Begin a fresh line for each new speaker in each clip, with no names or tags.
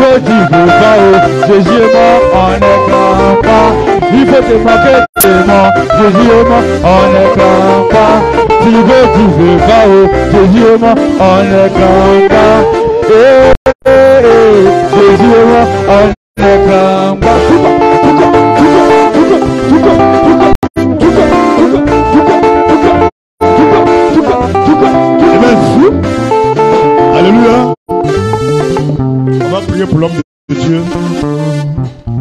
veux, tu veux pas, oh, Jésus est mort, on est grand pas. Il faut te manquer, c'est mort, Jésus est mort, on est grand pas. Tu veux pas, oh, Jésus est mort, on est grand pas. Jésus est mort, on est grand pas.
Alléluia. On va prier pour l'homme de Dieu.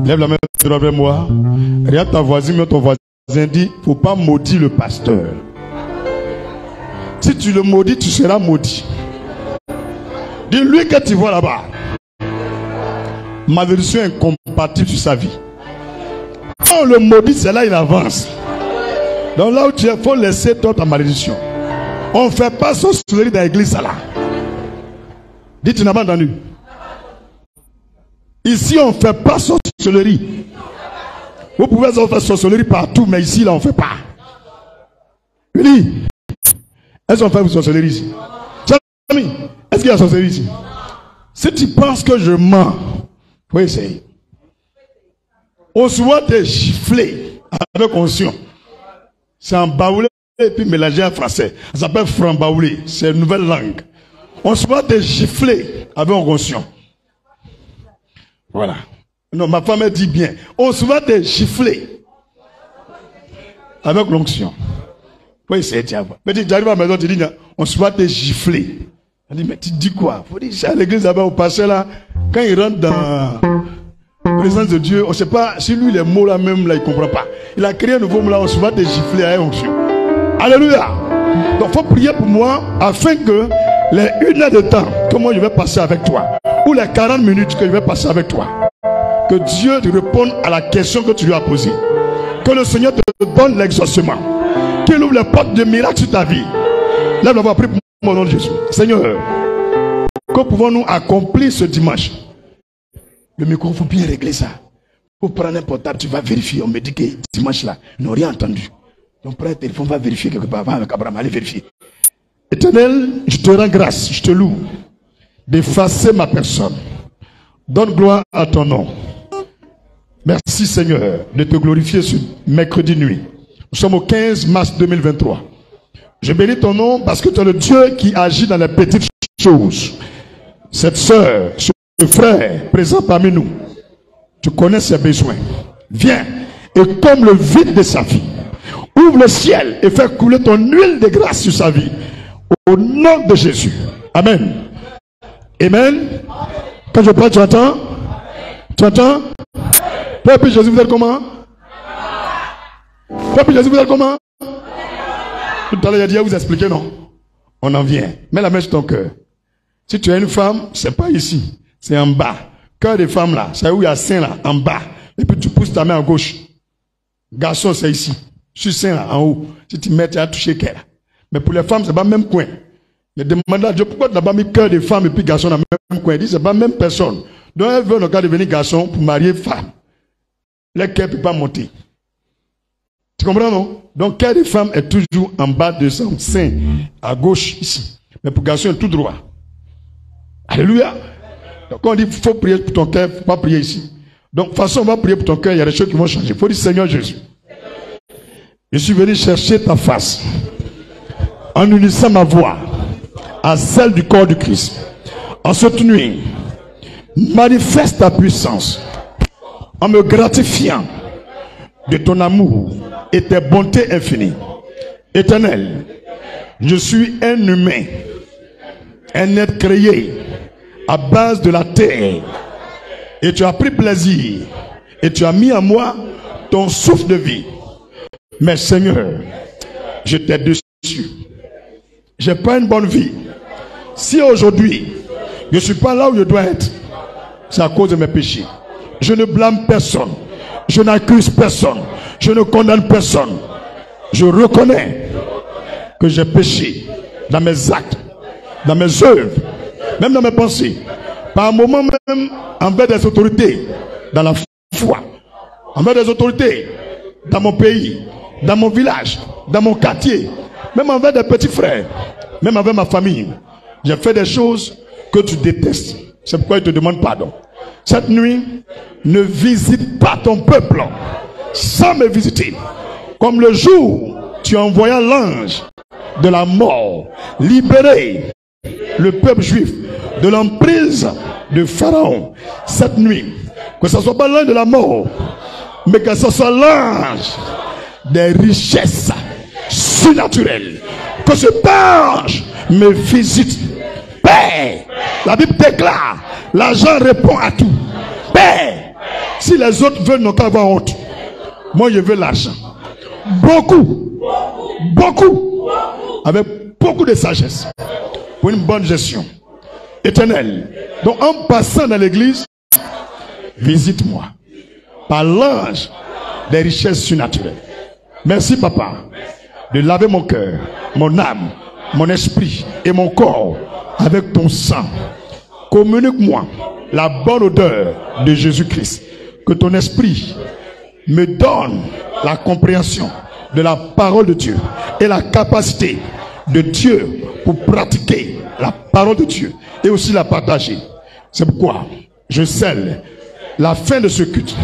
Lève la main vers moi. Regarde ta voisine, mais ton voisin dit, faut pas maudire le pasteur. Si tu le maudis, tu seras maudit. Dis-lui que tu vois là-bas. Malédiction incompatible sur sa vie. Quand on le maudit, c'est là il avance. Donc là où tu es, il faut laisser toi ta malédiction. On ne fait pas sorcellerie dans l'église là. Dis, tu n'as pas entendu. Ici, on ne fait pas sorcellerie. Vous pouvez faire sorcellerie partout, mais ici, là, on ne fait pas. Je dis, est-ce qu'on fait sorcellerie ici? Est-ce qu'il y a sorcellerie ici? Si tu penses que je mens, il faut essayer. On se voit des giflés avec onction. C'est en baoulé et puis mélangé en français. Ça s'appelle franc-baoulé. C'est une nouvelle langue. On se voit des giflés avec onction. Voilà. Non, ma femme elle dit bien. On se voit des giflés avec l'onction. Oui, c'est diable. Mais tu arrives à la maison, tu dis, on se voit des giflés. Elle dit, mais tu dis quoi? Faut dire, à l'église là-bas, au pasteur là, quand il rentre dans la présence de Dieu, on ne sait pas si lui, les mots là même, là, il ne comprend pas. Il a créé un nouveau mot là, on se voit des giflés avec onction. Alléluia. Donc, il faut prier pour moi afin que les 1 heure de temps que moi je vais passer avec toi, ou les 40 minutes que je vais passer avec toi, que Dieu te réponde à la question que tu lui as posée. Que le Seigneur te donne l'exaucement. Qu'il ouvre les portes de miracles sur ta vie. Lève la voix, prie pour moi au nom de Jésus. Seigneur, que pouvons-nous accomplir ce dimanche? Le micro, il faut bien régler ça. Pour prendre un portable, tu vas vérifier. On me dit que dimanche là, ils n'ont rien entendu. Donc prends un téléphone, va vérifier quelque part. Va avec Abraham, allez vérifier. Éternel, je te rends grâce, je te loue d'effacer ma personne. Donne gloire à ton nom. Merci Seigneur de te glorifier ce mercredi nuit. Nous sommes au 15 mars 2023. Je bénis ton nom parce que tu es le Dieu qui agit dans les petites choses. Cette sœur, ce frère présent parmi nous, tu connais ses besoins. Viens et comme le vide de sa vie, ouvre le ciel et fais couler ton huile de grâce sur sa vie. Au nom de Jésus. Amen. Amen. Quand je parle, tu entends? Tu entends? Peuple Jésus, vous êtes comment? Peuple Jésus, vous êtes comment? Tout à l'heure, il a dit à vous expliquer, non? On en vient. Mets la main sur ton cœur. Si tu es une femme, c'est pas ici. C'est en bas. Cœur des femmes là, c'est où il y a sein là, en bas. Et puis tu pousses ta main à gauche. Garçon, c'est ici. Sur sein là, en haut. Si tu mets, tu as touché cœur. Mais pour les femmes, c'est pas le même coin. Il a demandé à Dieu pourquoi tu n'as pas mis cœur de femme et puis garçon dans le même coin. Il dit c'est pas la même personne. Donc elle veut le cas devenir garçon pour marier femme. Le cœur ne peut pas monter. Tu comprends non? Donc cœur de femme est toujours en bas de son sein, à gauche ici. Mais pour garçon, il est tout droit. Alléluia. Donc quand on dit qu'il faut prier pour ton cœur, il ne faut pas prier ici. Donc de toute façon, on va prier pour ton cœur, il y a des choses qui vont changer. Il faut dire Seigneur Jésus, je suis venu chercher ta face. En unissant ma voix à celle du corps du Christ. En cette nuit, manifeste ta puissance en me gratifiant de ton amour et tes bontés infinies. Éternel, je suis un humain, un être créé à base de la terre. Et tu as pris plaisir et tu as mis en moi ton souffle de vie. Mais Seigneur, je t'ai déçu. J'ai pas une bonne vie. Si aujourd'hui, je ne suis pas là où je dois être, c'est à cause de mes péchés. Je ne blâme personne. Je n'accuse personne. Je ne condamne personne. Je reconnais que j'ai péché dans mes actes, dans mes œuvres, même dans mes pensées. Par un moment même, envers des autorités, dans la foi, envers des autorités, dans mon pays, dans mon village, dans mon quartier, même envers des petits frères, même avec ma famille. J'ai fait des choses que tu détestes. C'est pourquoi il te demande pardon. Cette nuit, ne visite pas ton peuple sans me visiter. Comme le jour, tu envoyas l'ange de la mort, libérer le peuple juif de l'emprise de Pharaon. Cette nuit, que ce ne soit pas l'ange de la mort, mais que ce soit l'ange des richesses surnaturelles. Que ce ange me visite. Père, la Bible déclare, l'argent répond à tout. Père, si les autres veulent, n'ont qu'à avoir honte. Moi, je veux l'argent. Beaucoup. Beaucoup. Avec beaucoup de sagesse. Pour une bonne gestion. Éternel. Donc, en passant dans l'église, visite-moi. Par l'ange des richesses surnaturelles. Merci, papa, de laver mon cœur, mon âme, mon esprit et mon corps avec ton sang. Communique-moi la bonne odeur de Jésus-Christ. Que ton esprit me donne la compréhension de la parole de Dieu et la capacité de Dieu pour pratiquer la parole de Dieu et aussi la partager. C'est pourquoi je scelle la fin de ce culte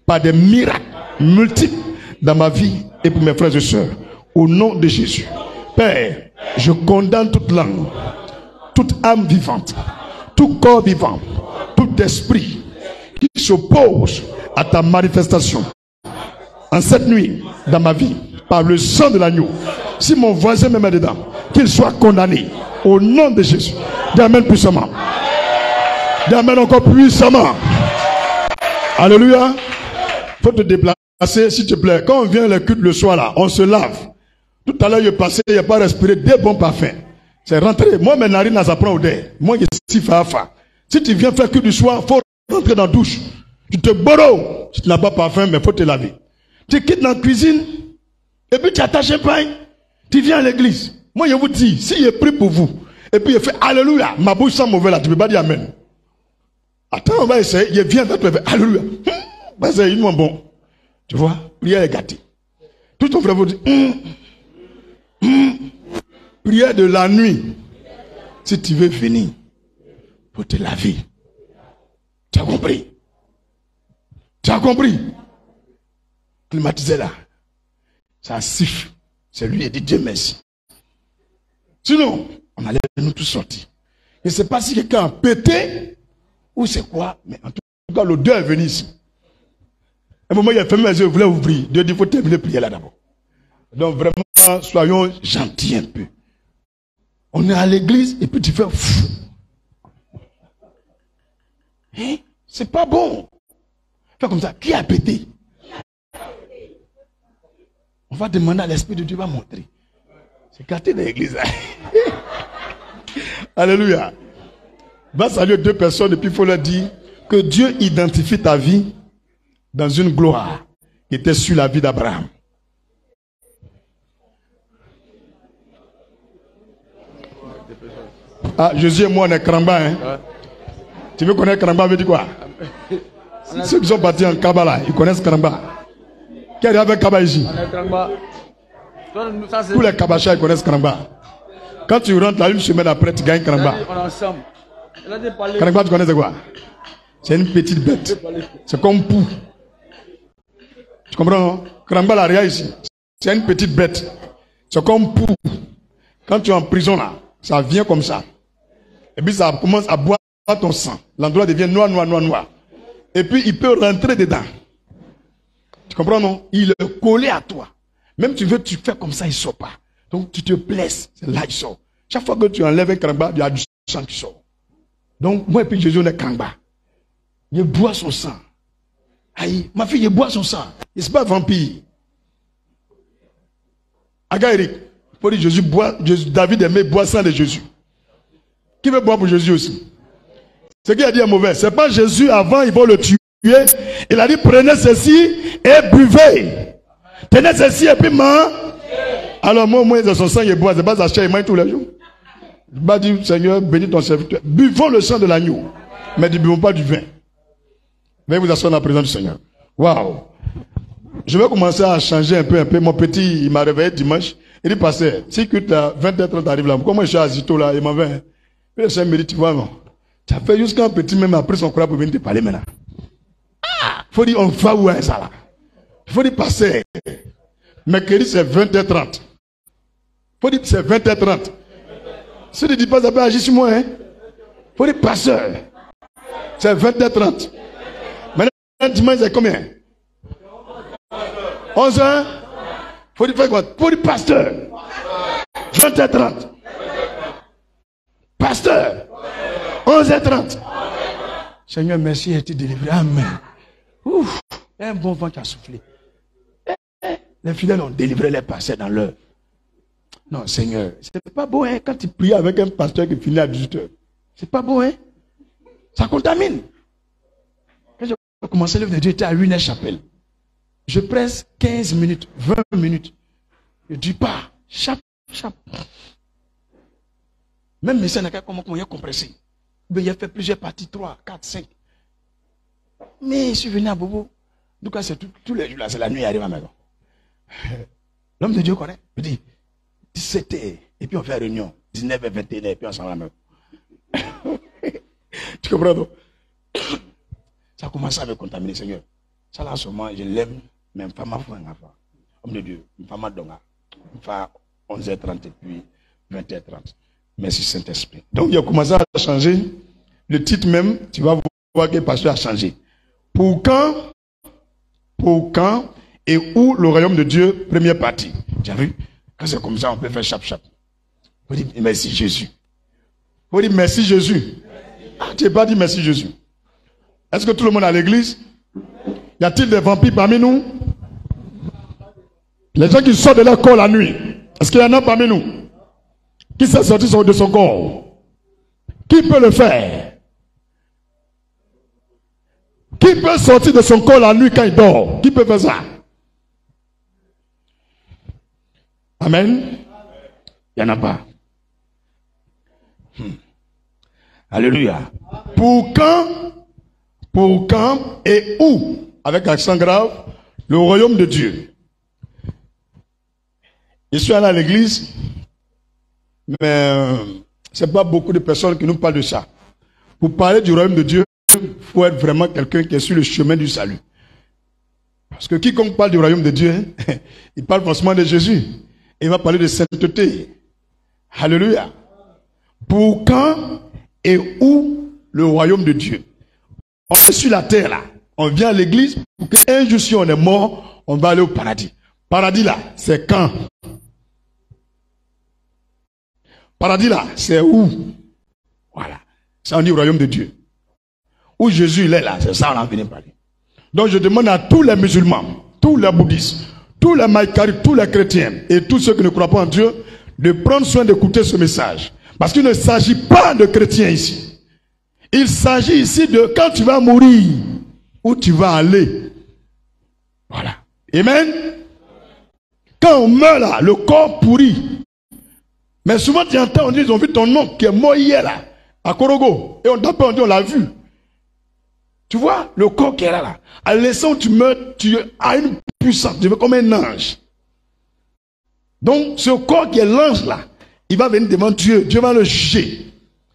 par des miracles multiples dans ma vie et pour mes frères et sœurs. Au nom de Jésus. Père, je condamne toute langue, toute âme vivante, tout corps vivant, tout esprit qui s'oppose à ta manifestation en cette nuit dans ma vie par le sang de l'agneau. Si mon voisin me met dedans, qu'il soit condamné au nom de Jésus. Dis amen puissamment. Dis amen encore puissamment. Alléluia. Faut te déplacer s'il te plaît. Quand on vient le culte le soir là, on se lave. Tout à l'heure, je passais, il n'y a pas respiré des bons parfums. C'est rentré. Moi, mes narines, ça prend au dé. Moi, je suis fa. Si tu viens faire culte du soir, il faut rentrer dans la douche. Tu te borrows. Si tu n'as pas parfum, mais il faut te laver. Tu quittes dans la cuisine, et puis tu attaches un pain. Tu viens à l'église. Moi, je vous dis, si je prie pour vous, et puis je fais Alléluia, ma bouche sent mauvais là, tu ne peux pas dire Amen. Attends, on va essayer. Je viens faire Alléluia. C'est une bon. Tu vois, prière est gâtée. Tout ton frère vous dit, prière de la nuit. Si tu veux finir, pour te laver. Tu as compris? Tu as compris? Climatisé là. Ça siffle. C'est lui qui dit Dieu merci. Sinon, on allait nous tous sortir. Je ne sais pas si quelqu'un a pété ou c'est quoi, mais en tout cas, l'odeur est venue ici. À un moment, il a fermé les yeux, il voulait ouvrir. Dieu dit, il faut terminer la prière là d'abord. Donc vraiment, soyons gentils un peu. On est à l'église et puis tu fais fou. Hein? C'est pas bon. Fais comme ça. Qui a pété? On va demander à l'Esprit de Dieu, va montrer. C'est gâté dans l'église. Alléluia. Va saluer deux personnes et puis il faut leur dire que Dieu identifie ta vie dans une gloire qui était sur la vie d'Abraham. Ah, Jésus et moi on est Kramba, hein? Ouais. Tu veux connaître Kramba veut dire quoi? Ceux qui sont partis en Kaba là, ils connaissent Kramba. Qui est avec Kaba ici? Tous les Kabachas ils connaissent Kramba. Quand tu rentres là, une semaine après, tu gagnes Kramba. Kramba, tu connais quoi? C'est une petite bête. C'est comme pou. Tu comprends, non? Kramba là, rien ici. C'est une petite bête. C'est comme pou. Quand tu es en prison là, ça vient comme ça. Et puis ça commence à boire ton sang. L'endroit devient noir. Et puis il peut rentrer dedans. Tu comprends, non? Il est collé à toi. Même tu veux, tu fais comme ça, il ne sort pas. Donc tu te blesses, c'est là il sort. Chaque fois que tu enlèves un kramba, il y a du sang qui sort. Donc moi et puis Jésus on est kramba. Il boit son sang. Aïe, ma fille, il boit son sang. Il n'est pas vampire. Aga Eric, pour dire Jésus boit, David aimait boire sang de Jésus. Qui veut boire pour Jésus aussi? Ce qu'il a dit est mauvais. C'est pas Jésus avant, ils vont le tuer. Il a dit prenez ceci et buvez. Tenez ceci et puis mangez. Alors moi, de son sang, il boit. C'est pas acheter, il mange tous les jours. Je vais dire, Seigneur, bénis ton serviteur. Buvons le sang de l'agneau. Mais ne buvons pas du vin. Veuillez vous asseoir dans la présence du Seigneur. Waouh. Je vais commencer à changer un peu. Mon petit, il m'a réveillé dimanche. Il dit, pasteur, si que 20h30 arrive là, comment je suis à Zito là, il m'en vient. Puis le Seigneur me dit, tu vois, non. Tu as fait jusqu'à un petit même après son courage pour venir te parler maintenant. Ah, faut dire on va où est ça là? Faut dire passer. Mercredi c'est 20h30. Faut dire c'est 20h30. Si tu ne dis pas ça peut agir sur moi, hein? Faut dire pasteur. C'est 20h30. Maintenant dimanche c'est combien? 11h. Faut dire faire quoi? Faut dire pasteur. 20h30. Pasteur. 11h30. Seigneur, merci, j'ai été délivré. Amen. Ouf, un bon vent qui a soufflé. Les fidèles ont délivré les pasteurs dans l'heure. Non, Seigneur, c'est pas beau, hein, quand tu pries avec un pasteur qui finit à 18h. C'est pas beau, hein. Ça contamine. Quand j'ai commencé l'œuvre de Dieu, j'étais à une chapelle. Je presse 15 minutes, 20 minutes. Je dis pas, chape. Même mes sœurs, comment il a compressé. Il a fait plusieurs parties, 3, 4, 5. Mais je suis venu à Bobo. Donc, c'est tous les jours là, c'est la nuit, il arrive à la maison. L'homme de Dieu connaît. Il dit 17h, et puis on fait la réunion. 19h, 21h, et puis on s'en va à la maison. Tu comprends donc? Ça a commencé à me contaminer, Seigneur. Ça là, seulement, je l'aime, mais une femme à fou, homme de Dieu, une femme à donga. Une femme à 11h30 et puis 20h30. Merci Saint-Esprit. Donc il a commencé à changer. Le titre même, tu vas voir que le pasteur a changé. Pour quand et où le royaume de Dieu, première partie. Tu as vu? Quand c'est comme ça, on peut faire chap. Faut dire merci Jésus. Faut dire merci Jésus. Ah, tu n'as pas dit merci Jésus. Est-ce que tout le monde est à l'église? Y a-t-il des vampires parmi nous? Les gens qui sortent de leur corps la nuit. Est-ce qu'il y en a parmi nous? Qui s'est sorti de son corps? Qui peut le faire? Qui peut sortir de son corps la nuit quand il dort? Qui peut faire ça? Amen. Il n'y en a pas. Alléluia. Pour quand et où, avec accent grave, le royaume de Dieu. Je suis allé à l'église, mais ce n'est pas beaucoup de personnes qui nous parlent de ça. Pour parler du royaume de Dieu, il faut être vraiment quelqu'un qui est sur le chemin du salut. Parce que quiconque parle du royaume de Dieu, il parle forcément de Jésus. Il va parler de sainteté. Alléluia. Pour quand et où le royaume de Dieu? On est sur la terre là. On vient à l'église pour qu'un jour si on est mort, on va aller au paradis. Paradis là, c'est quand? Paradis là, c'est où? Voilà. Ça on dit au royaume de Dieu. Où Jésus il est là, c'est ça on a venu parler. Donc je demande à tous les musulmans, tous les bouddhistes, tous les maïkaris, tous les chrétiens et tous ceux qui ne croient pas en Dieu, de prendre soin d'écouter ce message. Parce qu'il ne s'agit pas de chrétiens ici. Il s'agit ici de quand tu vas mourir, où tu vas aller. Voilà. Amen. Quand on meurt là, le corps pourrit. Mais souvent tu entends, on dit, ils ont vu ton nom qui est mort hier là, à Korogo. Et on t'appelle, on dit, on l'a vu. Tu vois, le corps qui est là. À l'instant où tu meurs, tu as une puissance, tu veux comme un ange. Donc, ce corps qui est l'ange là, il va venir devant Dieu. Dieu va le juger.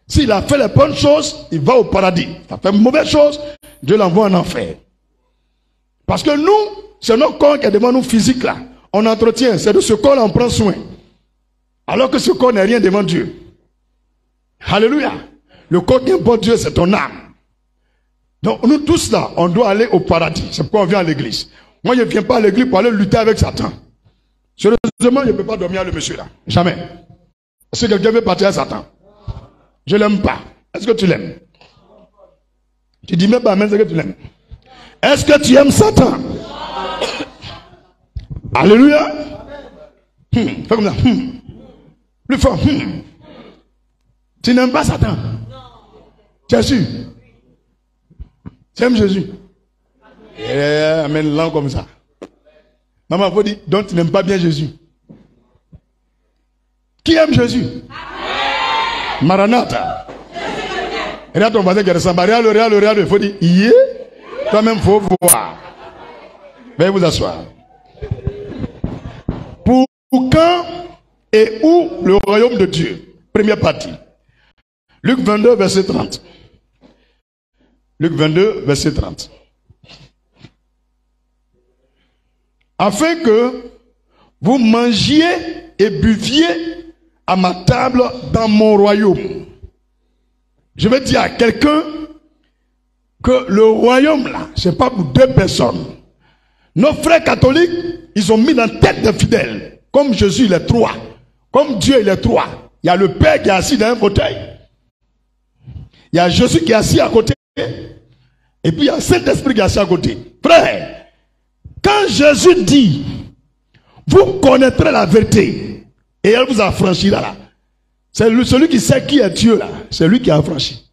S'il a fait les bonnes choses, il va au paradis. S'il a fait une mauvaise chose, Dieu l'envoie en enfer. Parce que nous, c'est notre corps qui est devant nous physique là. On entretient, c'est de ce corps là on prend soin. Alors que ce corps n'est rien devant Dieu. Alléluia. Le corps qui importe Dieu, c'est ton âme. Donc nous tous là, on doit aller au paradis. C'est pourquoi on vient à l'église. Moi, je ne viens pas à l'église pour aller lutter avec Satan. Sérieusement, je ne peux pas dormir avec le monsieur là. Jamais. Est-ce que quelqu'un veut partir à Satan? Je ne l'aime pas. Est-ce que tu l'aimes? Tu dis même pas amen, c'est que tu l'aimes. Est-ce que tu aimes Satan? Alléluia. Fais comme ça. Plus fort. Tu n'aimes pas Satan? Tu es sûr? Tu aimes Jésus? Amène l'an comme ça. Maman, il faut dire, donc tu n'aimes pas bien Jésus. Qui aime Jésus? Maranatha. Regarde ton voisin qui ressemble. Regarde, il faut dire, yeah. Toi-même, il faut voir. Veuillez vous asseoir. Pour quand et où le royaume de Dieu? Première partie. Luc 22, verset 30. Luc 22, verset 30. Afin que vous mangiez et buviez à ma table dans mon royaume. Je vais dire à quelqu'un que le royaume là, c'est pas pour deux personnes. Nos frères catholiques, ils ont mis dans la tête des fidèles, comme Jésus il est trois, comme Dieu il est trois. Il y a le Père qui est assis dans un fauteuil. Il y a Jésus qui est assis à côté. Et puis il y a Saint-Esprit qui est assis à côté. Frère, quand Jésus dit, vous connaîtrez la vérité, et elle vous affranchira là. C'est celui qui sait qui est Dieu là, c'est lui qui a affranchi.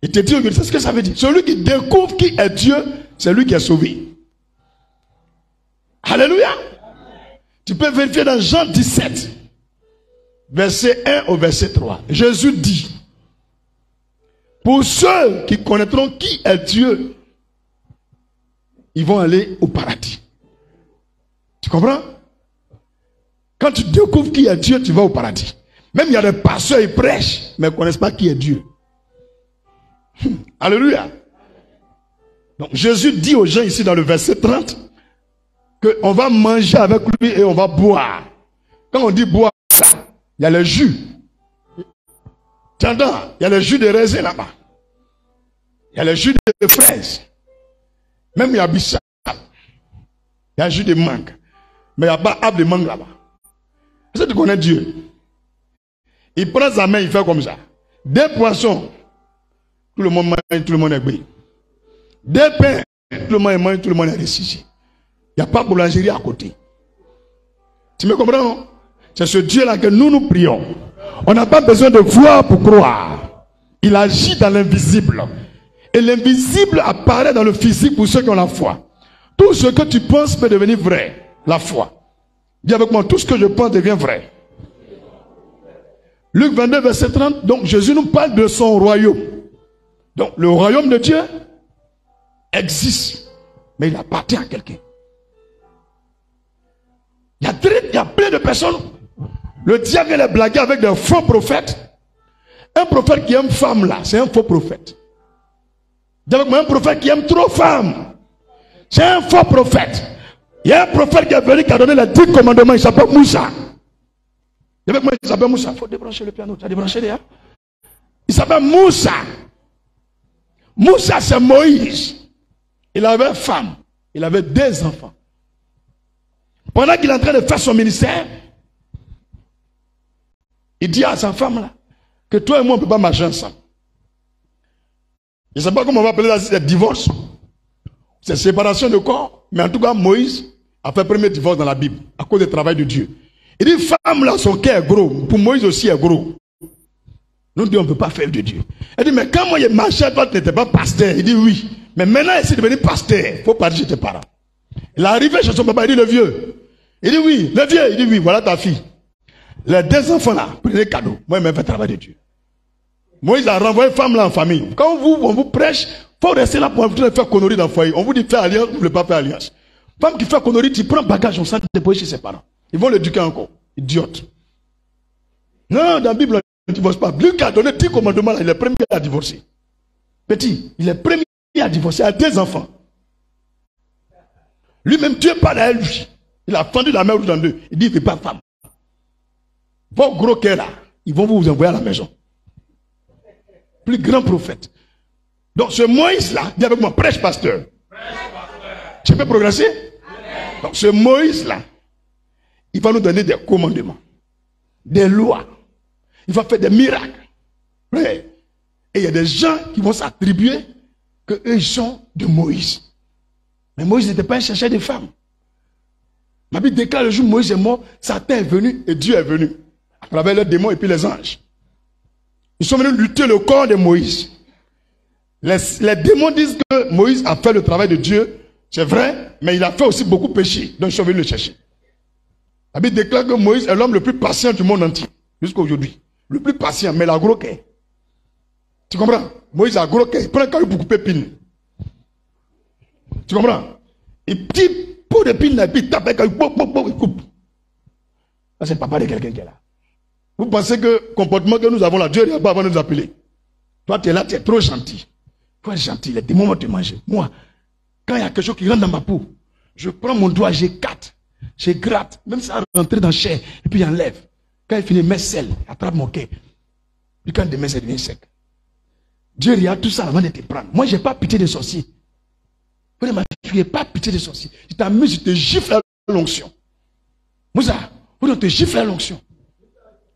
Il te dit, c'est ce que ça veut dire. Celui qui découvre qui est Dieu, c'est lui qui est sauvé. Alléluia. Tu peux vérifier dans Jean 17, verset 1 au verset 3. Jésus dit, pour ceux qui connaîtront qui est Dieu, ils vont aller au paradis. Tu comprends? Quand tu découvres qui est Dieu, tu vas au paradis. Même il y a des pasteurs, ils prêchent, mais ils ne connaissent pas qui est Dieu. Alléluia. Donc Jésus dit aux gens ici dans le verset 30 qu'on va manger avec lui et on va boire. Quand on dit boire, il y a le jus. Tu entends? Il y a le jus de raisin là-bas. Il y a le jus de fraise. Même il y a bissap. Il y a le jus de mangue. Mais il n'y a pas arbre de mangue là-bas. Est-ce que tu connais Dieu? Il prend sa main, il fait comme ça. Des poissons, tout le monde mange, tout le monde est béni. Des pains, tout le monde mange, tout le monde est ressuscité. Il n'y a pas de boulangerie à côté. Tu me comprends, non? C'est ce Dieu-là que nous prions. On n'a pas besoin de voir pour croire. Il agit dans l'invisible. Et l'invisible apparaît dans le physique pour ceux qui ont la foi. Tout ce que tu penses peut devenir vrai. La foi. Dis avec moi, tout ce que je pense devient vrai. Luc 22, verset 30. Donc Jésus nous parle de son royaume. Donc le royaume de Dieu existe. Mais il appartient à quelqu'un. Il y a plein de personnes. Le diable vient les blaguer avec des faux prophètes. Un prophète qui aime femme là, c'est un faux prophète. Dis avec moi, un prophète qui aime trop femme, c'est un faux prophète. Il y a un prophète qui est venu, qui a donné les 10 commandements, il s'appelle Moussa. Dis avec moi, il s'appelle Moussa. Il faut débrancher le piano, tu as débranché déjà. Il s'appelle Moussa. Moussa, c'est Moïse. Il avait une femme, il avait 2 enfants. Pendant qu'il est en train de faire son ministère, il dit à sa femme là, que toi et moi on ne peut pas marcher ensemble. Je ne sais pas comment on va appeler ça, c'est divorce. C'est séparation de corps. Mais en tout cas, Moïse a fait le premier divorce dans la Bible, à cause du travail de Dieu. Il dit, femme là, son cœur est gros. Pour Moïse aussi est gros. Nous disons, on ne peut pas faire de Dieu. Elle dit, mais quand moi je marchais, toi tu n'étais pas pasteur. Il dit, oui. Mais maintenant, il est devenu pasteur. Il faut partir chez tes parents. Il est arrivé chez son papa, il dit, le vieux. Il dit, oui. Le vieux, il dit, oui, voilà ta fille. Les 2 enfants là, prenez cadeau. Moi, je vais faire le travail de Dieu. Moïse a renvoyé une femme là en famille. Quand on vous prêche, il faut rester là pour faire connerie dans le foyer. On vous dit faire alliance, vous ne voulez pas faire alliance. Femme qui fait connerie, tu prends bagage, on s'en dépose chez ses parents. Ils vont l'éduquer encore. Idiote. Non, dans la Bible, on ne divorce pas. Lui qui a donné 10 commandements, là, il est le premier à divorcer. Petit, il est le premier à divorcer, à 2 enfants. Lui-même, Dieu parle à lui. Il a fendu la main dans 2. Il dit, il ne veut pas de femme. Vos gros cœurs là, ils vont vous envoyer à la maison. Plus grand prophète. Donc ce Moïse là, dis avec moi, prêche pasteur. Tu peux progresser? Donc ce Moïse là, il va nous donner des commandements, des lois. Il va faire des miracles. Et il y a des gens qui vont s'attribuer qu'eux sont de Moïse. Mais Moïse n'était pas un chercheur de femmes. Ma Bible déclare le jour où Moïse est mort, Satan est venu et Dieu est venu. À travers les démons et puis les anges. Ils sont venus lutter le corps de Moïse. Les démons disent que Moïse a fait le travail de Dieu. C'est vrai, mais il a fait aussi beaucoup de péchés. Donc ils sont venus le chercher. La Bible déclare que Moïse est l'homme le plus patient du monde entier. Jusqu'à aujourd'hui. Le plus patient, mais il a gros cœur. Tu comprends? Moïse a gros cœur. Il prend un caillou pour couper pine. Tu comprends? Il petit pot de pine là, et puis il tape un caillou, il coupe. Ça, c'est le papa de quelqu'un qui est là. Vous pensez que le comportement que nous avons là, Dieu n'est pas avant de nous appeler. Toi, tu es là, tu es trop gentil. faut être gentil, les démons vont te manger. Moi, quand il y a quelque chose qui rentre dans ma peau, je prends mon doigt, j'écarte, je gratte, même si ça rentre dans la chair, et puis j'enlève. Quand il finit, met sel, attrape mon cœur. Puis quand demain, ça devient sec. Dieu regarde tout ça avant de te prendre. Moi, je n'ai pas pitié des sorciers. Tu n'as pas pitié des sorciers. Tu t'amuses, tu te gifles à l'onction. Moussa, vous te gifles à l'onction.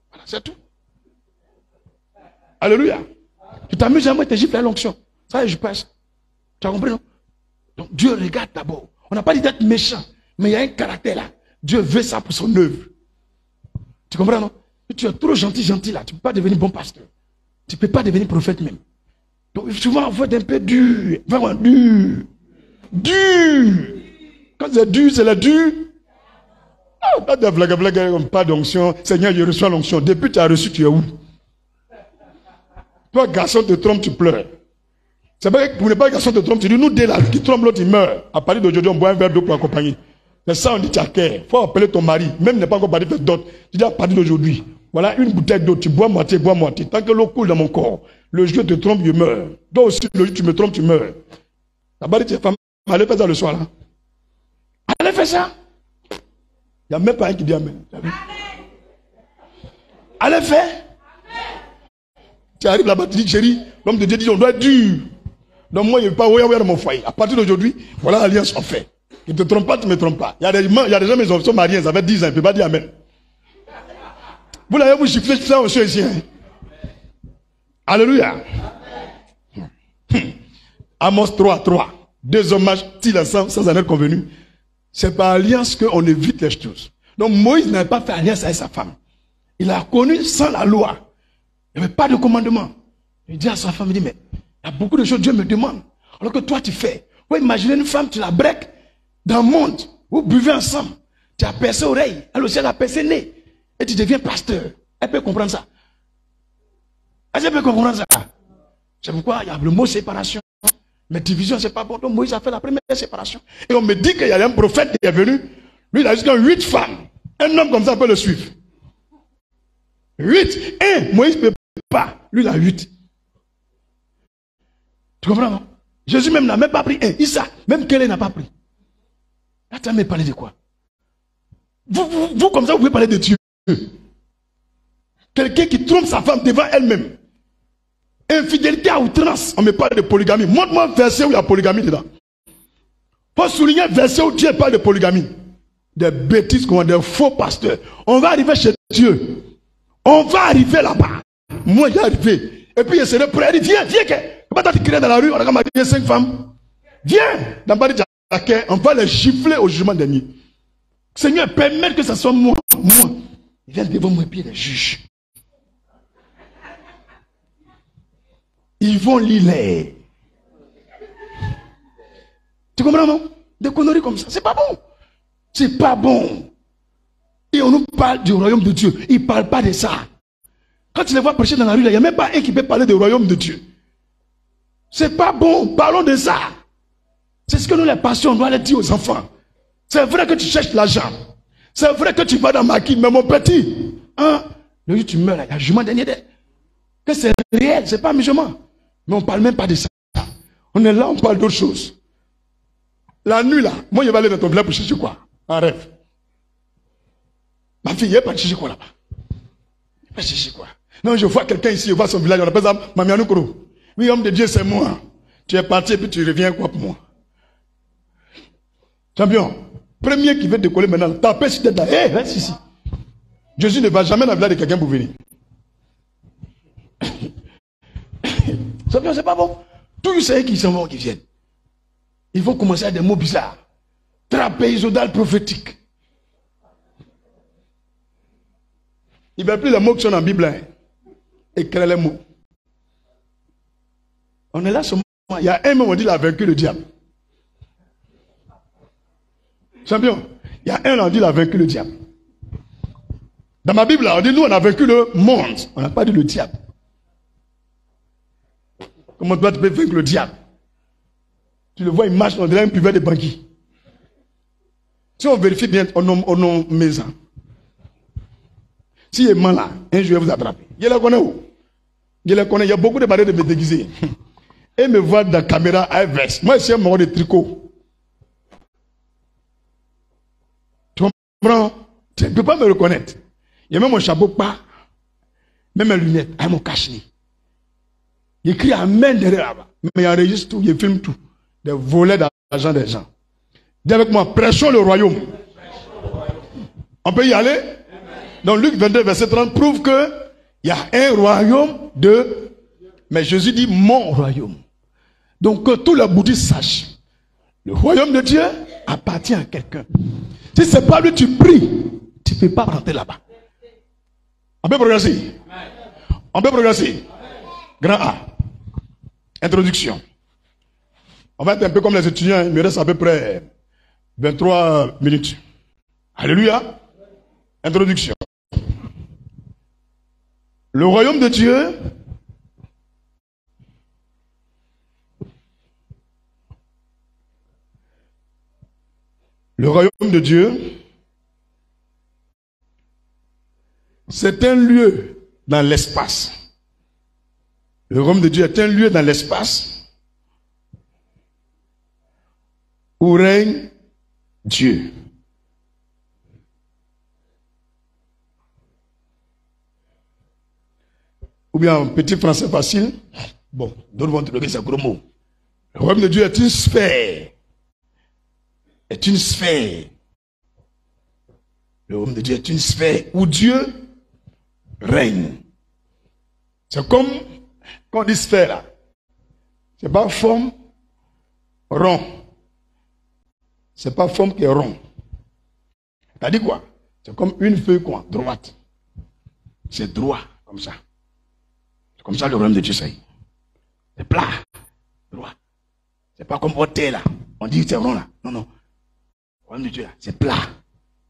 Voilà, c'est tout. Alléluia. Tu t'amuses à moi, tu te gifles à l'onction. Ça, je passe. Tu as compris, non? Donc, Dieu regarde d'abord. On n'a pas dit d'être méchant, mais il y a un caractère là. Dieu veut ça pour son œuvre. Tu comprends, non? Tu es trop gentil là. Tu ne peux pas devenir bon pasteur. Tu ne peux pas devenir prophète même. Donc, souvent, on faut être un peu dur. Vraiment dur. Dur. Quand c'est dur, c'est la dur. Ah, pas de blague, pas d'onction. Seigneur, je reçois l'onction. Depuis que tu as reçu, tu es où? Toi, garçon, te trompe, tu pleures. C'est vrai que pour ne pas garçon te trompe, tu dis, nous, dès là, qui trompe, l'autre, il meurt. À partir d'aujourd'hui, on boit un verre d'eau pour accompagner. C'est ça, on dit, tu as cœur. Faut appeler ton mari. Même n'est pas encore parti faire d'autres. Tu dis, à partir d'aujourd'hui, voilà une bouteille d'eau, tu bois moitié. Tant que l'eau coule dans mon corps, le jour te trompe, je meurs. Toi aussi, le jour tu me trompes, tu meurs. La barre de tes femmes, allez faire ça le soir, là. Allez faire ça. Il n'y a même pas un qui dit amen. Allez faire. Tu arrives là-bas, tu dis, chérie, l'homme de Dieu dit, on doit être dur. Donc moi, je ne vais pas dans mon foyer. À partir d'aujourd'hui, voilà l'alliance qu'on fait. Tu ne te trompes pas, tu ne me trompes pas. Il y a des gens, mais ils sont mariés, ça fait 10 ans, ils ne peuvent pas dire amen. Vous l'avez vous giflé ça aussi ici. Hein? Alléluia. Amos 3:3. 2 hommages, s'ils ensemble, sans en être convenus. C'est par alliance qu'on évite les choses. Donc Moïse n'avait pas fait alliance avec sa femme. Il a connu sans la loi. Il n'y avait pas de commandement. Il dit à sa femme, il dit, mais il y a beaucoup de choses que Dieu me demande. Alors que toi tu fais. Vous imaginez une femme, tu la breaks dans le monde. Vous buvez ensemble. Tu as percé oreille. Elle aussi elle a percé nez. Et tu deviens pasteur. Elle peut comprendre ça. Elle peut comprendre ça. C'est pourquoi il y a le mot séparation. Mais division, c'est pas bon. Donc Moïse a fait la première séparation. Et on me dit qu'il y a un prophète qui est venu. Lui, il a jusqu'à 8 femmes. Un homme comme ça peut le suivre. 8. Et Moïse ne peut pas. Lui, il a 8. Tu comprends, non? Jésus même n'a même pas pris un. Issa, même Kélé n'a pas pris. Là, tu as même parlé de quoi? Vous, comme ça, vous pouvez parler de Dieu. Quelqu'un qui trompe sa femme devant elle-même. Infidélité à outrance. On me parle de polygamie. Montre-moi un verset où il y a polygamie dedans. Faut souligner un verset où Dieu parle de polygamie. Des bêtises, des faux pasteurs. On va arriver chez Dieu. On va arriver là-bas. Moi, j'ai arrivé. Et puis, il serait prêt. Il dit, viens, comment tu crier dans la rue? On a marié 5 femmes. Viens. Dans le bas on va les gifler au jugement dernier. Seigneur, permets que ce soit moi. Il vient devant moi et puis les juges. Ils vont lire. Tu comprends, non? Des conneries comme ça. C'est pas bon. C'est pas bon. Et on nous parle du royaume de Dieu. Ils ne parlent pas de ça. Quand tu les vois prêcher dans la rue, il n'y a même pas un qui peut parler du royaume de Dieu. C'est pas bon. Parlons de ça. C'est ce que nous, les pasteurs, on doit aller dire aux enfants. C'est vrai que tu cherches l'argent. C'est vrai que tu vas dans ma mais mon petit, hein, le jour où tu meurs, il y a un jugement dernier. Que c'est réel, c'est pas un jugement. Mais on ne parle même pas de ça. On est là, on parle d'autre chose. La nuit là, moi je vais aller dans ton village pour chercher quoi? Un rêve. Ma fille, il n'est pas chercher quoi là-bas? Il va chercher quoi? Non, je vois quelqu'un ici, je vois son village, on appelle ça Mamianoukoro. Oui, homme de Dieu, c'est moi. Tu es parti et puis tu reviens quoi pour moi? Champion, premier qui veut décoller maintenant, tapez sur tête là. Hé, reste ici. Jésus ne va jamais dans le village de quelqu'un pour venir. Champion, c'est pas bon. Tous ceux qui s'en vont, qui viennent, ils vont commencer à des mots bizarres. Trapézodal prophétique. Il ne veut plus les mots qui sont dans la Bible. Hein. Écrire les mots. On est là seulement. Il y a un moment où on dit qu'il a vaincu le diable. Champion, il y a un on dit qu'il a vaincu le diable. Dans ma Bible, on dit nous on a vaincu le monde. On n'a pas dit le diable. Comment toi tu peux vaincre le diable? Tu le vois, il marche, on dirait un puveur de banquier. Si on vérifie bien, on nomme maison. Si il est malin, un jour il va vous attraper. Il les connaît où? Il les connaît, il y a beaucoup de manières de me déguiser. et me voit dans la caméra à veste. Moi, je suis un mort de tricot. Tu comprends? Tu ne peux pas me reconnaître. Il y a même mon chapeau pas, même mes lunettes, avec mon cache-nez. Il écrit Amen derrière là-bas. Mais il enregistre tout, il filme tout. Des volets d'argent des gens. Dis avec moi, prêchons le royaume. On peut y aller? Donc Luc 22, verset 30 prouve que il y a un royaume de... Mais Jésus dit mon royaume. Donc que tous les bouddhistes sachent. Le royaume de Dieu appartient à quelqu'un. Si ce n'est pas lui, tu pries. Tu ne peux pas rentrer là-bas. On peut progresser. On peut progresser. Grand A. Introduction. On va être un peu comme les étudiants. Il me reste à peu près 23 minutes. Alléluia. Introduction. Le royaume de Dieu c'est un lieu dans l'espace. Le royaume de Dieu est un lieu dans l'espace où règne Dieu. Ou bien en petit français facile. Bon, d'autres vont te donner ces gros mots. Le royaume de Dieu est une sphère. Est une sphère. Le royaume de Dieu est une sphère où Dieu règne. C'est comme quand on dit sphère là. C'est pas forme rond. C'est pas forme qui est rond. T'as dit quoi? C'est comme une feuille quoi, droite. C'est droit, comme ça. C'est comme ça le royaume de Dieu, c'est plat, droit. C'est pas comme votre terre là. On dit c'est rond là. Non, non. Le royaume de Dieu là, c'est plat.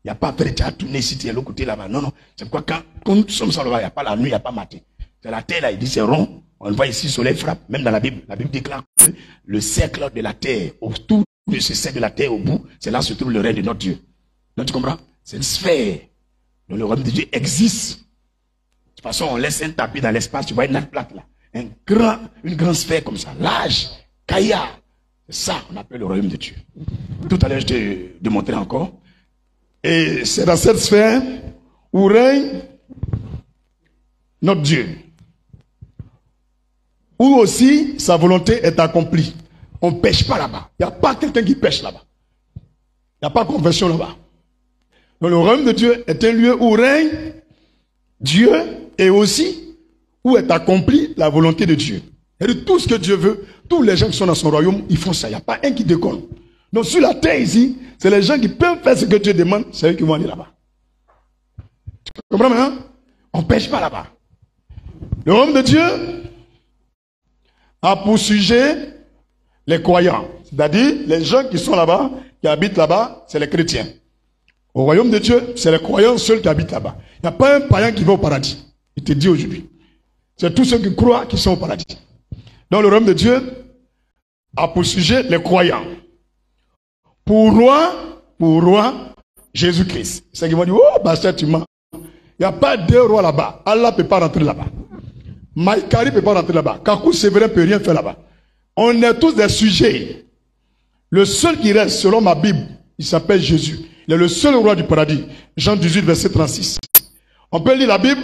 Il n'y a pas après, tu as tourné ici, tu es l'autre côté là-bas. Non, non. C'est quoi quand nous sommes sur le bas, il n'y a pas la nuit, il n'y a pas matin. C'est la terre là, il dit c'est rond. On le voit ici, le soleil frappe. Même dans la Bible déclare que le cercle de la terre, autour de ce cercle de la terre au bout, c'est là se trouve le règne de notre Dieu. Donc tu comprends? C'est une sphère. Donc le royaume de Dieu existe. De toute façon, on laisse un tapis dans l'espace, tu vois une nappe plate là. Une grande sphère comme ça, large, caillard. C'est ça qu'on appelle le royaume de Dieu. Tout à l'heure, je t'ai démontré encore. Et c'est dans cette sphère où règne notre Dieu. Où aussi sa volonté est accomplie. On ne pêche pas là-bas. Il n'y a pas quelqu'un qui pêche là-bas. Il n'y a pas de conversion là-bas. Donc le royaume de Dieu est un lieu où règne Dieu et aussi où est accomplie la volonté de Dieu. Et de tout ce que Dieu veut, tous les gens qui sont dans son royaume, ils font ça. Il n'y a pas un qui déconne. Donc sur la terre ici, c'est les gens qui peuvent faire ce que Dieu demande, c'est eux qui vont aller là-bas. Tu comprends maintenant? On ne pêche pas là-bas. Le royaume de Dieu a pour sujet les croyants. C'est-à-dire les gens qui sont là-bas, qui habitent là-bas, c'est les chrétiens. Au royaume de Dieu, c'est les croyants seuls qui habitent là-bas. Il n'y a pas un païen qui va au paradis. Il te dit aujourd'hui. C'est tous ceux qui croient qui sont au paradis. Donc le royaume de Dieu a pour sujet les croyants. Pour roi, Jésus-Christ. C'est qui vont dire, oh, Bastien, tu mens. Il n'y a pas deux rois là-bas. Allah ne peut pas rentrer là-bas. Maïkari ne peut pas rentrer là-bas. Kakou Sévérin ne peut rien faire là-bas. On est tous des sujets. Le seul qui reste, selon ma Bible, il s'appelle Jésus. Il est le seul roi du paradis. Jean 18, verset 36. On peut lire la Bible.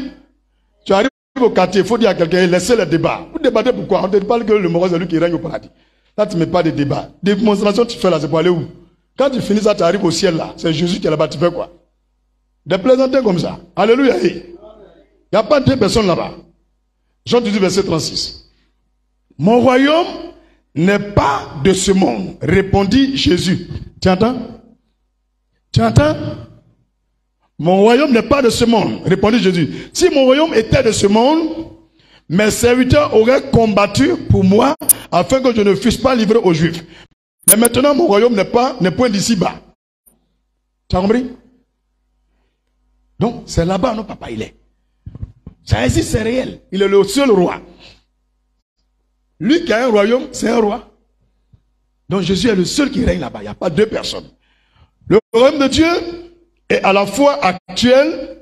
Tu arrives au quartier, il faut dire à quelqu'un, laissez le débat. Vous débattez pourquoi? On ne te parle que le mort, c'est lui qui règne au paradis. Là, tu ne mets pas de débat. Démonstration, tu fais là, c'est pour aller où? Quand tu finis ça, tu arrives au ciel là. C'est Jésus qui est là-bas, tu fais quoi? Des plaisanteries comme ça. Alléluia. Il n'y a pas deux personnes là-bas. Jean 18, verset 36. Mon royaume n'est pas de ce monde, répondit Jésus. Tu entends? Tu entends? Mon royaume n'est pas de ce monde, répondit Jésus. Si mon royaume était de ce monde, mes serviteurs auraient combattu pour moi afin que je ne fusse pas livré aux Juifs. Mais maintenant, mon royaume n'est point d'ici bas. Tu as compris? Donc, c'est là-bas, non, papa, il est. Ça existe, c'est réel. Il est le seul roi. Lui qui a un royaume, c'est un roi. Donc, Jésus est le seul qui règne là-bas. Il n'y a pas deux personnes. Le royaume de Dieu est à la fois actuel,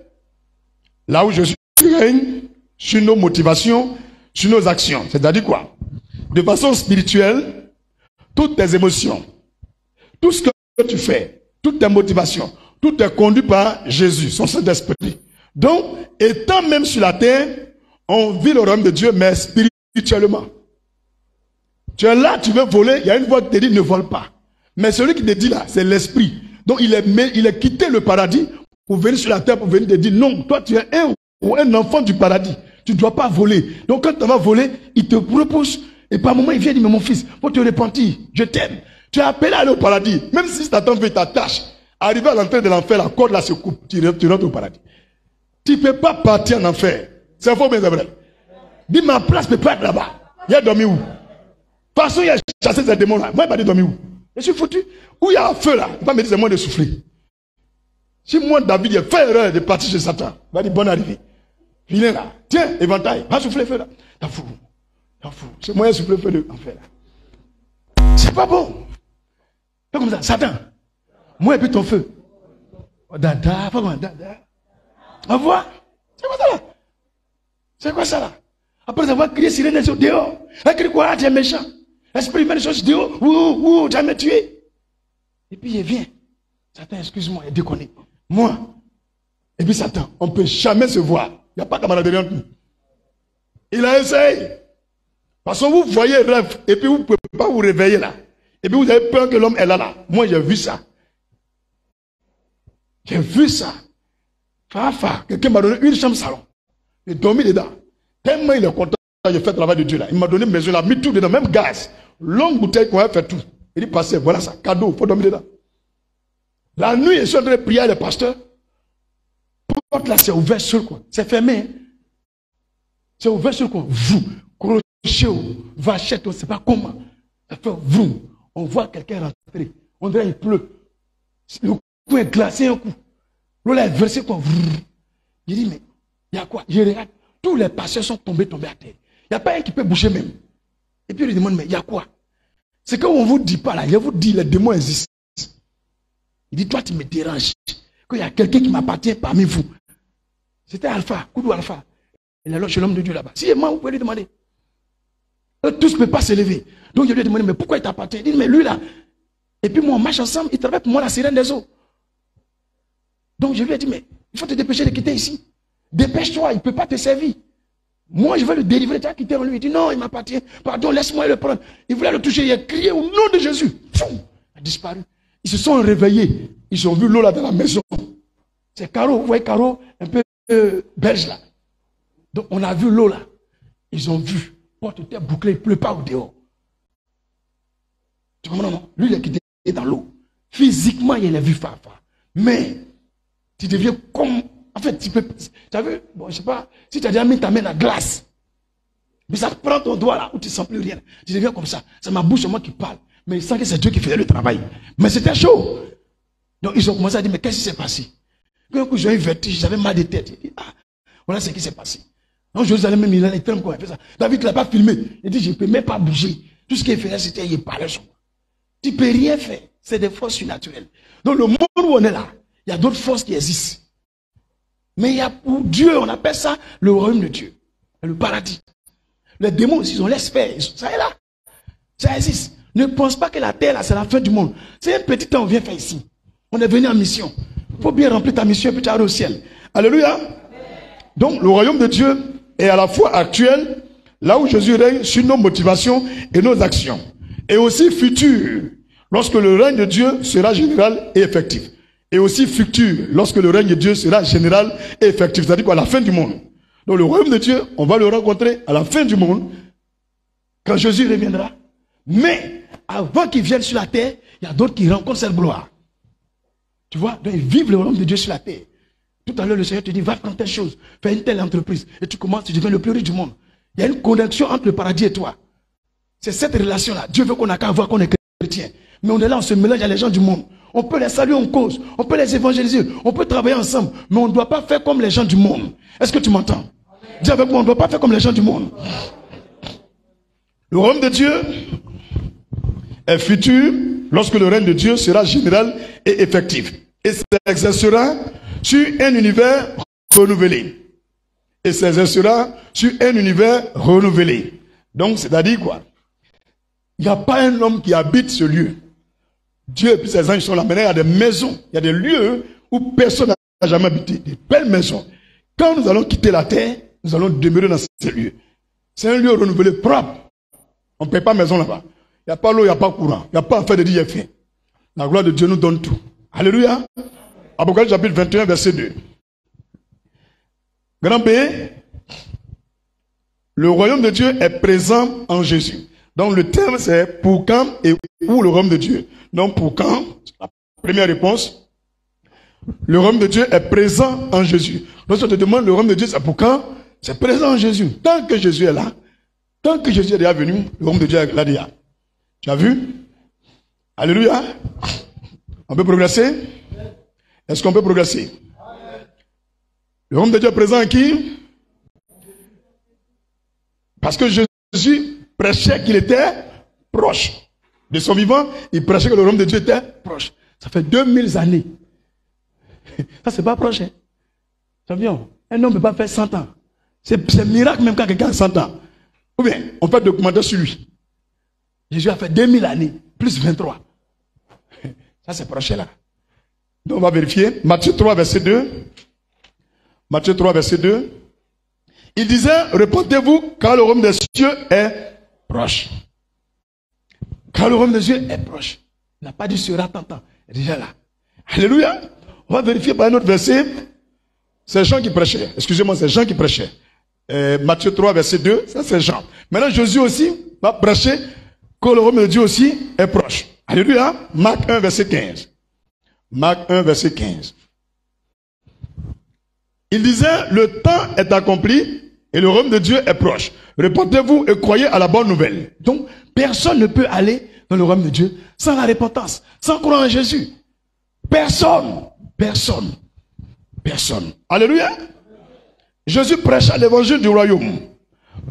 là où Jésus règne, sur nos motivations, sur nos actions. C'est-à-dire quoi? de façon spirituelle, toutes tes émotions, tout ce que tu fais, toutes tes motivations, tout est conduit par Jésus, son Saint-Esprit. Donc, étant même sur la terre, on vit le royaume de Dieu, mais spirituellement. Tu es là, tu veux voler, il y a une voix qui te dit ne vole pas. Mais celui qui te dit là, c'est l'esprit. Donc il est quitté le paradis pour venir sur la terre, pour venir te dire non, toi tu es un enfant du paradis. Tu ne dois pas voler. Donc quand tu vas voler, il te repousse. Et par moment, il vient dire, mais mon fils, faut te repentir, je t'aime. Tu es appelé à aller au paradis. Même si Satan veut ta tâche, arrivé à l'entrée de l'enfer, la corde là se coupe, tu rentres au paradis. Tu ne peux pas partir en enfer. C'est faux, mais c'est vrai. Dis, ma place ne peut pas être là-bas. Il a dormi où? De toute façon, il a chassé ces démons-là. Moi, il m'a dit dormir où? Je suis foutu. Où il y a un feu là, il va me dire c'est moi de souffler. Si moi, David, il a fait erreur de partir chez Satan, il va dire bonne arrivée. Il est là. Tiens, éventail, va souffler le feu là. T'as fou. T'as fou. C'est moi qui ai soufflé le feu de l'enfer là. C'est pas bon. Fais comme ça. Satan, moi et puis ton feu. Oh, dada, pas moi, dada. On voit? C'est quoi ça là? C'est quoi ça là? Après avoir crié sirène dehors. Elle crie quoi? Tu es méchant. L'esprit met les choses dehors. Ouh, tu vas me tuer. Et puis il vient. Satan, excuse-moi, il déconne. Moi. Et puis Satan, on ne peut jamais se voir. Il n'y a pas de camaraderie entre nous. Il a essayé. Parce que vous voyez le rêve. Et puis vous ne pouvez pas vous réveiller là. Et puis vous avez peur que l'homme est là. Moi, j'ai vu ça. J'ai vu ça. Quelqu'un m'a donné une chambre salon. J'ai dormi dedans. Tellement il est content, j'ai fait le travail de Dieu là. Il m'a donné une maison, il a mis tout dedans, même gaz. Longue bouteille qu'on a fait tout. Il dit, passez, voilà ça, cadeau, il faut dormir dedans. La nuit, je suis en train de prier le pasteur. Porte là, c'est ouvert sur le coin. C'est fermé. Hein? C'est ouvert sur le coin. Vous, crochet, vachette, on ne sait pas comment. Ça fait vroom. On voit quelqu'un rentrer. On dirait qu'il pleut. Le coin est glacé un coup. L'eau est versée quoi. Il dit, mais il y a quoi? Je regarde. Tous les pasteurs sont tombés à terre. Il n'y a pas un qui peut bouger même. Et puis il lui demande, mais il y a quoi? C'est qu'on ne vous dit pas là. Il vous dit, les démons existent. Il dit, toi tu me déranges. Qu'il y a quelqu'un qui m'appartient parmi vous. C'était Alpha, Koudou Alpha. Il est là chez l'homme de Dieu là-bas. Si moi, vous pouvez lui demander. Eux tous ne peuvent pas se lever. Donc je lui ai demandé, mais pourquoi il t'appartient? Il dit, mais lui là. Et puis moi, on marche ensemble. Il travaille pour moi la sirène des eaux. Donc je lui ai dit, mais il faut te dépêcher de quitter ici. Dépêche-toi, il ne peut pas te servir. Moi, je vais le délivrer. Tu as quitté en lui. Il dit, non, il m'appartient. Pardon, laisse-moi le prendre. Il voulait le toucher. Il a crié au nom de Jésus. Fou, il a disparu. Ils se sont réveillés. Ils ont vu l'eau là dans la maison. C'est Caro, vous voyez Caro, un peu belge là. Donc on a vu l'eau là. Ils ont vu. Porte était bouclée, il ne pleut pas au dehors. Tu comprends non? Lui, il est quitté dans l'eau. Physiquement, il a vu Fafa. Mais, tu deviens comme... En fait, tu peux... Tu as vu, bon, je sais pas, si tu as déjà mis ta main à la glace, mais ça prend ton doigt là, où tu ne sens plus rien. Tu deviens comme ça. C'est ma bouche, c'est moi qui parle. Mais il sent que c'est Dieu qui faisait le travail. Mais c'était chaud. Donc ils ont commencé à dire, mais qu'est-ce qui s'est passé? Quand j'ai eu un vertige, j'avais mal de tête. Il dit, ah, voilà ce qui s'est passé. Donc Jérusalem même, il a les termes qu'on a fait ça. David ne l'a pas filmé. Il dit, je ne peux même pas bouger. Tout ce qu'il faisait, c'était, il parlait sur moi. Tu ne peux rien faire. C'est des forces surnaturelles. Donc le monde où on est là, il y a d'autres forces qui existent. Mais il y a pour Dieu, on appelle ça le royaume de Dieu. Le paradis. Les démons aussi, ils ont l'espère. Ça est là. Ça existe. Ne pense pas que la terre, là, c'est la fin du monde. C'est un petit temps, on vient faire ici. On est venu en mission. Il faut bien remplir ta mission et puis tu arrives au ciel. Alléluia. Donc, le royaume de Dieu est à la fois actuel, là où Jésus règne sur nos motivations et nos actions. Et aussi futur, lorsque le règne de Dieu sera général et effectif. Et aussi futur, lorsque le règne de Dieu sera général et effectif. C'est-à-dire à la fin du monde. Donc, le royaume de Dieu, on va le rencontrer à la fin du monde, quand Jésus reviendra. Mais, avant qu'il vienne sur la terre, il y a d'autres qui rencontrent cette gloire. Tu vois, donc ils vivent le royaume de Dieu sur la terre. Tout à l'heure, le Seigneur te dit, va prendre telle chose, fais une telle entreprise. Et tu commences, tu deviens le plus riche du monde. Il y a une connexion entre le paradis et toi. C'est cette relation-là. Dieu veut qu'on n'a qu'à voir qu'on est chrétien. Mais on est là, on se mélange à les gens du monde. On peut les saluer en cause. On peut les évangéliser. On peut travailler ensemble. Mais on ne doit pas faire comme les gens du monde. Est-ce que tu m'entends? Dis avec moi, on ne doit pas faire comme les gens du monde. Le royaume de Dieu est futur lorsque le règne de Dieu sera général et effectif. Et s'exercera sur un univers renouvelé. Et s'exercera sur un univers renouvelé. Donc, c'est-à-dire quoi? Il n'y a pas un homme qui habite ce lieu. Dieu et puis ses anges sont là. Maintenant, il y a des maisons, il y a des lieux où personne n'a jamais habité. Des belles maisons. Quand nous allons quitter la terre, nous allons demeurer dans ces lieux. C'est un lieu renouvelé, propre. On ne paye pas maison là-bas. Il n'y a pas l'eau, il n'y a pas courant. Il n'y a pas affaire de dire fait. La gloire de Dieu nous donne tout. Alléluia. Apocalypse chapitre 21, verset 2. Grand B, le royaume de Dieu est présent en Jésus. Donc le terme c'est pour quand et où le royaume de Dieu. Donc pour quand, la première réponse, le royaume de Dieu est présent en Jésus. Lorsque je te demande le royaume de Dieu c'est pour quand, c'est présent en Jésus. Tant que Jésus est là, tant que Jésus est déjà venu, le royaume de Dieu est là déjà. Tu as vu? Alléluia. On peut progresser? Est-ce qu'on peut progresser? Le royaume de Dieu est présent en qui? Parce que Jésus prêchait qu'il était proche. De son vivant, il prêchait que le royaume de Dieu était proche. Ça fait 2000 années. Ça, c'est pas proche. Hein? Champion, un homme ne peut pas faire 100 ans. C'est miracle même quand quelqu'un a 100 ans. Ou bien, on fait documentaire sur lui. Jésus a fait 2000 années, plus 23. Ça, c'est proche là. Donc, on va vérifier. Matthieu 3, verset 2. Matthieu 3, verset 2. Il disait, répondez-vous, car le royaume des cieux est proche. Car le royaume des cieux est proche. Il n'a pas dit sera tentant. Il est déjà là. Alléluia. On va vérifier par un autre verset. C'est Jean qui prêchait. Excusez-moi, c'est Jean qui prêchait. Matthieu 3, verset 2. Ça, c'est Jean. Maintenant, Jésus aussi va prêcher que le royaume de Dieu aussi est proche. Alléluia. Marc 1, verset 15. Marc 1, verset 15. Il disait, le temps est accompli et le royaume de Dieu est proche. Répentez-vous et croyez à la bonne nouvelle. Donc, personne ne peut aller dans le royaume de Dieu sans la repentance, sans croire en Jésus. Personne. Personne. Personne. Alléluia. Jésus prêcha l'évangile du royaume.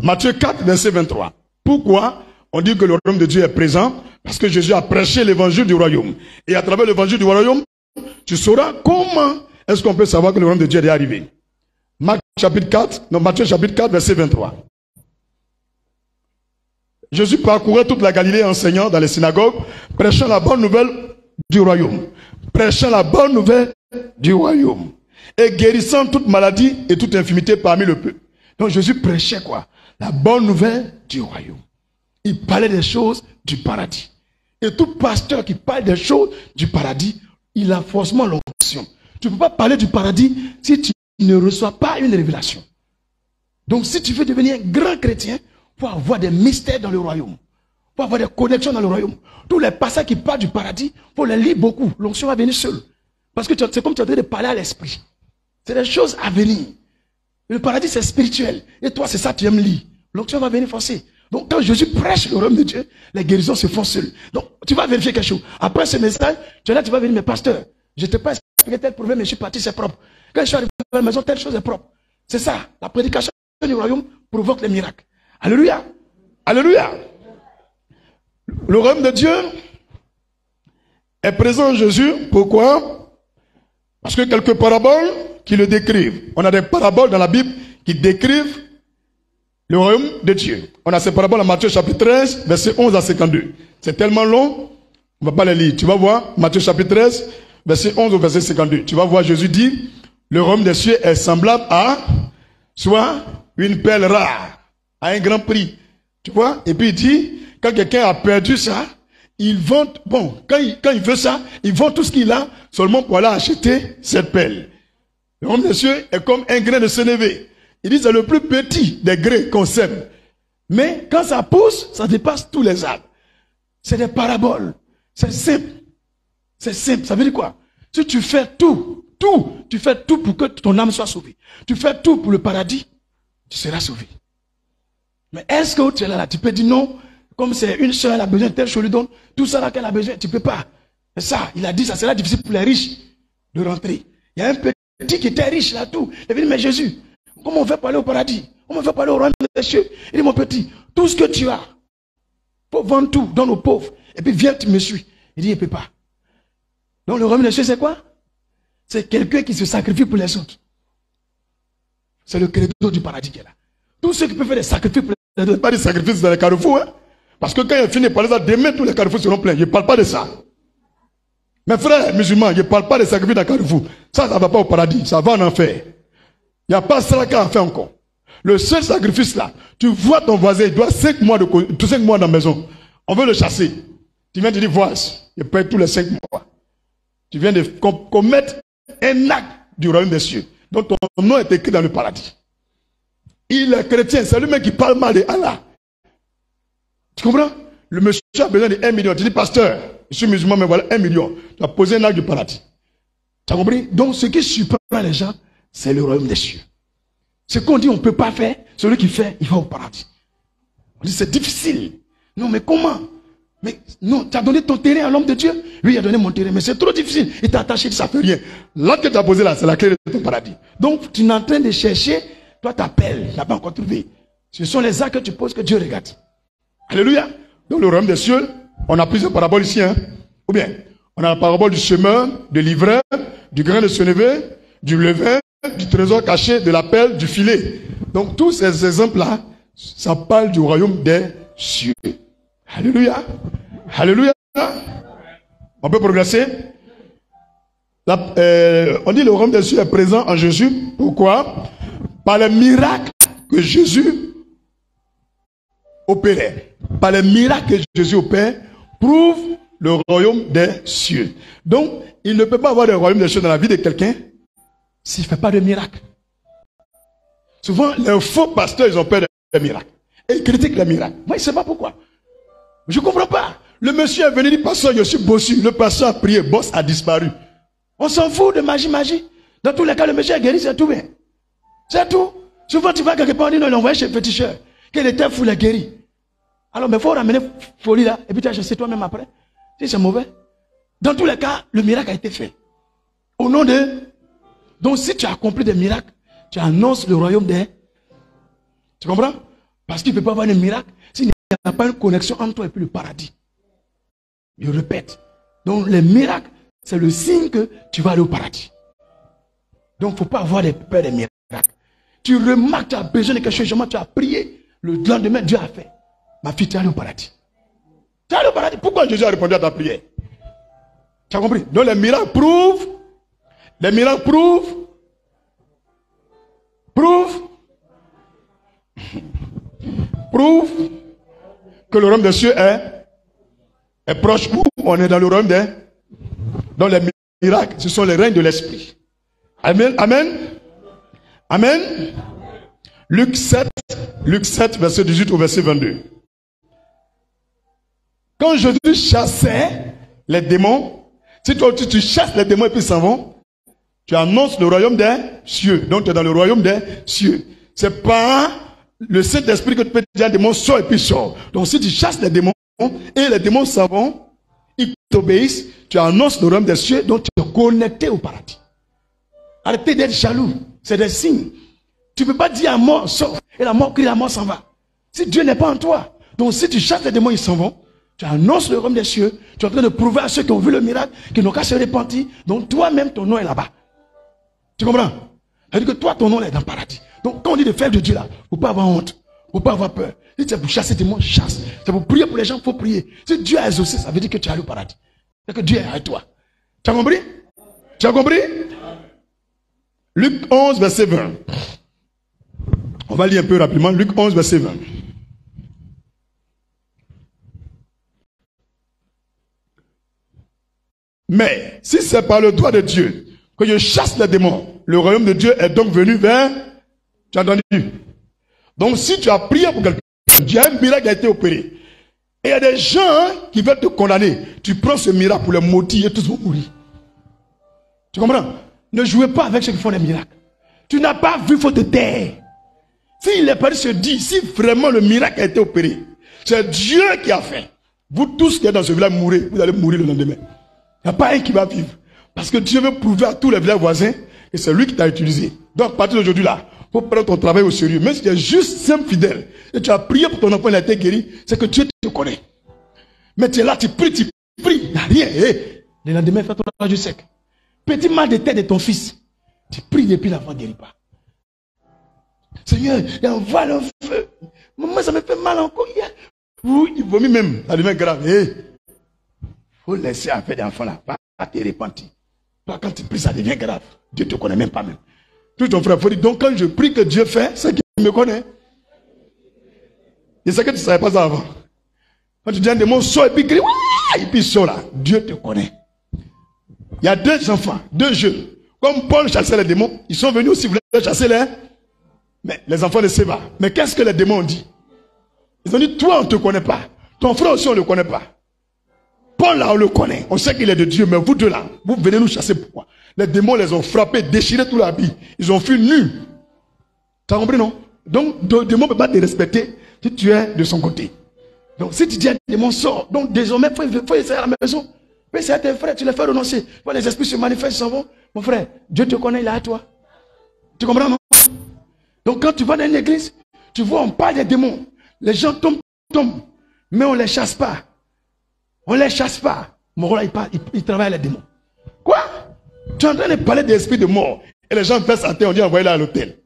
Matthieu 4, verset 23. Pourquoi on dit que le royaume de Dieu est présent? Parce que Jésus a prêché l'évangile du royaume. Et à travers l'évangile du royaume, tu sauras comment est-ce qu'on peut savoir que le royaume de Dieu est arrivé. Matthieu chapitre 4, verset 23. Jésus parcourait toute la Galilée enseignant dans les synagogues, prêchant la bonne nouvelle du royaume. Prêchant la bonne nouvelle du royaume. Et guérissant toute maladie et toute infirmité parmi le peuple. Donc Jésus prêchait quoi? La bonne nouvelle du royaume. Il parlait des choses du paradis. Et tout pasteur qui parle des choses du paradis, il a forcément l'onction. Tu ne peux pas parler du paradis si tu ne reçois pas une révélation. Donc si tu veux devenir un grand chrétien, il faut avoir des mystères dans le royaume. Il faut avoir des connexions dans le royaume. Tous les passages qui parlent du paradis, il faut les lire beaucoup. L'onction va venir seule. Parce que c'est comme tu es en train de parler à l'esprit. C'est des choses à venir. Le paradis c'est spirituel. Et toi c'est ça que tu aimes lire. L'onction va venir forcer. Donc quand Jésus prêche le royaume de Dieu, les guérisons se font seules. Donc tu vas vérifier quelque chose. Après ce message, tu es là, tu vas venir, mais pasteur, je ne t'ai pas expliqué tel problème, mais je suis parti, c'est propre. Quand je suis arrivé à la maison, telle chose est propre. C'est ça. La prédication du royaume provoque les miracles. Alléluia. Alléluia. Le royaume de Dieu est présent en Jésus. Pourquoi? Parce que quelques paraboles qui le décrivent. On a des paraboles dans la Bible qui décrivent le royaume de Dieu. On a ces paraboles en Matthieu chapitre 13, verset 11 à 52. C'est tellement long, on ne va pas les lire. Tu vas voir, Matthieu chapitre 13, verset 11 au verset 52. Tu vas voir, Jésus dit, le royaume des cieux est semblable à, soit une perle rare, à un grand prix. Tu vois? Et puis il dit, quand quelqu'un a perdu ça, il vend, bon, quand il veut ça, il vend tout ce qu'il a seulement pour aller acheter cette perle. Le royaume des cieux est comme un grain de sénévé. Il dit c'est le plus petit des grains qu'on sème. Mais quand ça pousse, ça dépasse tous les arbres. C'est des paraboles. C'est simple. C'est simple. Ça veut dire quoi? Si tu fais tout tu fais tout pour que ton âme soit sauvée. Tu fais tout pour le paradis, tu seras sauvé. Mais est-ce que tu es là, tu peux dire non, comme c'est une soeur, elle a besoin de telle chose, lui donne tout ça là qu'elle a besoin, tu ne peux pas. Mais ça, il a dit, ça sera difficile pour les riches de rentrer. Il y a un petit qui était riche là, tout. Il dit, mais Jésus, comment on fait pour aller au paradis? Comment on fait pour aller au royaume des cieux? Il dit, mon petit, tout ce que tu as, faut vendre tout, donne aux pauvres. Et puis viens, tu me suis. Il dit, il ne peut pas. Donc le royaume des cieux, c'est quoi? C'est quelqu'un qui se sacrifie pour les autres. C'est le credo du paradis qui est là. Tous ceux qui peuvent faire des sacrifices pour les autres, pas des sacrifices dans les carrefours, hein? Parce que quand il finit par parler ça, demain tous les carrefours seront pleins. Je ne parle pas de ça. Mes frères musulmans, je ne parle pas de sacrifice dans carrefour. Ça ne va pas au paradis, ça va en enfer. Il n'y a pas ça qui a fait encore. Le seul sacrifice là, tu vois ton voisin, il doit 5 mois dans la maison. On veut le chasser. Tu viens de dire, voici, il paye tous les 5 mois. Tu viens de commettre un acte du royaume des cieux. Donc ton nom est écrit dans le paradis. Il est chrétien, c'est lui-même qui parle mal de Allah. Tu comprends? Le monsieur a besoin de 1 million. Tu dis, pasteur, je suis musulman, mais voilà 1 million. Tu as posé un acte du paradis. Tu as compris? Donc ce qui surprend les gens, c'est le royaume des cieux. Ce qu'on dit on ne peut pas faire, celui qui fait, il va au paradis. On dit c'est difficile. Non, mais comment? Mais non, tu as donné ton terrain à l'homme de Dieu. Lui, il a donné mon terrain, mais c'est trop difficile. Il t'a attaché, ça ne fait rien. L'acte que tu as posé là, c'est la clé de ton paradis. Donc, tu es en train de chercher, toi t'appelles, tu n'as pas encore trouvé. Ce sont les actes que tu poses que Dieu regarde. Alléluia. Dans le royaume des cieux, on a plusieurs paraboles ici. Hein? Ou bien, on a la parabole du semeur, de l'ivreur, du grain de sénévé, du levain, du trésor caché, de la pelle, du filet. Donc, tous ces exemples-là, ça parle du royaume des cieux. Alléluia. Alléluia. On peut progresser. On dit le royaume des cieux est présent en Jésus. Pourquoi? Par les miracles que Jésus opérait. Par les miracles que Jésus opère, prouve le royaume des cieux. Donc, il ne peut pas avoir le royaume des cieux dans la vie de quelqu'un s'il ne fait pas de miracles. Souvent, les faux pasteurs, ils ont peur des miracles. Et ils critiquent les miracles. Moi, je ne sais pas pourquoi. Je ne comprends pas. Le monsieur est venu dire, pasteur, je suis bossu. Le pasteur a prié, boss a disparu. On s'en fout de magie. Dans tous les cas, le monsieur est guéri, c'est tout bien. C'est tout. Souvent, tu vas quelque part, on dit, non, il envoie chez le féticheur. Qu'il était fou, il est guéri. Alors, mais il faut ramener folie là, et puis tu as chassé toi-même après. Si c'est mauvais. Dans tous les cas, le miracle a été fait. Au nom de... Donc, si tu as accompli des miracles, tu annonces le royaume des... Tu comprends? Parce qu'il ne peut pas avoir de miracle s'il n'y a pas une connexion entre toi et puis le paradis. Je répète. Donc, les miracles, c'est le signe que tu vas aller au paradis. Donc, il ne faut pas avoir peur des miracles. Tu remarques, tu as besoin de quelque chose, tu as prié. Le lendemain, Dieu a fait. Ma fille, tu es allée au paradis. Tu es allée au paradis. Pourquoi Jésus a répondu à ta prière? Tu as compris? Donc, les miracles prouvent que le royaume des cieux est proche. Où on est dans le royaume des... Dans les miracles, ce sont les règnes de l'esprit. Amen. Amen. Amen. Luc 7, verset 18 au verset 22. Quand Jésus chassait les démons, si toi tu chasses les démons et puis ils s'en vont, tu annonces le royaume des cieux. Donc tu es dans le royaume des cieux. C'est pas le Saint-Esprit que tu peux dire un démon sort et puis sort. Donc si tu chasses les démons et les démons s'en vont, ils t'obéissent, tu annonces le royaume des cieux, donc tu es connecté au paradis. Arrêtez d'être jaloux. C'est des signes. Tu ne peux pas dire à mort, sort, et la mort crie, la mort s'en va. Si Dieu n'est pas en toi. Donc si tu chasses les démons, ils s'en vont. Tu annonces le royaume des cieux. Tu es en train de prouver à ceux qui ont vu le miracle, qui n'ont qu'à se repentir. Donc toi-même, ton nom est là-bas. Tu comprends? C'est-à-dire que toi, ton nom est dans le paradis. Donc quand on dit de faire de Dieu là, il ne faut pas avoir honte. Il ne faut pas avoir peur. Si c'est pour chasser des démons, chasse. C'est pour prier pour les gens, il faut prier. Si Dieu a exaucé, ça veut dire que tu es allé au paradis. C'est que Dieu est avec toi. Tu as compris? Tu as compris? Luc 11, verset 20. On va lire un peu rapidement. Luc 11, verset 20. Mais si c'est par le doigt de Dieu que je chasse les démons, le royaume de Dieu est donc venu vers... Tu as entendu? Donc si tu as prié pour quelqu'un, il y a un miracle qui a été opéré. Et il y a des gens qui veulent te condamner. Tu prends ce miracle pour les maudire et tous vont mourir. Tu comprends? Ne jouez pas avec ceux qui font des miracles. Tu n'as pas vu, il faut te taire. Si les parents se disent, si vraiment le miracle a été opéré, c'est Dieu qui a fait. Vous tous qui êtes dans ce village, mourrez. Vous allez mourir le lendemain. Il n'y a pas un qui va vivre. Parce que Dieu veut prouver à tous les villages voisins que c'est lui qui t'a utilisé. Donc, à partir d'aujourd'hui là, il faut prendre ton travail au sérieux. Même si tu es juste simple fidèle et tu as prié pour ton enfant, il a été guéri, c'est que Dieu te connaît. Mais tu es là, tu pries, il n'y a rien. Et le lendemain, fais ton rage sec. Petit mal de tête de ton fils. Tu pries depuis l'enfant ne guérit pas. Seigneur, il envoie le feu. Maman, ça me fait mal encore hier. Ou il vomit même, ça devient grave. Il faut laisser affaire d'enfants là, pas te repentir. Toi, quand tu pries, ça devient grave. Dieu ne te connaît même pas même. Tout ton frère, il faut dire, donc quand je prie que Dieu fait, c'est qu'il me connaît. Et c'est que tu ne savais pas ça avant. Quand tu dis un démon, sort et puis crie, et puis sort là, Dieu te connaît. Il y a 2 enfants, 2 jeunes. Comme Paul chassait les démons, ils sont venus aussi vouloir chasser les. Mais les enfants de Séba. Mais qu'est-ce que les démons ont dit? Ils ont dit, toi on ne te connaît pas. Ton frère aussi on ne le connaît pas. Paul là on le connaît. On sait qu'il est de Dieu. Mais vous deux là, vous venez nous chasser pourquoi? Les démons les ont frappés, déchiré tout l'habit. Ils ont fui nus. Tu as compris non? Donc le démon ne peut pas te respecter si tu es de son côté. Donc si tu dis un démon sort, donc désormais il faut essayer à la maison. Mais c'est à tes frères, tu les fais renoncer. Quand les esprits se manifestent, ils s'en vont. Mon frère, Dieu te connaît, il est à toi. Tu comprends non? Donc quand tu vas dans une église, tu vois, on parle des démons. Les gens tombent, mais on ne les chasse pas. On ne les chasse pas. Mon rôle, il travaille les démons. Quoi? Tu es en train de parler des esprits de mort. Et les gens versent à terre, on dit envoyez-les à l'hôtel.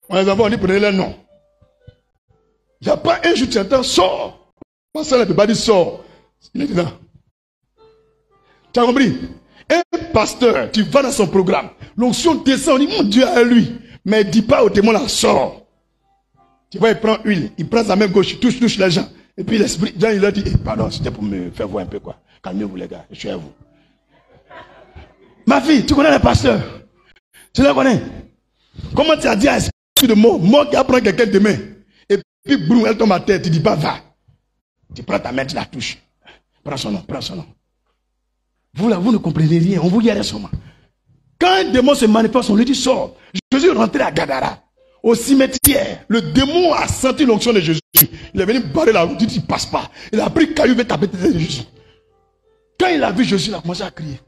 On les envoie, on dit prenez leur nom. Il n'y a pas un jour, tu entends, sors. Pasteur ne peut pas dire sors. Il est dedans. Tu as compris? Un pasteur, tu vas dans son programme. L'onction descend, on dit mon Dieu à lui. Mais il ne dit pas au démon là, sors. Tu vois, il prend huile, il prend sa main gauche, il touche les gens. Et puis l'esprit, Jean, il leur dit, pardon, c'était pour me faire voir un peu quoi. Calmez-vous les gars, je suis à vous. Ma fille, tu connais les pasteurs? Tu les connais? Comment tu as dit à l'esprit de mort qui apprend quelqu'un de main? Et puis, boum, elle tombe à terre, tu dis pas, va. Tu prends ta main, tu la touches. Prends son nom, prends son nom. Vous là, vous ne comprenez rien, on vous y arrête seulement. Quand un démon se manifeste, on lui dit, sors. Jésus est rentré à Gadara, au cimetière. Le démon a senti l'onction de Jésus. Il est venu barrer la route, il dit, il passe pas. Il a pris caillou, il veut taper tête de Jésus. Quand il a vu Jésus, il a commencé à crier.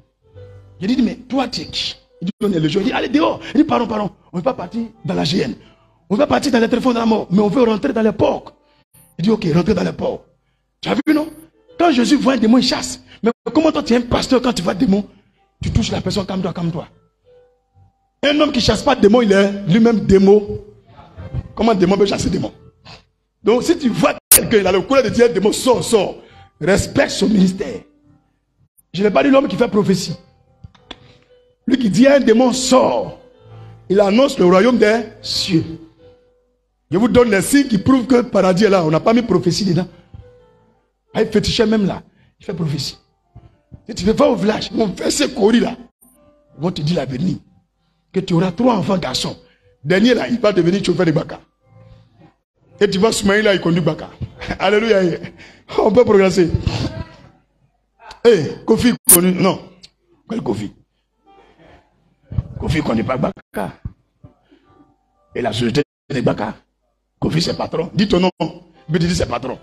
Il dit, mais toi, tu es qui? Il dit, on est le jour. Il dit, allez dehors. Il dit, pardon, on ne veut pas partir dans la GN. On ne veut pas partir dans les téléphones de la mort, mais on veut rentrer dans les porcs. Il dit, ok, rentrez dans les porcs. Tu as vu, non? Quand Jésus voit un démon, il chasse. Mais comment toi, tu es un pasteur, quand tu vois un démon, tu touches la personne, calme-toi, calme-toi. Un homme qui ne chasse pas de démon, il est lui-même démon. Comment un démon peut chasser démon? Donc si tu vois quelqu'un, il a le courage de dire un démon, sors. Respecte son ministère. Je n'ai pas dit l'homme qui fait prophétie. Lui qui dit un démon, sort. Il annonce le royaume des cieux. Je vous donne les signes qui prouvent que le paradis est là. On n'a pas mis prophétie dedans. Il fétichait même là. Il fait prophétie. Si tu vas au village, ils vont faire ce courrier là. Ils vont te dire l'avenir. Que tu auras 3 enfants garçons. Dernier là, il va devenir chauffeur de Baka. Et tu vois Soumaï là, il conduit Baka. Alléluia. On peut progresser. Kofi conduit. Non. Quel Kofi? Kofi conduit pas Baka. Et la société de Baka. Kofi c'est patron. Dis ton nom. Mais tu dis c'est patron.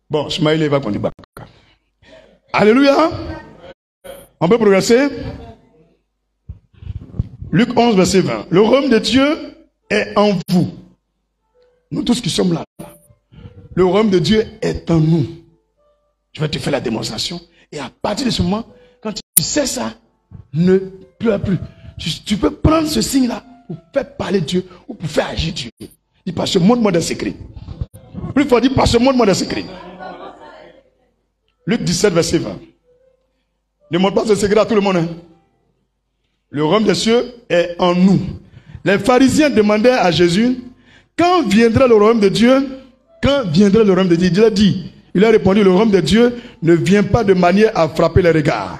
Bon, Soumaï il va conduire Baka. Alléluia. On peut progresser. Luc 11, verset 20. Le royaume de Dieu est en vous. Nous tous qui sommes là. Le royaume de Dieu est en nous. Je vais te faire la démonstration. Et à partir de ce moment, quand tu sais ça, ne pleure plus. Tu peux prendre ce signe-là pour faire parler Dieu ou pour faire agir Dieu. Dis pas, montre-moi des secrets. Plus fort, dis pas, montre-moi des secrets. Luc 17, verset 20. Ne montre pas ce secret à tout le monde. Hein. Le royaume des cieux est en nous. Les pharisiens demandaient à Jésus, quand viendra le royaume de Dieu? Quand viendra le royaume de Dieu? Il a dit, il a répondu, le royaume de Dieu ne vient pas de manière à frapper les regards.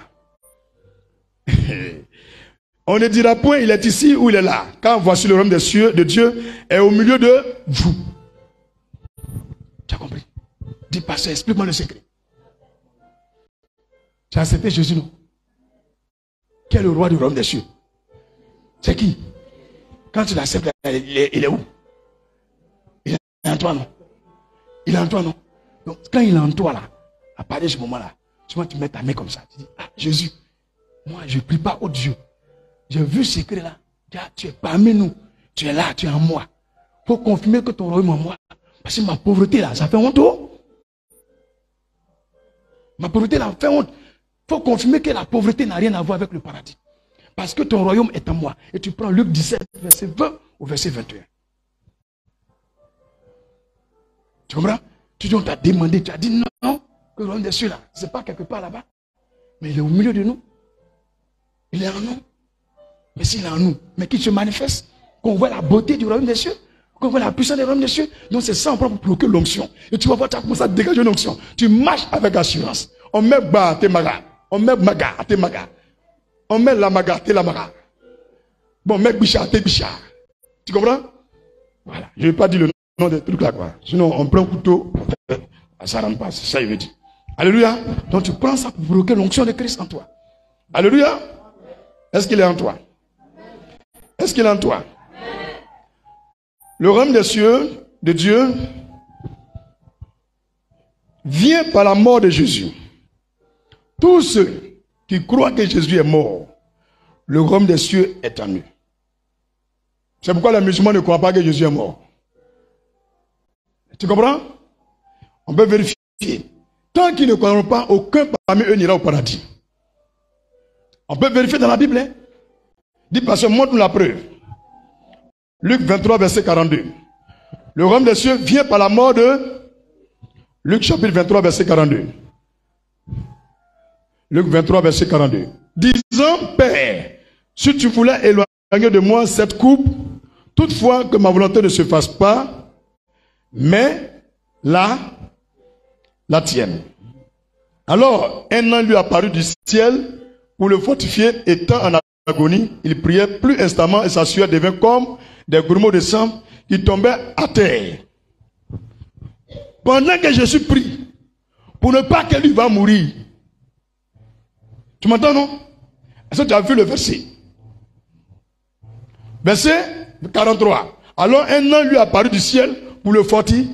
On ne dira point, il est ici ou il est là. Quand voici le royaume des cieux de Dieu est au milieu de vous. Tu as compris? Dis pasteur, explique-moi le secret. Tu as accepté Jésus, non? Qui est le roi du royaume des cieux? C'est qui? Quand tu l'acceptes, il est où? Il est en toi, non? Il est en toi, non? Donc, quand il est en toi, là, à partir de ce moment-là, souvent tu mets ta main comme ça. Tu dis, ah, Jésus, moi, je ne prie pas au Dieu. J'ai vu ce secret-là. Tu es parmi nous. Tu es là, tu es en moi. Il faut confirmer que ton royaume est en moi. Parce que ma pauvreté, là, ça fait honte. Ma pauvreté, là, fait honte. Il faut confirmer que la pauvreté n'a rien à voir avec le paradis. Parce que ton royaume est en moi. Et tu prends Luc 17, verset 20 au verset 21. Tu comprends? Tu dis, on t'a demandé, tu as dit non, que le royaume des cieux là, c'est pas quelque part là-bas. Mais il est au milieu de nous. Il est en nous. Mais s'il est en nous, mais qu'il se manifeste, qu'on voit la beauté du royaume des cieux, qu'on voit la puissance du royaume des cieux. Donc c'est ça, on prend pour bloquer l'onction. Et tu vas voir, tu as commencé à dégager une onction. Tu marches avec assurance. On met bas à tes magas. On met maga à tes magas. On met la maga à tes la maga. Bon, mec bichard, t'es bichard. Tu comprends? Voilà. Je ne vais pas dire le nom des trucs là, quoi. Sinon, on prend un couteau. Ça ne rentre pas, c'est ça, il veut dire. Alléluia. Donc, tu prends ça pour bloquer l'onction de Christ en toi. Alléluia. Est-ce qu'il est en toi? Est-ce qu'il est en toi? Le royaume des cieux, de Dieu, vient par la mort de Jésus. Tous ceux qui croient que Jésus est mort, le royaume des cieux est en eux. C'est pourquoi les musulmans ne croient pas que Jésus est mort. Tu comprends? On peut vérifier. Tant qu'ils ne croiront pas, aucun parmi eux n'ira au paradis. On peut vérifier dans la Bible. Hein? Dis, pasteur, montre-nous la preuve. Luc 23, verset 42. Le royaume des cieux vient par la mort de... Luc chapitre 23, verset 42. Luc 23, verset 42. Disons, Père, si tu voulais éloigner de moi cette coupe, toutefois que ma volonté ne se fasse pas, mais la tienne. Alors, un ange lui apparut du ciel pour le fortifier, étant en agonie. Il priait plus instamment et sa sueur devint comme des grumeaux de sang qui tombaient à terre. Pendant que Jésus prie, pour ne pas que lui va mourir. Tu m'entends, non? Est-ce que tu as vu le verset? Verset 43. Alors un ange lui apparut du ciel pour le fortifier.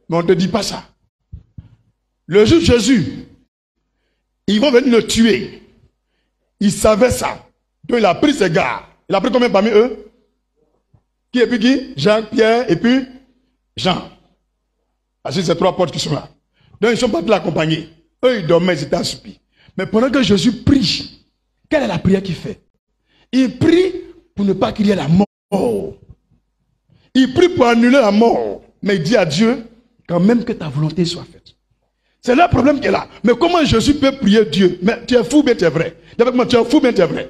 Mais on ne te dit pas ça. Le jour de Jésus, ils vont venir le tuer. Il savait ça. Donc il a pris ses gars. Il a pris combien parmi eux? Qui et puis qui? Jacques, Pierre et puis Jean. Parce que c'est trois portes qui sont là. Donc ils sont partis l'accompagner. Eux ils dormaient, ils étaient assoupis. Mais pendant que Jésus prie, quelle est la prière qu'il fait? Il prie pour ne pas qu'il y ait la mort. Il prie pour annuler la mort. Mais il dit à Dieu, quand même que ta volonté soit faite. C'est là le problème qui est là. Mais comment Jésus peut prier Dieu? Mais tu es fou, bien tu es vrai. Dis avec moi, tu es fou, bien tu es vrai.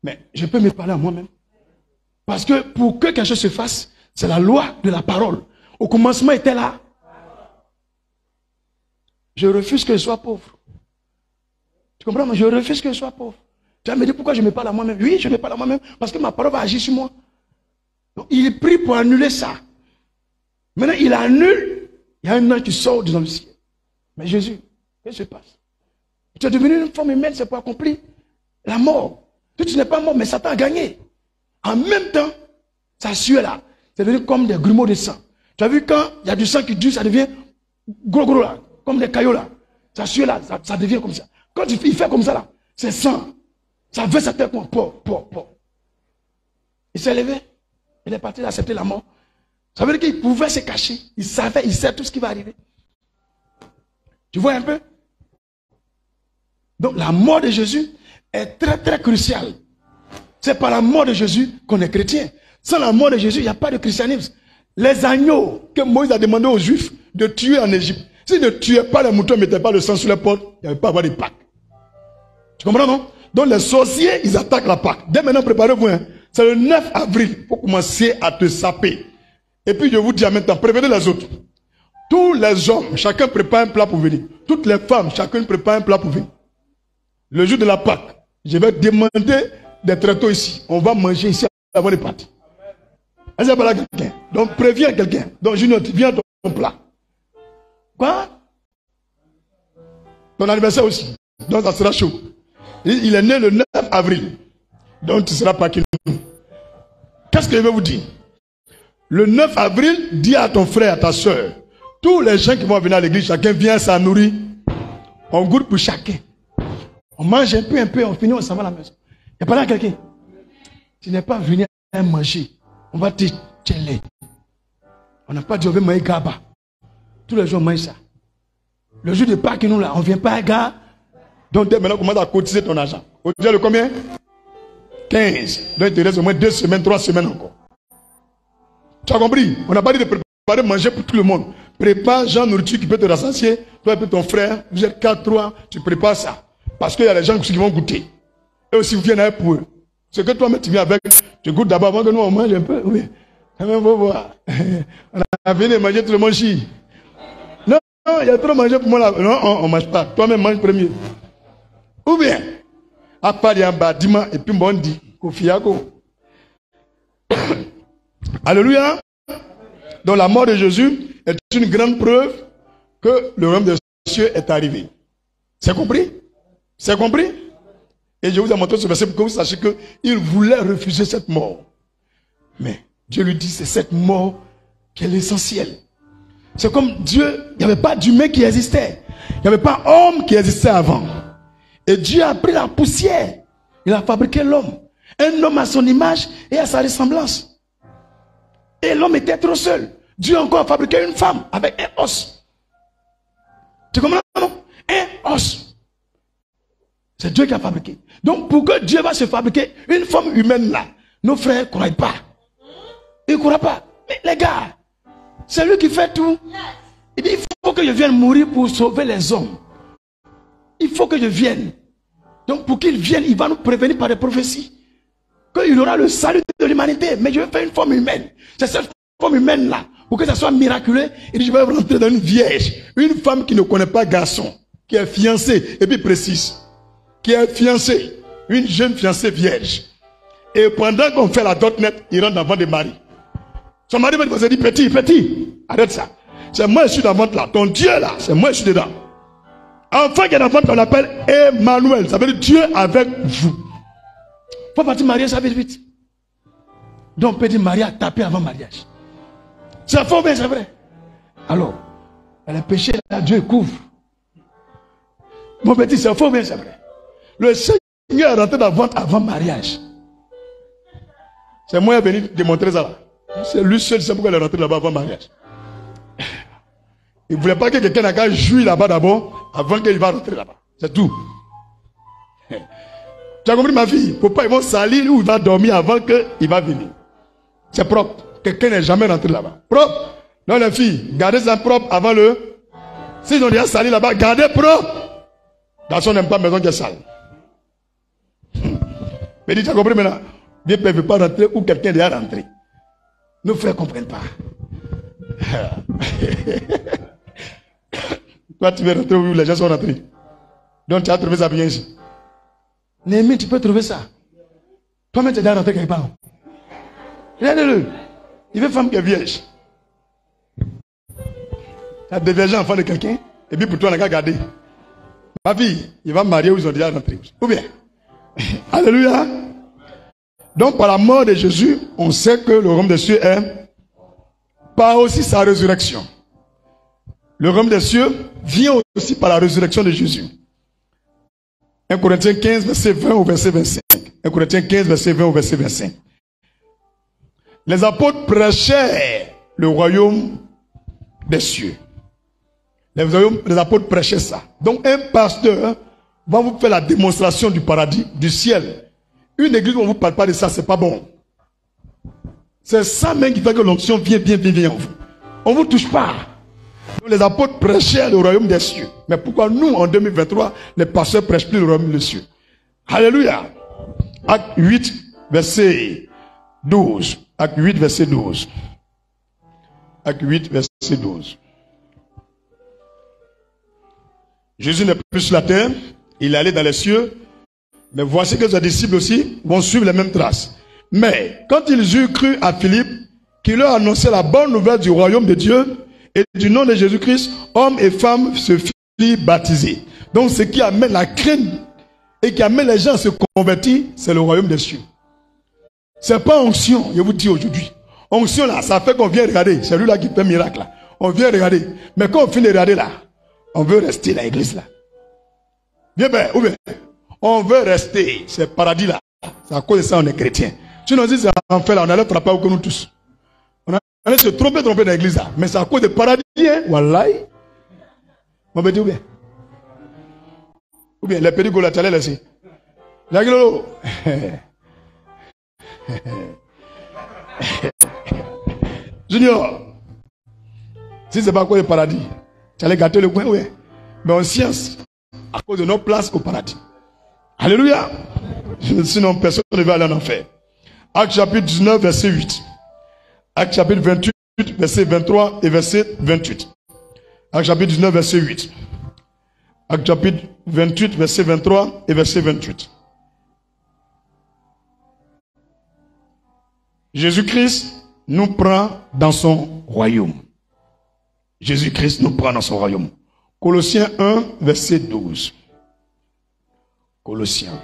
Mais je peux me parler à moi-même. Parce que pour que quelque chose se fasse, c'est la loi de la parole. Au commencement était là. Je refuse que je sois pauvre. Tu comprends? Je refuse que je sois pauvre. Tu vas me dire pourquoi je me parle à moi-même. Oui, je me parle à moi-même parce que ma parole va agir sur moi. Donc, il prie pour annuler ça. Maintenant, il annule. Il y a un ange qui sort du ciel. Mais Jésus, qu'est-ce qui se passe? Tu es devenu une forme humaine, c'est pour accomplir la mort. Tu n'es pas mort, mais Satan a gagné. En même temps, sa sueur là, c'est devenu comme des grumeaux de sang. Tu as vu quand il y a du sang qui dure, ça devient gros là, comme des caillots là. Sa sueur là, ça devient comme ça. Quand il fait comme ça là, c'est sang. Ça veut sa tête comme port. Il s'est levé. Il est parti d'accepter la mort. Ça veut dire qu'il pouvait se cacher. Il sait tout ce qui va arriver. Tu vois un peu? Donc la mort de Jésus est très très cruciale. C'est par la mort de Jésus qu'on est chrétien. Sans la mort de Jésus, il n'y a pas de christianisme. Les agneaux que Moïse a demandé aux Juifs de tuer en Égypte. S'ils ne tuaient pas les moutons, ne mettaient pas le sang sur les portes, il n'y avait pas à avoir de Pâques. Tu comprends, non? Donc les sorciers, ils attaquent la Pâque. Dès maintenant, préparez-vous. Hein. C'est le 9 avril. Il faut commencer à te saper. Et puis je vous dis en même temps, prévenez les autres. Tous les hommes, chacun prépare un plat pour venir. Toutes les femmes, chacun prépare un plat pour venir. Le jour de la Pâque, je vais demander des tréteaux ici. On va manger ici avant les pâtes. Est-ce qu'il y a quelqu'un? Donc préviens quelqu'un. Donc Junior, viens ton plat. Quoi? Ton anniversaire aussi. Donc ça sera chaud. Il est né le 9 avril. Donc tu seras pas qui nous. Qu'est-ce que je vais vous dire? Le 9 avril, dis à ton frère, à ta soeur, tous les gens qui vont venir à l'église, chacun vient s'en nourrir. On goûte pour chacun. On mange un peu, on finit, on s'en va à la maison. Il n'y a pas là quelqu'un. Tu n'es pas venu à manger. On va te tcheller. On n'a pas dit on veut manger gaba. Tous les jours on mange ça. Le jour de Pâques, nous là, on ne vient pas à gars. Donc dès maintenant, on commence à cotiser ton argent. Aujourd'hui, le combien? 15. Donc il te reste au moins 2 semaines, 3 semaines encore. Tu as compris? On n'a pas dit de préparer. préparer manger pour tout le monde. Prépare genre nourriture qui peut te rassasier. Toi et puis ton frère, vous êtes 4, 3, tu prépares ça. Parce qu'il y a des gens qui vont goûter. Et aussi, vous venez pour eux. Ce que toi-même tu viens avec, tu goûtes d'abord avant que nous on mange un peu. Oui. Quand même, faut voir. On a venu manger, tout le monde chie. Non, il y a trop mangé pour moi là. Non, on ne mange pas. Toi-même mange premier. Ou bien, à part il y a un bâtiment et puis on dit, Kofiako. Alléluia. Donc la mort de Jésus est une grande preuve que le royaume des cieux est arrivé. C'est compris? C'est compris? Et je vous ai montré ce verset pour que vous sachiez qu'il voulait refuser cette mort. Mais Dieu lui dit, c'est cette mort qui est l'essentiel. C'est comme Dieu, il n'y avait pas d'humain qui existait. Il n'y avait pas homme qui existait avant. Et Dieu a pris la poussière. Il a fabriqué l'homme. Un homme à son image et à sa ressemblance. Et l'homme était trop seul. Dieu encore a fabriqué une femme avec un os. Tu comprends? Un os. C'est Dieu qui a fabriqué. Donc pour que Dieu va se fabriquer une forme humaine là, nos frères ne croient pas. Ils ne croient pas. Mais les gars, c'est lui qui fait tout. Il dit, il faut que je vienne mourir pour sauver les hommes. Il faut que je vienne. Donc pour qu'il vienne, il va nous prévenir par des prophéties. Qu'il aura le salut de l'humanité. Mais je vais faire une forme humaine. C'est cette forme humaine là. Pour que ça soit miraculeux, il dit, je vais rentrer dans une vierge. Une femme qui ne connaît pas garçon. Qui est fiancée. Et puis précise. Qui est fiancée. Une jeune fiancée vierge. Et pendant qu'on fait la dot net, il rentre dans le ventre de Marie. Son mari va dire, petit, arrête ça. C'est moi, je suis dans le ventre là. Ton Dieu là, c'est moi, je suis dedans. Enfant qui est dans le ventre, on l'appelle Emmanuel. Ça veut dire Dieu avec vous. Faut partir marier, ça vite. Donc, petit Marie a tapé avant mariage. C'est faux, mais c'est vrai. Alors, elle a péché là, Dieu couvre. Mon petit, c'est faux, mais c'est vrai. Le Seigneur est rentré dans le ventre avant mariage. C'est moi qui est venu démontrer ça là. C'est lui seul, c'est pourquoi il est rentré là-bas avant mariage. Il ne voulait pas que quelqu'un n'ait joué là-bas d'abord avant qu'il va rentrer là-bas. C'est tout. Tu as compris ma fille? Il ne faut pas, ils vont salir ou il va dormir avant qu'il va venir. C'est propre. Quelqu'un n'est jamais rentré là-bas. Propre. Donc les filles, gardez ça propre avant le. S'ils ont déjà sali là-bas, gardez propre. Garçon n'aime pas maison qui est sale. Mais dis, tu as compris maintenant? Dieu ne peut pas rentrer où quelqu'un est déjà rentré. Nos frères ne comprennent pas. Toi, tu veux rentrer où les gens sont rentrés. Donc, tu as trouvé ça bien ici. Néhémie, tu peux trouver ça. Toi-même, tu es déjà rentré quelque part. Regardez-le. Il veut femme qui est vierge. Tu as dévergé enfant de quelqu'un. Et puis pour toi, on a qu'à garder. Ma fille, il va me marier où ils ont déjà rentré. Ou bien. Alléluia. Donc, par la mort de Jésus, on sait que le royaume des cieux est par aussi sa résurrection. Le royaume des cieux vient aussi par la résurrection de Jésus. 1 Corinthiens 15, verset 20 au verset 25. 1 Corinthiens 15, verset 20 au verset 25. Les apôtres prêchaient le royaume des cieux. Les apôtres prêchaient ça. Donc, un pasteur va vous faire la démonstration du paradis, du ciel. Une église où on ne vous parle pas de ça, c'est pas bon. C'est ça même qui fait que l'onction vient en vous. On ne vous touche pas. Donc les apôtres prêchaient le royaume des cieux. Mais pourquoi nous, en 2023, les pasteurs ne prêchent plus le royaume des cieux? Alléluia. Acte 8, verset 12. Acte 8, verset 12. Acte 8, verset 12. Jésus n'est plus sur la terre. Il est allé dans les cieux. Mais voici que ses disciples aussi vont suivre les mêmes traces. Mais quand ils eurent cru à Philippe, qui leur annonçait la bonne nouvelle du royaume de Dieu et du nom de Jésus-Christ, hommes et femmes se firent baptiser. Donc ce qui amène la crainte et qui amène les gens à se convertir, c'est le royaume des cieux. C'est pas onction, je vous dis aujourd'hui. Onction là, ça fait qu'on vient regarder. C'est lui là qui fait miracle là. On vient regarder. Mais quand on finit de regarder là, on veut rester dans l'église là. Bien, ben, ou bien. On veut rester, c'est paradis là. C'est à cause de ça on est chrétien. Si on dit c'est en fait là, on allait frapper au nous tous. On allait se tromper dans l'église là. Mais c'est à cause de paradis, hein. Wallahi. Mon petit ou bien. Ou bien, les pédicos là, tu allais laisser. Junior. Si ce n'est pas à cause du paradis, tu allais gâter le coin, oui. Mais en science, à cause de nos places au paradis. Alléluia. Sinon, personne ne va aller en enfer. Acte chapitre 19, verset 8. Acte chapitre 28, verset 23 et verset 28. Acte chapitre 19, verset 8. Acte chapitre 28, verset 23 et verset 28. Jésus-Christ nous prend dans son royaume. Jésus-Christ nous prend dans son royaume. Colossiens 1, verset 12. Colossiens.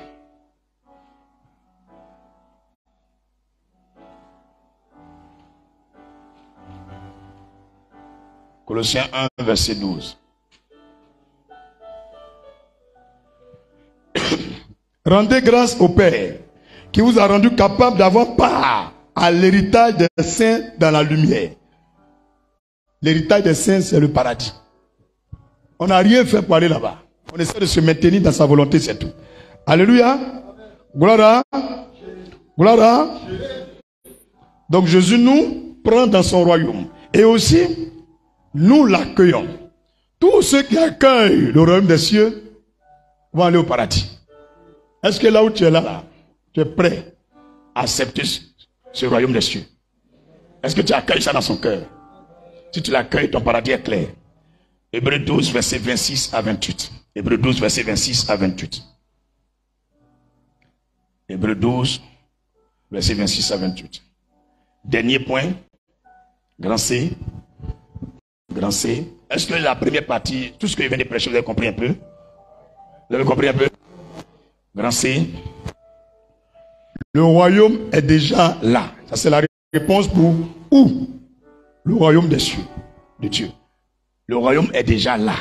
Colossiens 1, verset 12. Rendez grâce au Père qui vous a rendu capable d'avoir part à l'héritage des saints dans la lumière. L'héritage des saints, c'est le paradis. On n'a rien fait pour aller là-bas. On essaie de se maintenir dans sa volonté, c'est tout. Alléluia. Gloire à. Gloire à. Donc Jésus nous prend dans son royaume. Et aussi, nous l'accueillons. Tous ceux qui accueillent le royaume des cieux vont aller au paradis. Est-ce que là où tu es là, tu es prêt à accepter ce royaume des cieux? Est-ce que tu accueilles ça dans son cœur? Si tu l'accueilles, ton paradis est clair. Hébreux 12, verset 26 à 28. Hébreux 12, verset 26 à 28. Hébreux 12, verset 26 à 28. Dernier point. Grand C. Grand C. Est-ce que la première partie, tout ce que je viens de prêcher, vous avez compris un peu? Vous avez compris un peu? Grand C. Le royaume est déjà là. Ça, c'est la réponse pour où? Le royaume des cieux, de Dieu. Le royaume est déjà là.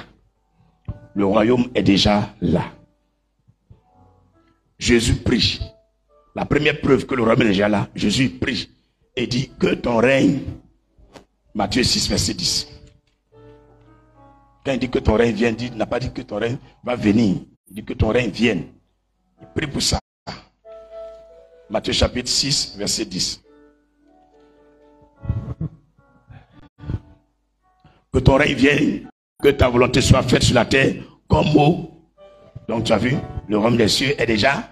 Le royaume est déjà là. Jésus prie. La première preuve que le royaume est déjà là, Jésus prie et dit que ton règne, Matthieu 6, verset 10. Quand il dit que ton règne vienne, il n'a pas dit que ton règne va venir. Il dit que ton règne vienne. Il prie pour ça. Matthieu chapitre 6, verset 10. Que ton règne vienne, que ta volonté soit faite sur la terre comme au. Donc tu as vu, le royaume des cieux est déjà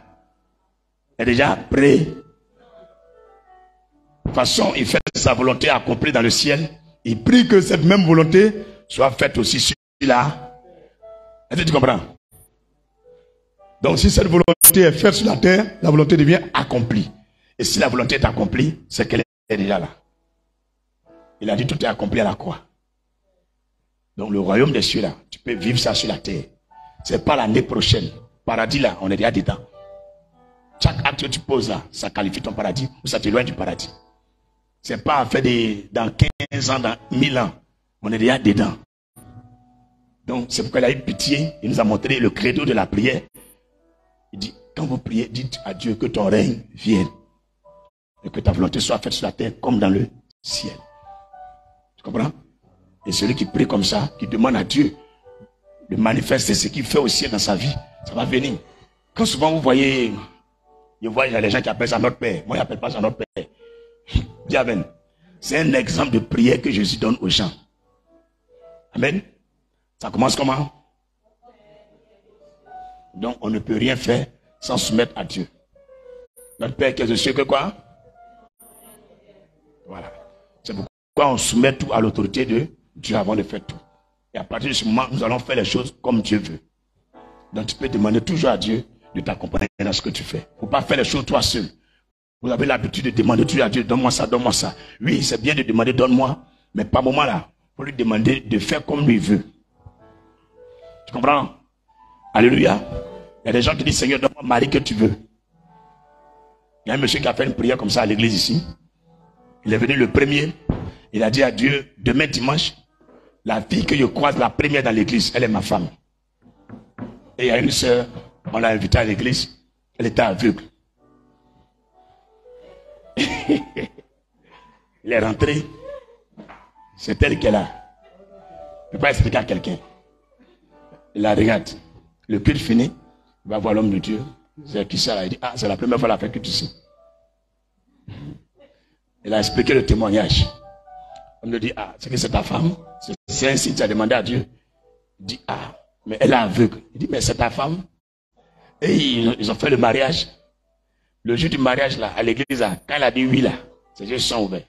prêt. De toute façon, il fait sa volonté accomplie dans le ciel. Il prie que cette même volonté soit faite aussi sur la. Est-ce que tu comprends? Donc si cette volonté est faite sur la terre, la volonté devient accomplie. Et si la volonté est accomplie, c'est qu'elle est déjà là. Il a dit tout est accompli à la croix. Donc le royaume des cieux là, tu peux vivre ça sur la terre. C'est pas l'année prochaine. Paradis là, on est déjà dedans. Chaque acte que tu poses là, ça qualifie ton paradis ou ça t'éloigne du paradis. C'est pas à faire dans 15 ans, dans 1000 ans. On est déjà dedans. Donc c'est pourquoi il a eu pitié. Il nous a montré le credo de la prière. Il dit, quand vous priez, dites à Dieu que ton règne vienne. Et que ta volonté soit faite sur la terre comme dans le ciel. Tu comprends? Et celui qui prie comme ça, qui demande à Dieu de manifester ce qu'il fait au ciel dans sa vie, ça va venir. Quand souvent vous voyez, il y a les gens qui appellent ça notre Père. Moi, je n'appelle pas ça notre Père. Dis Amen. C'est un exemple de prière que Jésus donne aux gens. Amen. Ça commence comment? Donc, on ne peut rien faire sans soumettre à Dieu. Notre Père qui est aux cieux, que quoi? Voilà. C'est pourquoi on soumet tout à l'autorité de Dieu avant de faire tout. Et à partir de ce moment, nous allons faire les choses comme Dieu veut. Donc, tu peux demander toujours à Dieu de t'accompagner dans ce que tu fais. Il ne faut pas faire les choses toi seul. Vous avez l'habitude de demander toujours à Dieu, donne-moi ça, donne-moi ça. Oui, c'est bien de demander, donne-moi, mais pas moment là. Il faut lui demander de faire comme lui veut. Tu comprends? Alléluia. Il y a des gens qui disent, Seigneur, donne-moi Marie que tu veux. Il y a un monsieur qui a fait une prière comme ça à l'église ici. Il est venu le premier. Il a dit à Dieu, demain dimanche, la fille que je croise la première dans l'église, elle est ma femme. Et il y a une sœur, on l'a invitée à l'église, elle était aveugle. Il est rentré, c'est elle qui est là. Je ne peux pas expliquer à quelqu'un. Il la regarde. Le culte fini, il va voir l'homme de Dieu. C'est qui ça là? Il dit, ah, c'est la première fois que tu sais. Il a expliqué le témoignage. On me dit, ah, c'est que c'est ta femme. C'est ainsi que tu as demandé à Dieu. Il dit, ah, mais elle est aveugle. Il dit, mais c'est ta femme. Et ils ont fait le mariage. Le jour du mariage, là, à l'église, là, quand elle a dit oui, là, ses yeux sont ouverts.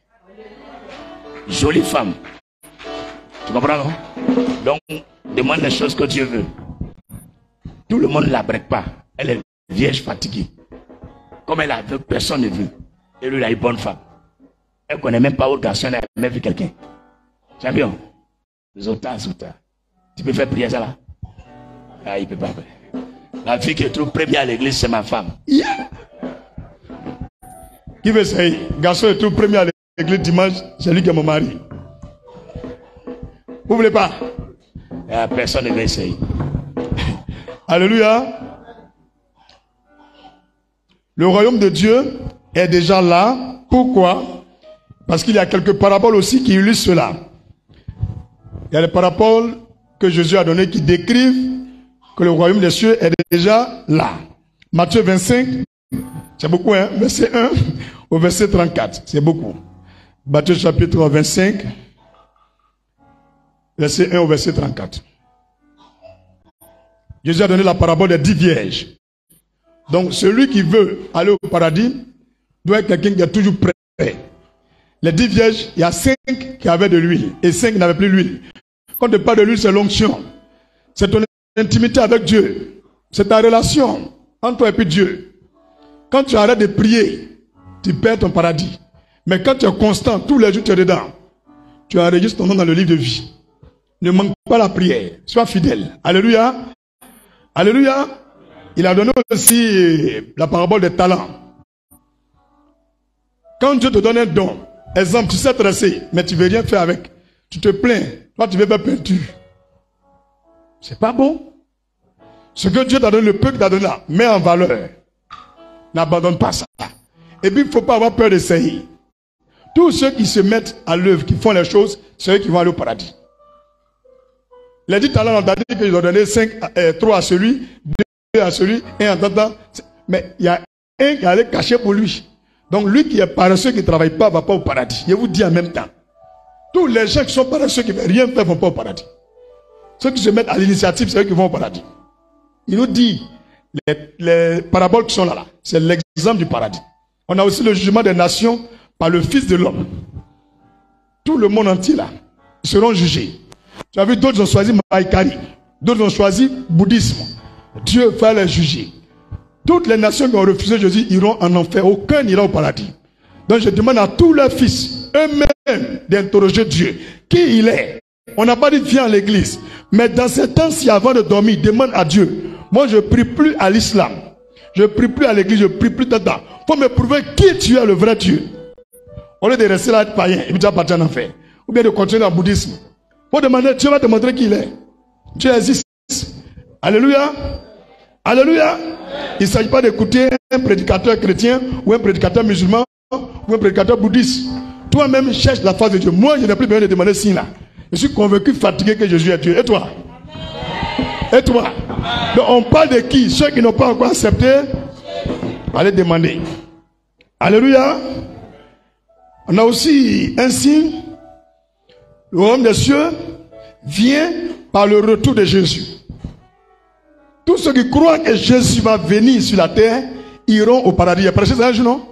Jolie femme. Tu comprends, non? Donc, demande les choses que Dieu veut. Tout le monde ne la break pas. Elle est vierge fatiguée. Comme elle est aveugle, personne ne veut. Et lui, il a une bonne femme. Elle ne connaît même pas autre garçon, elle n'a même vu quelqu'un. Champion. Zota. Tu peux faire prier ça là? Ah, il ne peut pas faire. La fille qui est trop première à l'église, c'est ma femme. Yeah. Qui veut essayer? Garçon est trop premier à l'église dimanche, c'est lui qui est mon mari. Vous ne voulez pas? Personne ne veut essayer. Alléluia. Le royaume de Dieu est déjà là. Pourquoi? Parce qu'il y a quelques paraboles aussi qui illustrent cela. Il y a les paraboles que Jésus a données qui décrivent que le royaume des cieux est déjà là. Matthieu 25, c'est beaucoup, hein? Verset 1 au verset 34, c'est beaucoup. Matthieu chapitre 25, verset 1 au verset 34. Jésus a donné la parabole des 10 vierges. Donc celui qui veut aller au paradis doit être quelqu'un qui est toujours prêt. Les 10 vierges, il y a 5 qui avaient de l'huile et 5 qui n'avaient plus l'huile. Quand on parle de l'huile, c'est l'onction. C'est ton intimité avec Dieu. C'est ta relation entre toi et puis Dieu. Quand tu arrêtes de prier, tu perds ton paradis. Mais quand tu es constant, tous les jours tu es dedans, tu enregistres ton nom dans le livre de vie. Ne manque pas la prière. Sois fidèle. Alléluia. Alléluia. Il a donné aussi la parabole des talents. Quand Dieu te donne un don, exemple, tu sais tresser, mais tu ne veux rien faire avec. Tu te plains. Toi, tu veux faire peinture. C'est pas bon. Ce que Dieu t'a donné, le peu qu'il t'a donné là, mets en valeur. N'abandonne pas ça. Et puis, il ne faut pas avoir peur d'essayer. Tous ceux qui se mettent à l'œuvre, qui font les choses, c'est eux qui vont aller au paradis. Les 10 talents, on a dit qu'ils ont donné 3 à celui, 2 à celui, 1 à tata. Mais il y a un qui allait cacher pour lui. Donc lui qui est paresseux, qui ne travaille pas, ne va pas au paradis. Je vous dis en même temps. Tous les gens qui sont paresseux, qui ne veulent rien faire, ne vont pas au paradis. Ceux qui se mettent à l'initiative, c'est eux qui vont au paradis. Il nous dit, les paraboles qui sont là, c'est l'exemple du paradis. On a aussi le jugement des nations par le Fils de l'homme. Tout le monde entier là, ils seront jugés. Tu as vu, d'autres ont choisi Maïkari, d'autres ont choisi bouddhisme. Dieu va les juger. Toutes les nations qui ont refusé Jésus iront en enfer. Aucun n'ira au paradis. Donc je demande à tous leurs fils, eux-mêmes, d'interroger Dieu. Qui il est? On n'a pas dit viens à l'église. Mais dans ces temps-ci, avant de dormir, demande à Dieu. Moi, je ne prie plus à l'islam. Je ne prie plus à l'église, je ne prie plus dedans. Il faut me prouver qui tu es, le vrai Dieu. Au lieu de rester là, être païen, et puis tu vas partir en enfer. Ou bien de continuer dans le bouddhisme. Il faut demander, Dieu va te montrer qui il est. Dieu existe. Alléluia. Alléluia. Il ne s'agit pas d'écouter un prédicateur chrétien ou un prédicateur musulman ou un prédicateur bouddhiste. Toi-même cherche la face de Dieu. Moi, je n'ai plus besoin de demander signe là. Je suis convaincu, fatigué que Jésus est Dieu. Et toi? Et toi? Donc on parle de qui? Ceux qui n'ont pas encore accepté, allez demander. Alléluia. On a aussi un signe. Le royaume des cieux vient par le retour de Jésus. Tous ceux qui croient que Jésus va venir sur la terre iront au paradis. Il y a prêché ça un jour, non?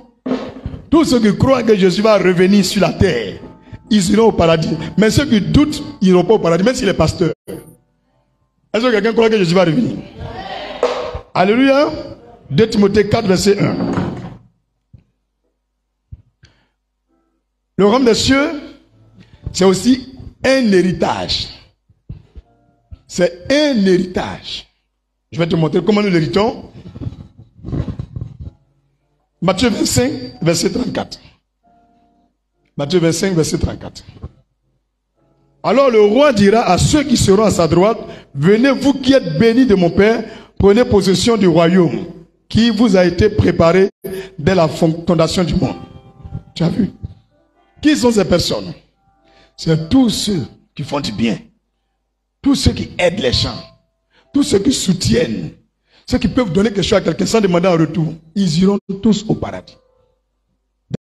Tous ceux qui croient que Jésus va revenir sur la terre, ils iront au paradis. Mais ceux qui doutent, ils n'iront pas au paradis, même s'il est pasteur. Est-ce que quelqu'un croit que Jésus va revenir? Alléluia. 2 Timothée 4, verset 1. Le royaume des cieux, c'est aussi un héritage. C'est un héritage. Je vais te montrer comment nous l'héritons. Matthieu 25, verset 34. Matthieu 25, verset 34. Alors le roi dira à ceux qui seront à sa droite, venez vous qui êtes bénis de mon Père, prenez possession du royaume qui vous a été préparé dès la fondation du monde. Tu as vu? Qui sont ces personnes? C'est tous ceux qui font du bien, tous ceux qui aident les gens, tous ceux qui soutiennent, ceux qui peuvent donner quelque chose à quelqu'un sans demander en retour. Ils iront tous au paradis.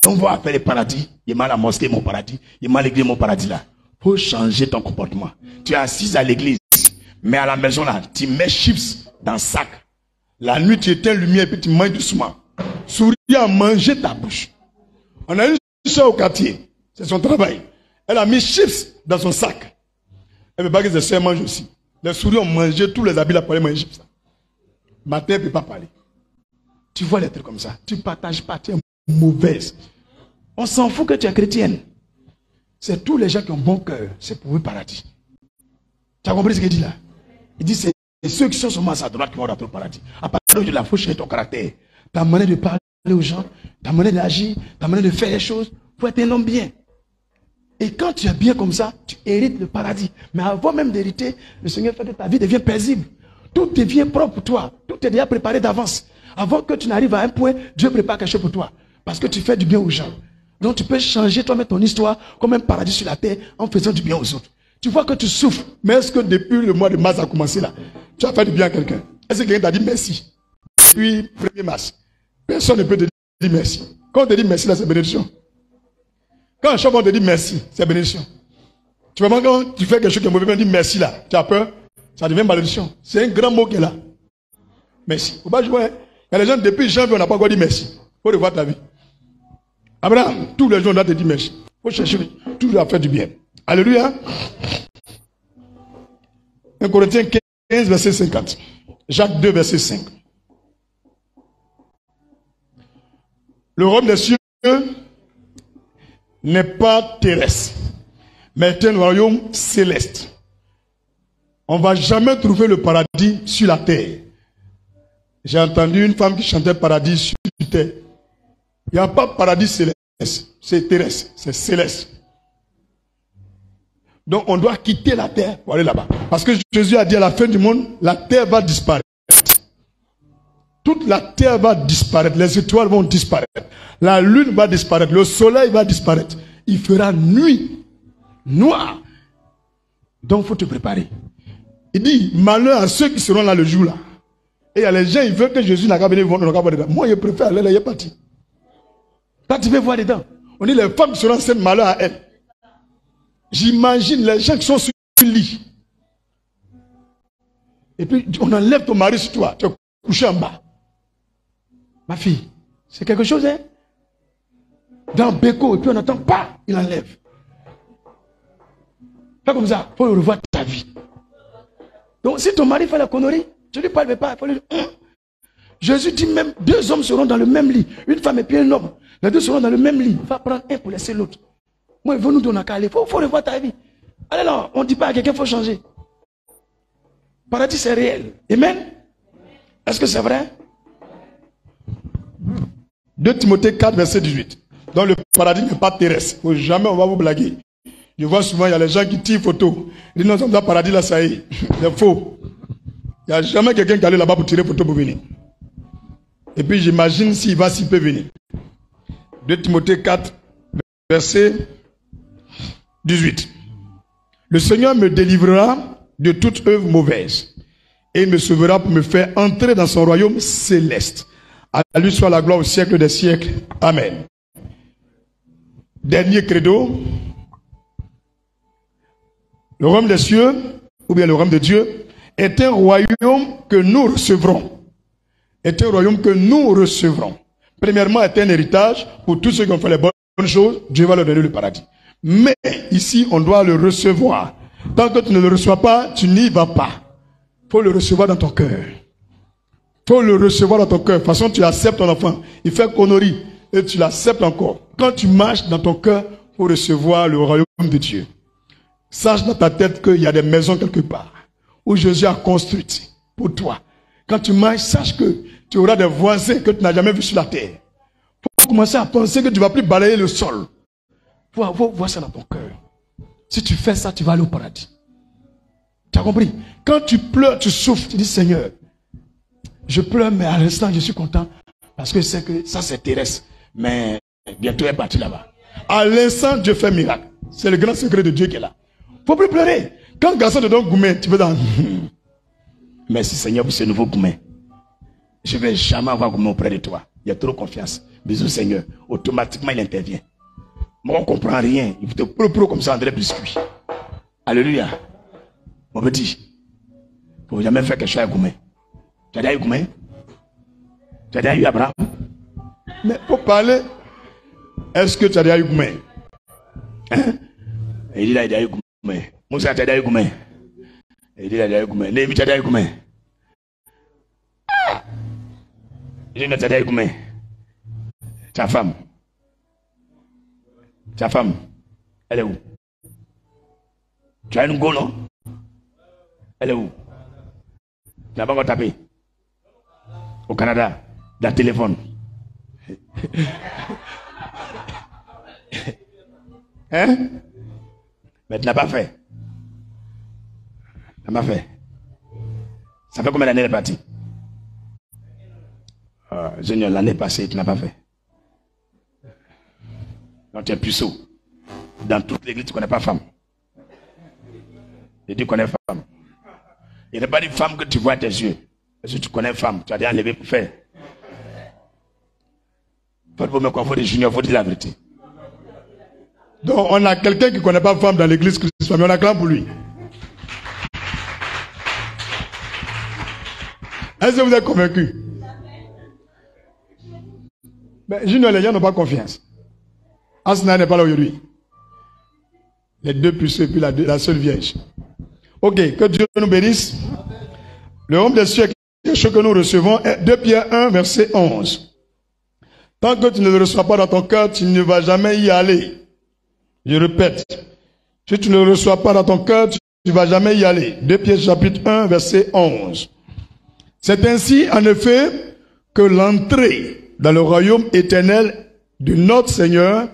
on va faire le paradis. Il m'a la mosquée, mon paradis. Il m'a l'église, mon paradis là. Faut changer ton comportement. Tu es assis à l'église, mais à la maison là, tu mets chips dans le sac. La nuit, tu éteins la lumière et puis tu manges doucement. Souris à manger ta bouche. On a une soeur au quartier. C'est son travail. Elle a mis chips dans son sac. Elle ne veut pas que ses soeurs mangent aussi. Les souris ont mangé tous les habits là pour aller manger chips. Matin, elle ne peut pas parler. Tu vois les trucs comme ça. Tu ne partages pas. Tu es mauvaise. On s'en fout que tu es chrétienne. C'est tous les gens qui ont bon cœur. C'est pour eux le paradis. Tu as compris ce qu'il dit là? Il dit c'est ceux qui sont seulement à sa droite qui vont rentrer au paradis. À partir de là, il faut changer ton caractère. Ta manière de parler aux gens, ta manière d'agir, ta manière de faire les choses, il faut être un homme bien. Et quand tu es bien comme ça, tu hérites le paradis. Mais avant même d'hériter, le Seigneur fait que ta vie devient paisible. Tout devient propre pour toi. Tout est déjà préparé d'avance. Avant que tu n'arrives à un point, Dieu prépare quelque chose pour toi. Parce que tu fais du bien aux gens. Donc tu peux changer toi-même ton histoire comme un paradis sur la terre en faisant du bien aux autres. Tu vois que tu souffres. Mais est-ce que depuis le mois de mars a commencé là, tu as fait du bien à quelqu'un? Est-ce que quelqu'un t'a dit merci? Depuis 1er mars, personne ne peut te dire merci. Quand on te dit merci là, c'est bénédiction. Quand un chef te dit merci, c'est bénédiction. Tu vois, quand tu fais quelque chose qui est mauvais, on dit merci là, tu as peur, ça devient malédiction. C'est un grand mot qui est là. Merci. Faut pas jouer. Il y a des gens, depuis janvier, on n'a pas encore dit merci. Il faut revoir ta vie. Abraham, tous les jours, on doit te dire merci. Il faut chercher toujours à faire du bien. Alléluia. 1 Corinthiens 15, verset 50. Jacques 2, verset 5. Le royaume des cieux n'est pas terrestre, mais est un royaume céleste. On ne va jamais trouver le paradis sur la terre. J'ai entendu une femme qui chantait paradis sur terre. Il n'y a pas de paradis céleste, c'est terrestre, c'est céleste. Donc on doit quitter la terre pour aller là-bas. Parce que Jésus a dit à la fin du monde, la terre va disparaître. Toute la terre va disparaître, les étoiles vont disparaître, la lune va disparaître, le soleil va disparaître. Il fera nuit, noir. Donc il faut te préparer. Il dit, malheur à ceux qui seront là le jour là. Et il y a les gens, ils veulent que Jésus n'a qu'à venir voir dedans. Moi, je préfère aller là, il est parti. Quand tu veux voir dedans, on dit les femmes qui seront enceintes, malheur à elles. J'imagine les gens qui sont sur le lit. Et puis, on enlève ton mari sur toi, tu es couché en bas. Ma fille, c'est quelque chose, hein? Dans Beko, et puis on entend, pas, il enlève. Pas comme ça, il faut revoir ta vie. Donc, si ton mari fait la connerie, tu ne lui parles pas, il faut lui dire, Jésus dit même, 2 hommes seront dans le même lit, une femme et puis un homme. Les 2 seront dans le même lit. Va prendre un pour laisser l'autre. Moi, il faut nous donner à caler. Il faut revoir ta vie. Allez là, on ne dit pas à quelqu'un qu'il faut changer. Paradis, c'est réel. Amen. Est-ce que c'est vrai? 2 Timothée 4, verset 18. Donc le paradis n'est pas terrestre. Faut jamais on va vous blaguer. Je vois souvent, il y a les gens qui tirent photo. Ils disent non, dans le paradis là, ça y est. C'est faux. Il n'y a jamais quelqu'un qui allait là-bas pour tirer photo pour venir. Et puis j'imagine s'il peut venir. 2 Timothée 4, verset 18. Le Seigneur me délivrera de toute œuvre mauvaise et il me sauvera pour me faire entrer dans son royaume céleste. À lui soit la gloire au siècle des siècles. Amen. Dernier credo. Le royaume des cieux, ou bien le royaume de Dieu, est un royaume que nous recevrons. Est un royaume que nous recevrons. Premièrement, est un héritage pour tous ceux qui ont fait les bonnes choses. Dieu va leur donner le paradis. Mais ici, on doit le recevoir. Tant que tu ne le reçois pas, tu n'y vas pas. Il faut le recevoir dans ton cœur. Il faut le recevoir dans ton cœur. De toute façon, tu acceptes ton enfant. Il fait connerie et tu l'acceptes encore. Quand tu marches dans ton cœur, il faut recevoir le royaume de Dieu. Sache dans ta tête qu'il y a des maisons quelque part où Jésus a construites pour toi. Quand tu marches, sache que tu auras des voisins que tu n'as jamais vus sur la terre. Il faut commencer à penser que tu ne vas plus balayer le sol. Il faut voir ça dans ton cœur. Si tu fais ça, tu vas aller au paradis. Tu as compris? Quand tu pleures, tu souffres, tu dis Seigneur, je pleure, mais à l'instant, je suis content parce que c'est que ça, c'est terrestre. Mais bientôt, elle est partie là-bas. À l'instant, Dieu fait miracle. C'est le grand secret de Dieu qui est là. Il ne faut plus pleurer. Quand garçon te donne gourmet, tu peux dans. Merci Seigneur pour ce nouveau gourmet. je ne vais jamais avoir comme auprès de toi. Il y a trop confiance. Bisous Seigneur. Automatiquement, il intervient. Moi, on ne comprend rien. Il te pro comme ça, André Biscuit. Alléluia. Mon petit, il ne faut jamais faire quelque chose avec Goumé. Tu as déjà eu Goumé? Tu as déjà eu Abraham? Mais pour parler, est-ce que tu as déjà eu Goumé? Hein? Il dit là, il a déjà eu Goumé. Moussa, tu as déjà eu Goumé? Il dit là, il a déjà eu Goumé. Némi, tu as déjà eu Goumé? Je ne t'ai déjà eu Goumé. Ta femme. Ta femme, elle est où? Tu as une go, non? Elle est où? Tu n'as pas encore tapé? Au Canada, dans le téléphone. Hein? Mais tu n'as pas fait. Tu n'as pas fait. Ça fait combien d'années elle est partie? Seigneur, l'année passée, tu n'as pas fait. Donc tu es puceau. Dans toute l'église, tu ne connais pas femme. Et tu connais femme. Il n'y a pas de femme que tu vois à tes yeux. Est-ce que tu connais femme? Tu as déjà enlevé pour faire. Faut me confondre des juniors, il faut dire la vérité. Donc on a quelqu'un qui ne connaît pas femme dans l'église Christ, mais on acclame pour lui. Est-ce que vous êtes convaincu? Mais junior, les gens n'ont pas confiance. Asna n'est pas là aujourd'hui. Les deux puceaux et puis la seule vierge. Ok, que Dieu nous bénisse. Le homme des cieux est quelque chose que nous recevons. 2 Pierre 1, verset 11. Tant que tu ne le reçois pas dans ton cœur, tu ne vas jamais y aller. Je répète. Si tu ne le reçois pas dans ton cœur, tu ne vas jamais y aller. 2 Pierre chapitre 1, verset 11. C'est ainsi, en effet, que l'entrée dans le royaume éternel de notre Seigneur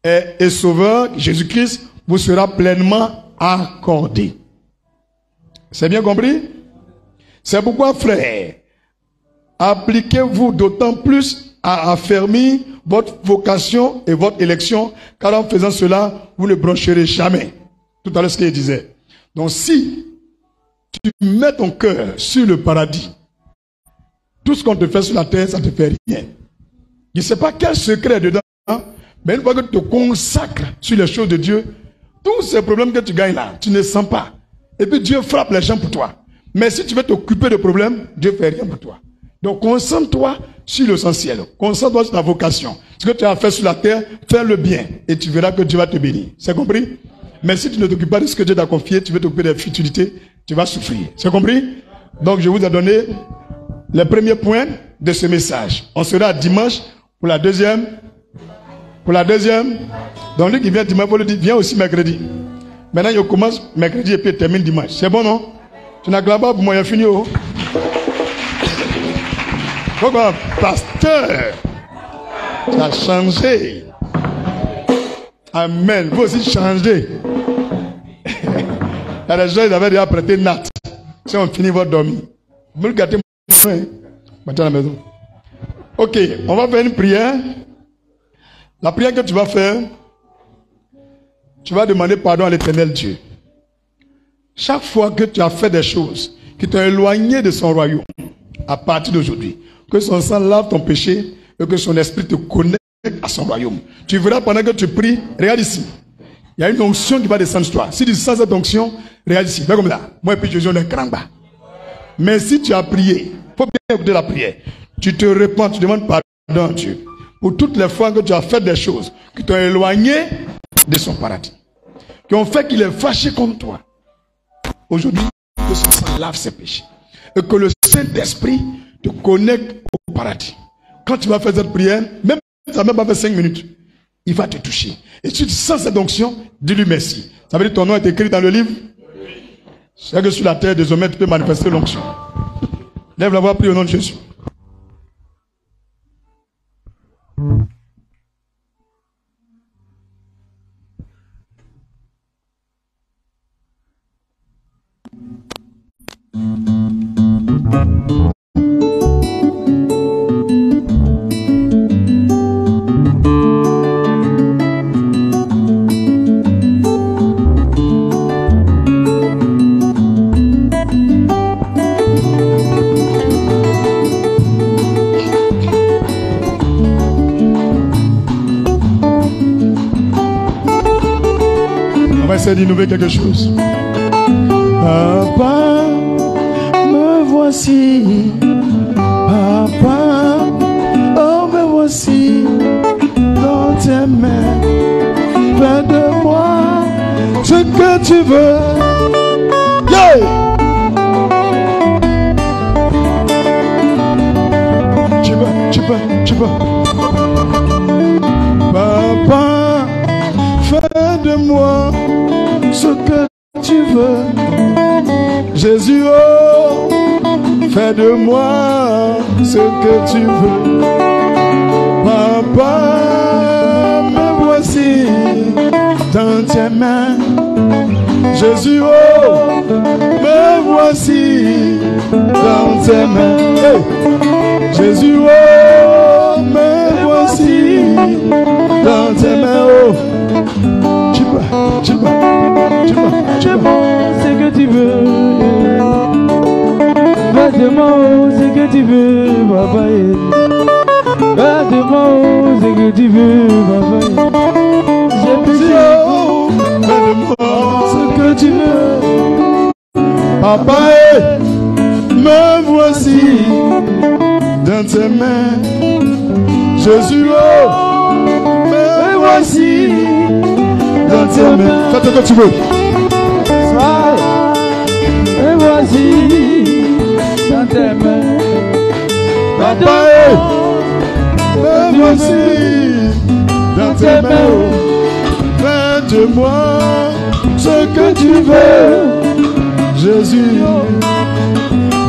et Sauveur Jésus-Christ vous sera pleinement accordée. C'est bien compris? C'est pourquoi, frères, appliquez-vous d'autant plus à affermir votre vocation et votre élection, car en faisant cela, vous ne broncherez jamais. Tout à l'heure, ce qu'il disait. Donc, si tu mets ton cœur sur le paradis, tout ce qu'on te fait sur la terre, ça ne te fait rien. Je ne sais pas quel secret dedans, hein? Mais une fois que tu te consacres sur les choses de Dieu, tous ces problèmes que tu gagnes là, tu ne sens pas. Et puis Dieu frappe les gens pour toi. Mais si tu veux t'occuper de problèmes, Dieu ne fait rien pour toi. Donc concentre-toi sur l'essentiel. Concentre-toi sur ta vocation. Ce que tu as fait sur la terre, fais le bien. Et tu verras que Dieu va te bénir. C'est compris? Mais si tu ne t'occupes pas de ce que Dieu t'a confié, tu veux t'occuper des futilités, tu vas souffrir. C'est compris? Donc je vous ai donné les premiers points de ce message. On sera dimanche pour la deuxième. Pour la deuxième. Donc lui qui vient dimanche, il faut le dire, viens aussi mercredi. Maintenant, il commence mercredi et puis il termine dimanche. C'est bon, non? Tu n'as pas pour moi, il a fini. Oh. Pourquoi, pasteur, tu as changé. Amen. Vous aussi changez. Il y a des gens qui avaient déjà prêté Nat. Si on finit votre dormir. Vous le gâtez, maintenant à la maison. Ok, on va faire une prière. La prière que tu vas faire, tu vas demander pardon à l'Éternel Dieu. Chaque fois que tu as fait des choses qui t'ont éloigné de son royaume, à partir d'aujourd'hui, que son sang lave ton péché et que son esprit te connecte à son royaume. Tu verras pendant que tu pries, regarde ici. Il y a une onction qui va descendre sur toi. Si tu sens cette onction, regarde ici. Fais comme ça. Moi et puis Jésus, on est grand bas. Mais si tu as prié, il faut bien écouter la prière. Tu te répands, tu demandes pardon à Dieu. Pour toutes les fois que tu as fait des choses qui t'ont éloigné de son paradis, qui ont fait qu'il est fâché contre toi. Aujourd'hui, que son sang lave ses péchés. Et que le Saint-Esprit te connecte au paradis. Quand tu vas faire cette prière, même si ça n'a même pas fait 5 minutes, il va te toucher. Et si tu sens cette onction, dis-lui merci. Ça veut dire que ton nom est écrit dans le livre? C'est que sur la terre, désormais, tu peux manifester l'onction. Lève la voix, prie au nom de Jésus. va essayer d'innover quelque chose. Papa, me voici. Papa, oh me voici dans tes mains. Fais de moi ce que tu veux. Yeah! Tu peux. Papa, fais de moi ce que tu veux. Jésus, oh, fais de moi ce que tu veux. Papa, me voici dans tes mains. Jésus, oh, me voici dans tes mains. Hey! Jésus, oh, me voici dans tes mains. Oh, tu peux.
C'est que tu veux. Vas-moi, c'est que tu veux, papa. Vas-moi, c'est que tu veux, papa. J'ai péché.
Vas-moi, ce que tu veux. Papa, me voici dans tes mains. Jésus, oh, me voici dans tes mains. Fais ce que tu veux.
Me voici dans tes mains.
Papa, me voici dans tes mains. Fais de moi ce que tu veux. Jésus,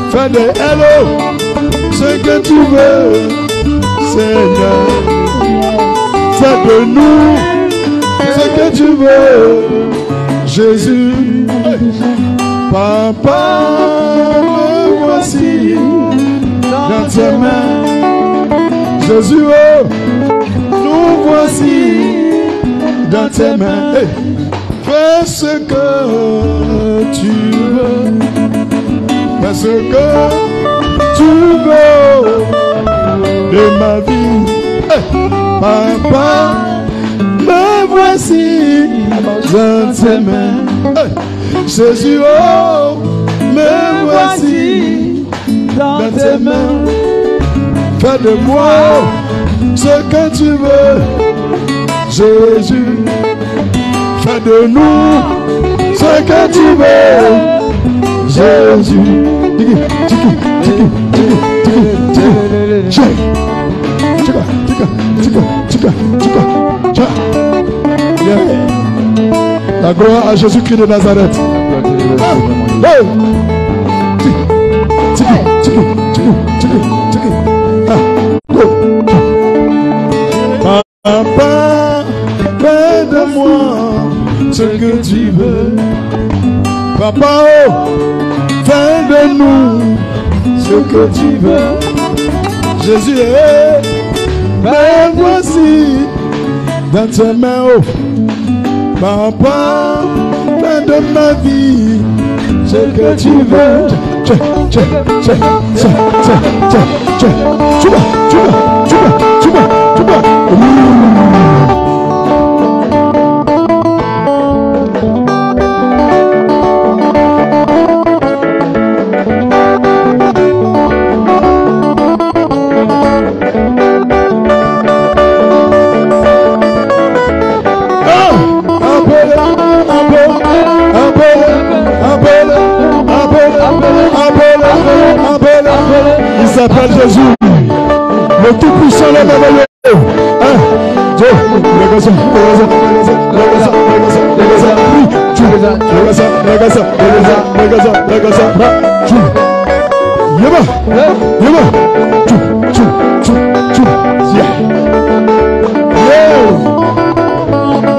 fais de hello ce que tu veux, Seigneur. Fais de nous ce que tu veux, Jésus. Papa, me voici dans tes mains. Jésus, oh, nous voici dans tes mains. Hey, fais ce que tu veux. Fais ce que tu veux de ma vie. Hey, papa, me voici dans tes mains. Hey, Jésus, oh, me voici dans tes mains. Fais de moi ce que tu veux, Jésus. Fais de nous ce que tu veux, Jésus. La gloire à Jésus-Christ de Nazareth. Papa, fais de moi ce que tu veux. Papa, oh, fais de nous ce que tu veux. Jésus est, me voici dans tes mains. Oh, papa, fais de ma vie ce que tu veux. Il s'appelle Jésus, le tout-puissant, le merveilleux. Dieu,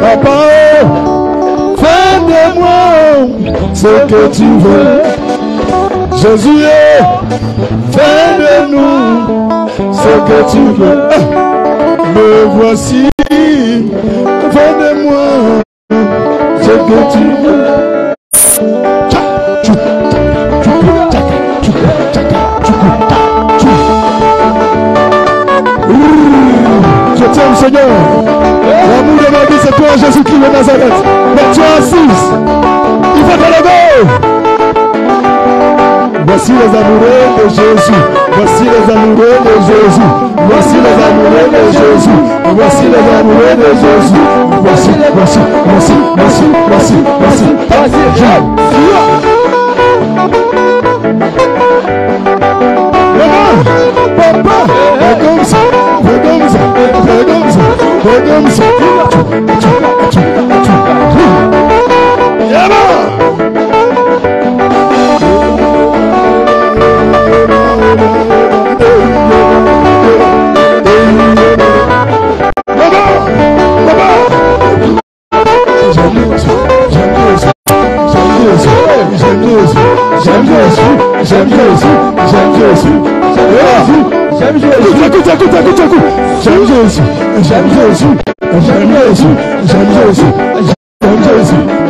papa, fais de moi ce que tu veux. Jésus, fais de nous ce que tu veux. Me voici, fais de moi ce que tu veux. Je t'aime, Seigneur. L'amour de ma vie, c'est toi, Jésus-Christ de Nazareth. tu es assise. Il faut te lever. Voici les amoureux de Jésus. Voici les amoureux de Jésus. Voici les amoureux de Jésus. Voici les amoureux de Jésus. Voici. Papa, fais comme ça.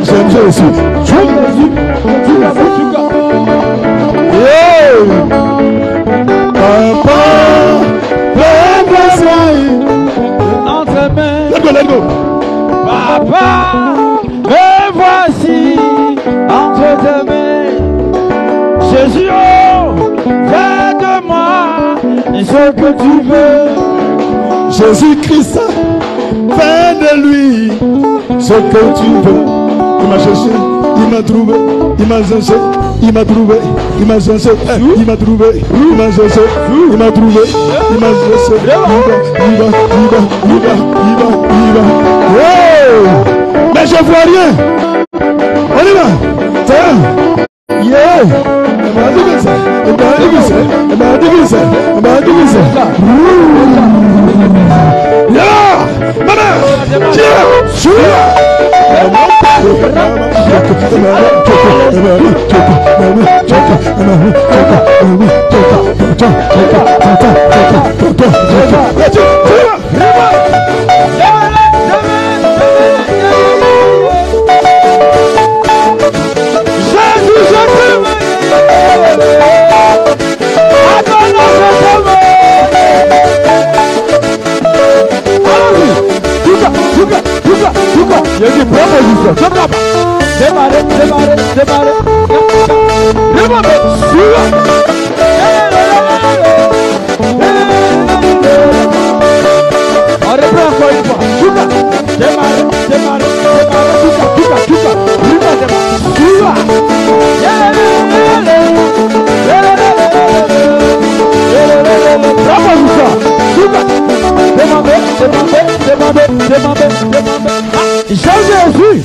J'aime Jésus. Papa, entre mains. Let's go.
Papa, me voici entre tes mains. Jésus, fais de moi ce que tu veux.
Jésus-Christ, fais de lui ce que tu veux. Il m'a cherché, il m'a trouvé, il m'a cherché, il m'a trouvé, il m'a cherché, il m'a trouvé, il m'a cherché, il m'a trouvé, il m'a cherché. Il va. Wow! Mais je vois rien. On y va. Tiens. Yeah.
Il y a des propositions. Démarrez. On reprend encore une fois. Démarrez. Demandez. Jésus.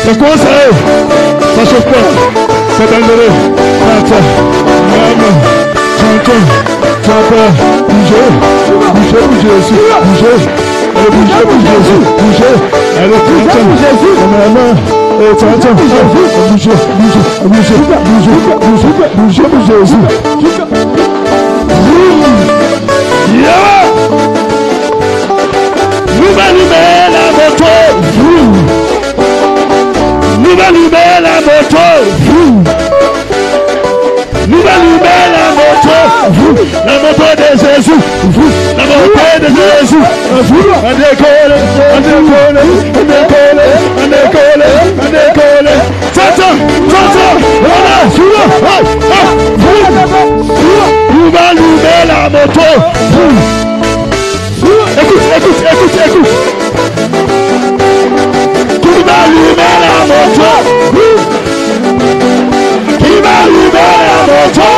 C'est quoi ça? Ça chauffe pas. C'est dangereux. Attends. Maman. T'entends. Bougez. Allez, Jésus. Maman. T'entends. Bougez. Yeah. Nous va allumer la moto. Nous va allumer la moto. Nous va allumer la moto. La moto de Jésus. La moto de Jésus. On décolle. T'entends. Voilà. Nous va allumer la moto. Écoute. Qui va allumer la moto? Qui va allumer la moto?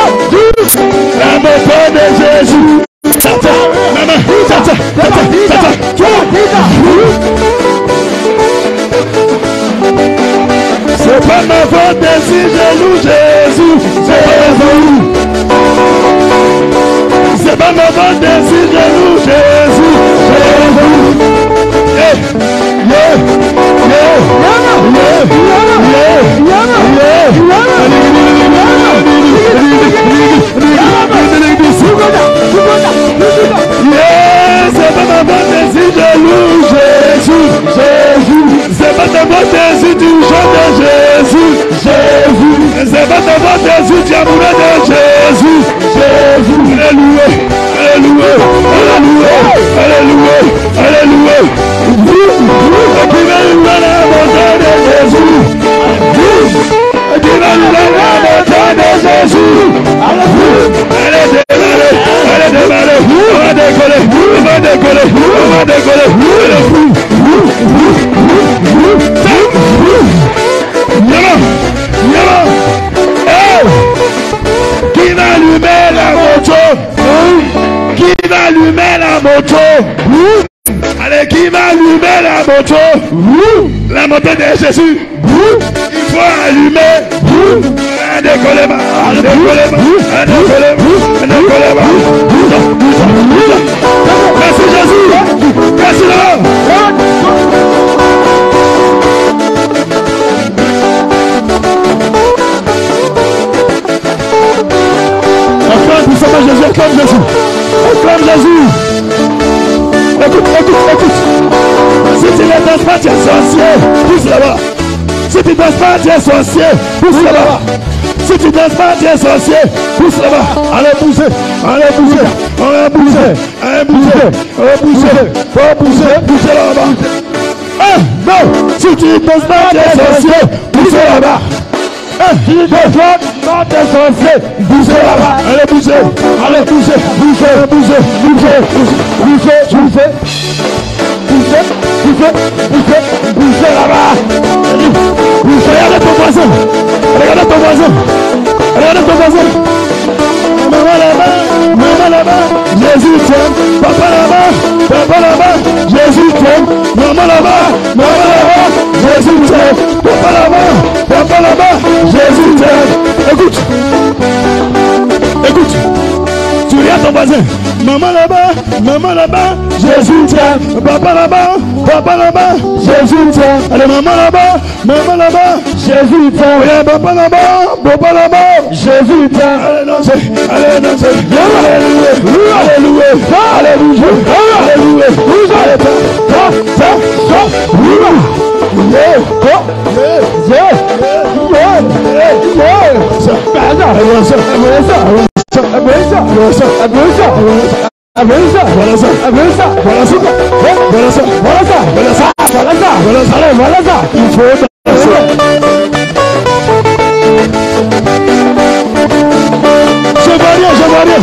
La moto de Jésus. Tata. C'est pas ma faute si je loue Jésus. C'est pas ma faute. C'est pas ma bonne désir de nous, Jésus. C'est pas ma bonne désir de nous, Jésus. C'est pas ta bonne désir du chant de Jésus. C'est pas ta bonne désir du amour de Jésus. Alléluia. Alléluia. Alléluia. Alléluia. Alléluia. Qui va nous donner la bonté de Jésus? Qui va nous donner la bonté de Jésus? Allez démarrer. Allez démarrer. On va décoller. On va décoller. On va décoller. Qui va allumer la moto? Qui va allumer la moto? Allez, qui va allumer la moto? La moto de Jésus. Il faut allumer. Un décollement. Un décollement. Un décollement. Un décollement. Merci Jésus. Merci Lord. Acclame puissamment Jésus, acclame Jésus. Acclame Jésus. Écoute, écoute, écoute. Si tu ne danses pas, tu es sorcier. Pousse là-bas. Si tu ne danses pas, tu es sorcier. Pousse là-bas. Si tu ne danses pas, tu es sorcier. Pousse là-bas. Allez pousser. Allez pousser. Allez pousser. Allez pousser. Allez pousser. Faut pousser. Pousser là-bas. Non. Si tu ne danses pas, tu es sorcier. Pousse là-bas. Si tu ne danses pas, tu es sorcier. Pousse là-bas. Allez pousser. Allez pousser. Pousser. Pousser. Pousser. Pousser. Pousser. Poussez là-bas. Regardez ton voisin. Regardez ton voisin. Regardez ton voisin. Maman là-bas. Maman là-bas. Jésus t'aime. Papa là-bas. Papa là-bas. Jésus t'aime. Maman là-bas. Maman là-bas. Jésus t'aime. Papa là-bas. Papa là-bas. Jésus t'aime. Écoute. Écoute. Tu regardes ton voisin. Maman là-bas, Jésus t'aime. Papa là-bas, Jésus t'aime. Allez, maman là-bas, Jésus t'aime. Allez, papa là-bas, Jésus t'aime. Allez, danser, allez, danser. Alléluia, alléluia, alléluia, alléluia. Je vois rien.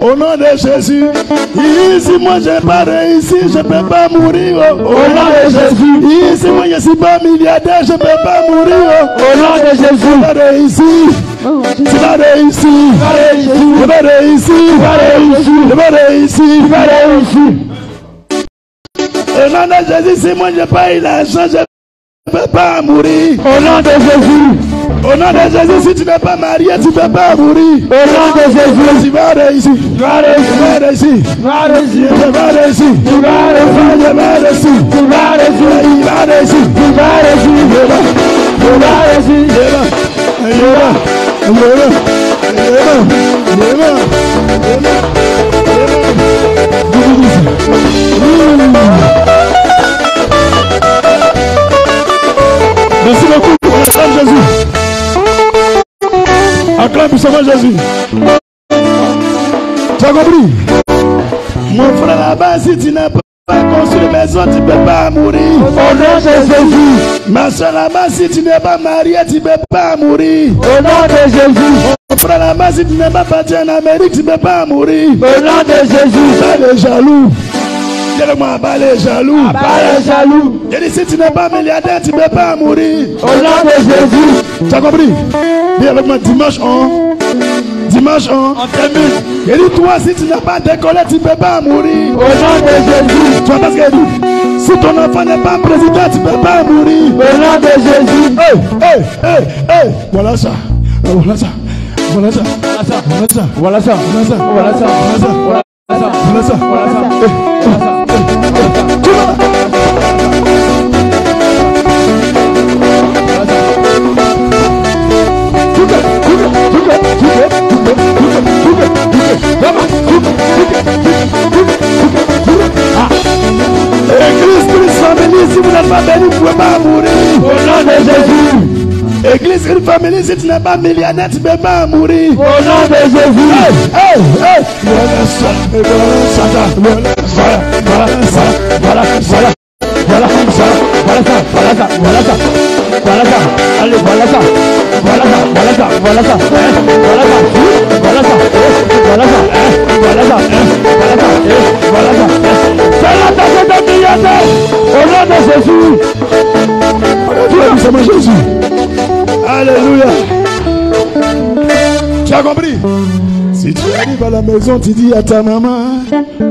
Au nom de Jésus. Ici moi j'ai pas réussi, je peux pas mourir. Au nom de Jésus. Ici moi je suis pas milliardaire, je peux pas mourir. Au nom de Jésus. Tu vas réussir. Tu vas réussir. Tu vas réussir. Tu vas réussir. Tu vas réussir. Tu vas réussir. Au nom de Jésus, si moi j'ai pas eu l'argent, je peux pas mourir. Au nom de Jésus. Au nom de Jésus, si tu n'es pas marié, tu ne peux pas mourir. Au nom de Jésus, tu vas réussir. Tu vas réussir. Tu vas réussir. Tu vas réussir. Tu vas réussir. Tu vas réussir. Tu vas réussir. Il va réussir. Tu vas réussir. Tu vas réussir. Merci beaucoup. Acclame Jésus. Acclame puissamment Jésus. Tu as compris? Mon frère là-bas, si tu n'as pas pas construire une maison, tu ne peux pas mourir.
Au nom de Jésus.
Ma soeur là-bas, si tu n'es pas marié, tu ne peux pas mourir.
Au nom de Jésus.
Mon frère là-bas, si tu n'es pas parti en Amérique, tu ne peux pas mourir.
Au nom de Jésus.
Pas les jaloux. Dis-le-moi, pas les jaloux.
Pas les jaloux.
Je dis, si tu n'es pas milliardaire, tu ne peux pas mourir.
Au nom de Jésus.
Tu as compris? Dis avec moi, dimanche 1. Dimanche 1.
On termine.
Je dis, toi, si tu n'as pas décollé, tu ne peux pas mourir.
Au nom de Jésus.
Tu vois ce que je dis? Si ton enfant n'est pas président, tu ne peux pas mourir.
Au nom de Jésus.
Hey. Voilà ça. Voilà ça. Voilà ça. Voilà ça.
Voilà ça.
Voilà ça.
Voilà ça.
Voilà ça.
Voilà ça.
Voilà ça. Église Christ Family, si vous n'êtes pas béni, vous ne pouvez pas mourir.
Au nom de Jésus.
Église Christ Family, si tu n'es pas millionnaire, tu ne peux pas mourir.
Au nom de Jésus. Allez, voilà ça. Au nom de Jésus.
Jésus. Alléluia. Tu as compris? Si tu arrives à la maison, tu dis à ta maman,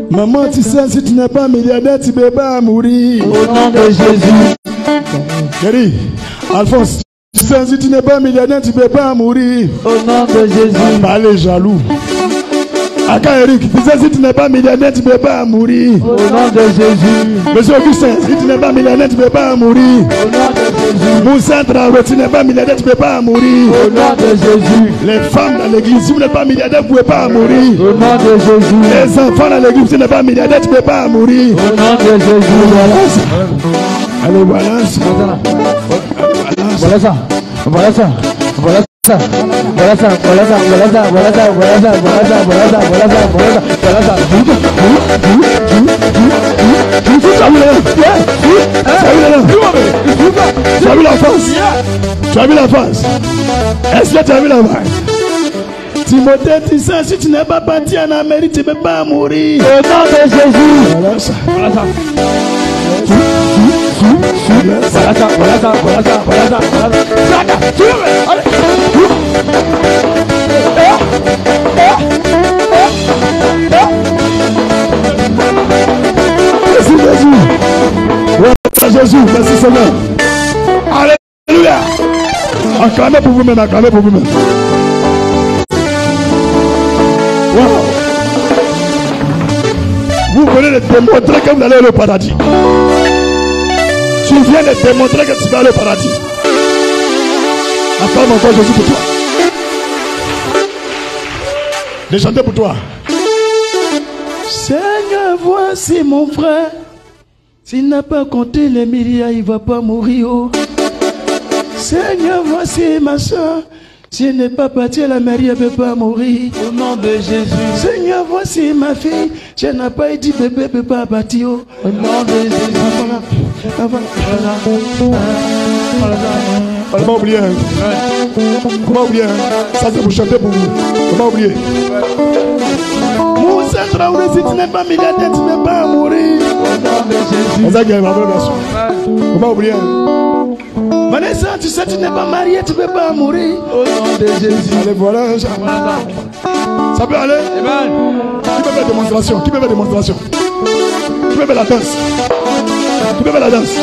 maman, tu sais, si tu n'es pas milliardaire, tu ne peux pas mourir.
Au nom de Jésus.
Chérie, Alphonse, tu sais, si tu n'es pas milliardaire, tu ne peux pas mourir.
Au nom de Jésus.
Pas les jaloux. Aka Eric, tu sais, si tu n'es pas millionnaire, tu ne peux pas mourir.
Au nom de Jésus.
Monsieur Augustin, si tu n'es pas millionnaire, tu ne peux pas mourir.
Au nom de Jésus.
Moussa Traoré, si tu n'es pas millionnaire, tu ne peux pas mourir.
Au nom de Jésus.
Les femmes dans l'église, si vous n'êtes pas milliardaire, vous ne pouvez pas mourir.
Au nom de Jésus.
Les enfants dans l'église, si tu n'es pas milliardaire, tu ne peux pas mourir.
Au nom de Jésus.
Allez, voilà ça.
Voilà ça. Voilà ça. Voilà ça. Voilà ça. Voilà ça. Voilà ça. Voilà ça. Voilà ça. Voilà ça. Voilà ça. Voilà ça. Voilà ça. Voilà ça.
Tu as vu la face? Tu as vu la face? Est-ce que tu as vu la face? Timothée, tu sais, si tu n'es pas parti en Amérique, tu ne peux pas mourir.
Au nom de Jésus.
Voilà ça.
Voilà ça. Voilà ça. Voilà ça. Voilà ça. Voilà ça. Allez.
Merci Jésus. Merci Jésus. Merci Seigneur. Alléluia. Acclamez pour vous-même. Acclamez pour vous-même. Wow. Vous venez de démontrer que vous allez au paradis. Tu viens de démontrer que tu vas aller au paradis. Acclame encore Jésus pour toi. De chanter pour toi. Seigneur, voici mon frère. S'il n'a pas compté les milliards, il ne va pas mourir. Oh. Seigneur, voici ma soeur. Si elle n'est pas partie à la mairie, elle ne peut pas mourir.
Au nom de Jésus.
Seigneur, voici ma fille. Si elle n'a pas dit bébé, elle ne peut pas partir.
Au nom de Jésus.
On va pas oublier. On va oublier. Ça, c'est pour chanter pour vous. On va oublier. Moussa Traoré, si tu n'es pas milliardaire, tu ne peux pas mourir.
Au nom de Jésus.
C'est ça qui est ma bonne version. On va oublier. Vanessa, tu sais, tu n'es pas marié, tu ne peux pas mourir.
Au nom de Jésus.
Allez, voilà. Ça peut aller?
Amen.
Qui peut faire démonstration? Qui peut faire démonstration? Qui peut faire la danse? Qui peut faire la danse?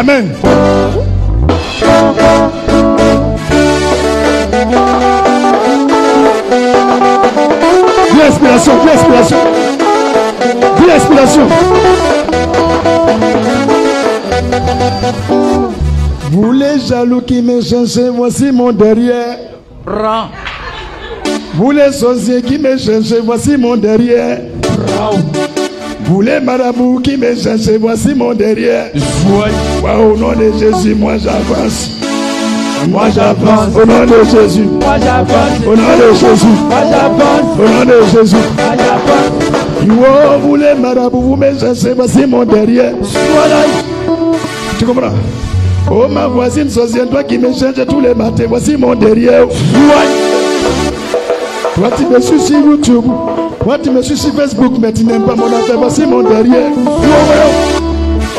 Amen. Dis inspiration, dis inspiration. Dis inspiration. Vous les jaloux qui me cherchez, voici mon derrière. Vous les sorciers qui me cherchez, voici mon derrière. Vous les marabouts qui me cherchez, voici mon derrière. Wow, au nom de Jésus, moi j'avance. Moi j'avance. Au nom de Jésus. Moi j'avance. Au nom de Jésus. Moi j'avance. Au nom de Jésus. Moi j'avance. Wow, vous les marabouts, vous me cherchez, voici mon derrière. Tu comprends? Oh ma voisine sorcière, toi qui me cherches tous les matins, voici mon derrière. Toi tu me suis sur YouTube. Moi tu me suis sur Facebook, mais tu n'aimes pas mon affaire, voici mon derrière.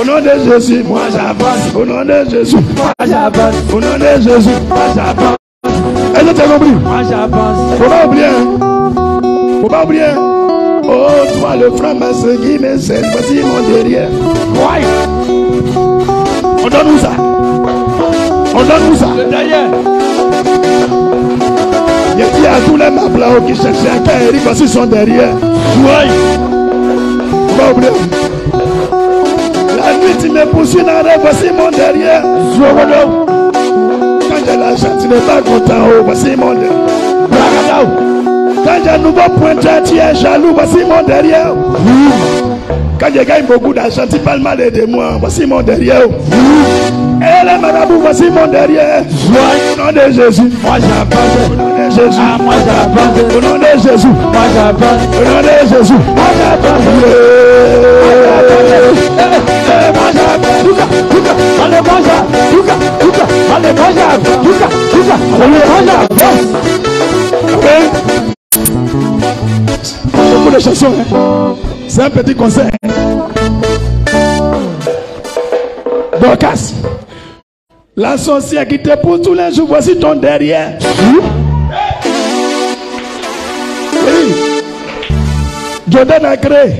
Au nom de Jésus, moi j'avance. Au nom de Jésus, moi j'avance. Au nom de Jésus, moi j'avance. Est-ce que tu as compris? Moi j'avance. Faut pas oublier. Faut pas oublier. Oh toi le franc-maçon qui me cherche, voici mon derrière. On donne où ça? On donne où ça? Derrière. Il dit à tous les mablao qui cherchaient un cas, Eric, voici son derrière. Faut pas oublier. La nuit, tu me poursuis dans le rêve, voici mon derrière. Quand j'ai l'argent, tu n'es pas content, oh, voici mon derrière. Quand j'ai un nouveau pointeur, tu es jaloux, voici mon derrière. Quand je gagne beaucoup d'argent, tu parles mal de moi, voici mon derrière. Et les marabouts, voici mon derrière. Au nom de Jésus, moi j'avance. Au nom de Jésus, moi j'avance. Au nom de Jésus, moi j'avance. Au nom de Jésus, moi j'avance. Moi j'avance. Allez, moi j'avance. Allez, moi j'avance. Beaucoup de chansons, hein? C'est un petit concert. Dorcas, la sorcière qui te pousse tous les jours, voici ton derrière. Oui. Jordan a créé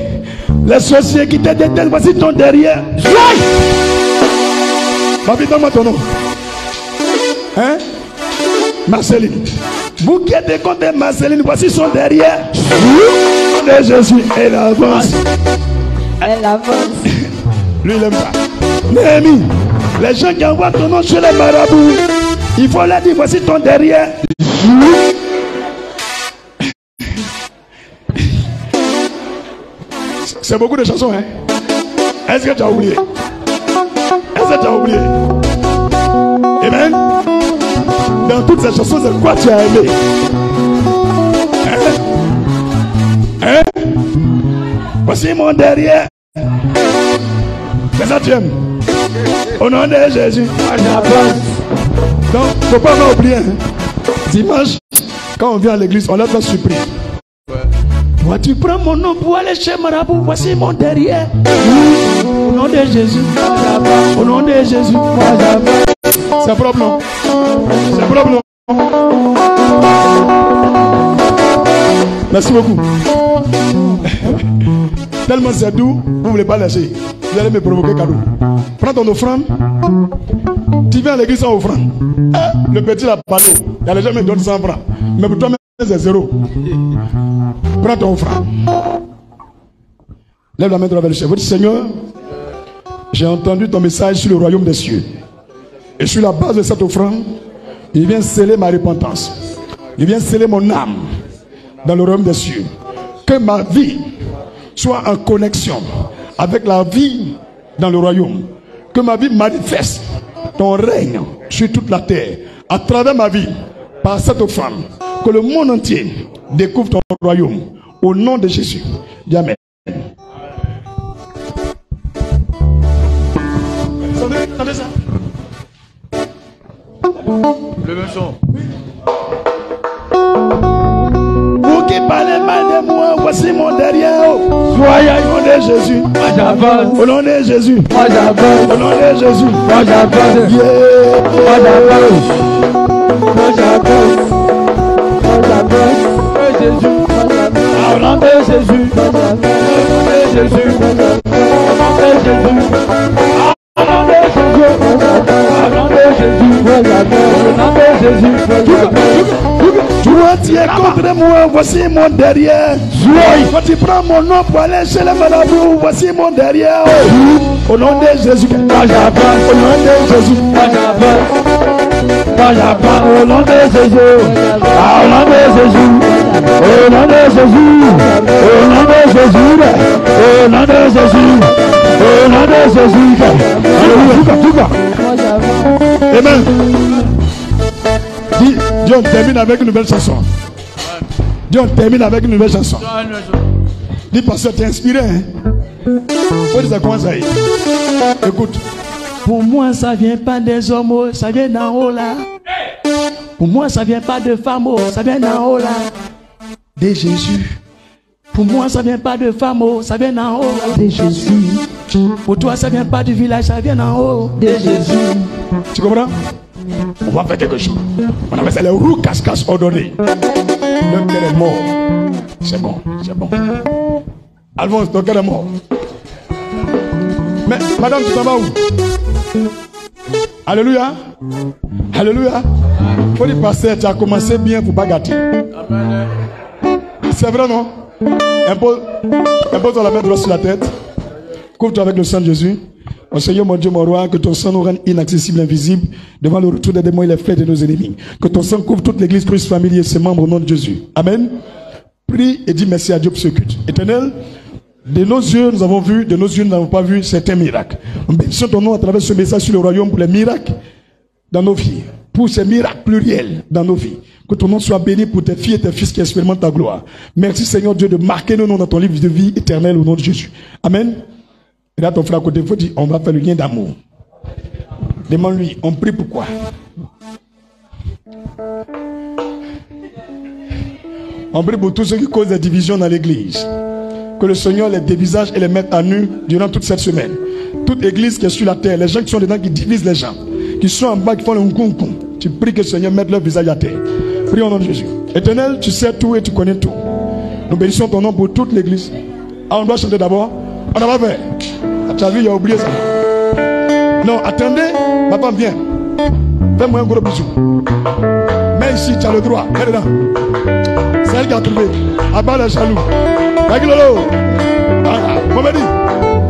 les sorciers qui te détestent, voici ton derrière. Papi, donne-moi ton nom. Hein? Marceline. Vous qui êtes contre Marceline, voici son derrière. De Jésus, elle avance. Elle avance. Lui, il aime ça. Néhémie, les gens qui envoient ton nom chez les marabouts, il faut leur dire, voici ton derrière. C'est beaucoup de chansons, hein? Est-ce que tu as oublié? Est-ce que tu as oublié? Amen. Dans toutes ces chansons, c'est quoi tu as aimé? Hein? Voici mon derrière. C'est ça que tu aimes. Au nom de Jésus. Donc, faut pas oublier. Dimanche, quand on vient à l'église, on l'a pas surpris. Toi, tu prends mon nom pour aller chez Marabout. Voici mon derrière. Au nom de Jésus. Au nom de Jésus. C'est propre, non? C'est propre, non? Merci beaucoup. Tellement c'est doux, vous ne voulez pas lâcher. Vous allez me provoquer cadeau. Prends ton offrande. Tu viens à l'église sans offrande. Le petit a parlé. Il y a les gens qui me donnent 100 francs. Mais pour toi, c'est 0. Prends ton offrande. Lève la main vers le chef. Votre Seigneur, j'ai entendu ton message sur le royaume des cieux. Et sur la base de cette offrande, il vient sceller ma repentance. Il vient sceller mon âme dans le royaume des cieux. Que ma vie soit en connexion avec la vie dans le royaume. Que ma vie manifeste ton règne sur toute la terre. À travers ma vie, par cette offrande, que le monde entier découvre ton royaume. Au nom de Jésus. Dis Amen. Attendez ça. Le même son. Vous qui parlez mal de moi, voici mon derrière. Soyez au nom de Jésus. Moi j'avance. Au nom de Jésus. Moi j'avance. Au nom de Jésus. Moi j'avance. Moi j'avance. Moi j'avance. Moi j'avance. Jésus. Au nom de Jésus. Au nom de Jésus. Au nom de Jésus. Au nom de Jésus. Toi, tu es contre moi, voici mon derrière. Quand tu prends mon nom pour aller chez les marabouts, voici mon derrière. Au nom de Jésus. Au nom de Jésus.
Au nom de Jésus. Au nom de Jésus. Au nom de Jésus. Au nom de Jésus. Au nom de Jésus. Au nom de Jésus. Alléluia.
Amen. Dis, on termine avec une nouvelle chanson. Dis, on termine avec une nouvelle chanson. Dis, pasteur, t'es inspiré, hein? Faut dire ça comment ça y est. Écoute. Pour moi, ça vient pas des hommes, ça vient d'en haut là. Pour moi, ça vient pas de femmes, ça vient d'en haut là. De Jésus. Pour moi, ça vient pas de femmes, ça vient d'en haut là. De Jésus. Pour toi, ça vient pas du village, ça vient d'en haut. De Jésus. Tu comprends? On va faire quelque chose. On appelle ça les roues casse-casse ordonnées. Le cœur est mort. C'est bon, c'est bon. Alphonse, ton cœur est mort. Mais madame, tu t'en vas où? Alléluia. Alléluia. Faut dire, pasteur, tu as commencé bien pour pas gâter. C'est vrai, non? Impose la main droite sur la tête. Couvre-toi avec le sang de Jésus. Oh Seigneur, mon Dieu, mon roi, que ton sang nous rende inaccessible, invisible, devant le retour des démons et les flèches de nos ennemis. Que ton sang couvre toute l'église, plus famille et ses membres au nom de Jésus. Amen. Prie et dis merci à Dieu pour ce culte. Éternel, de nos yeux, nous avons vu, de nos yeux, nous n'avons pas vu certains miracles. Nous bénissons ton nom à travers ce message sur le royaume pour les miracles dans nos vies. Pour ces miracles pluriels dans nos vies. Que ton nom soit béni pour tes filles et tes fils qui expérimentent ta gloire. Merci Seigneur Dieu de marquer nos noms dans ton livre de vie éternelle au nom de Jésus. Amen. Et là ton frère à côté, il faut dire, on va faire le lien d'amour. Demande-lui, on prie pourquoi? On prie pour tous ceux qui causent des divisions dans l'église. Que le Seigneur les dévisage et les mette à nu durant toute cette semaine. Toute église qui est sur la terre, les gens qui sont dedans qui divisent les gens, qui sont en bas qui font le nkoum. Tu pries que le Seigneur mette leur visage à terre. Prie au nom de Jésus. Éternel, tu sais tout et tu connais tout. Nous bénissons ton nom pour toute l'église. Ah, on doit chanter d'abord. On a pas fait. Tu as vu, il a oublié ça. Non, attendez, ma femme vient. Fais-moi un gros bisou. Mais ici, tu as le droit. Viens dedans. C'est elle qui a trouvé. Abat les jaloux. Magilolo. Mohamed,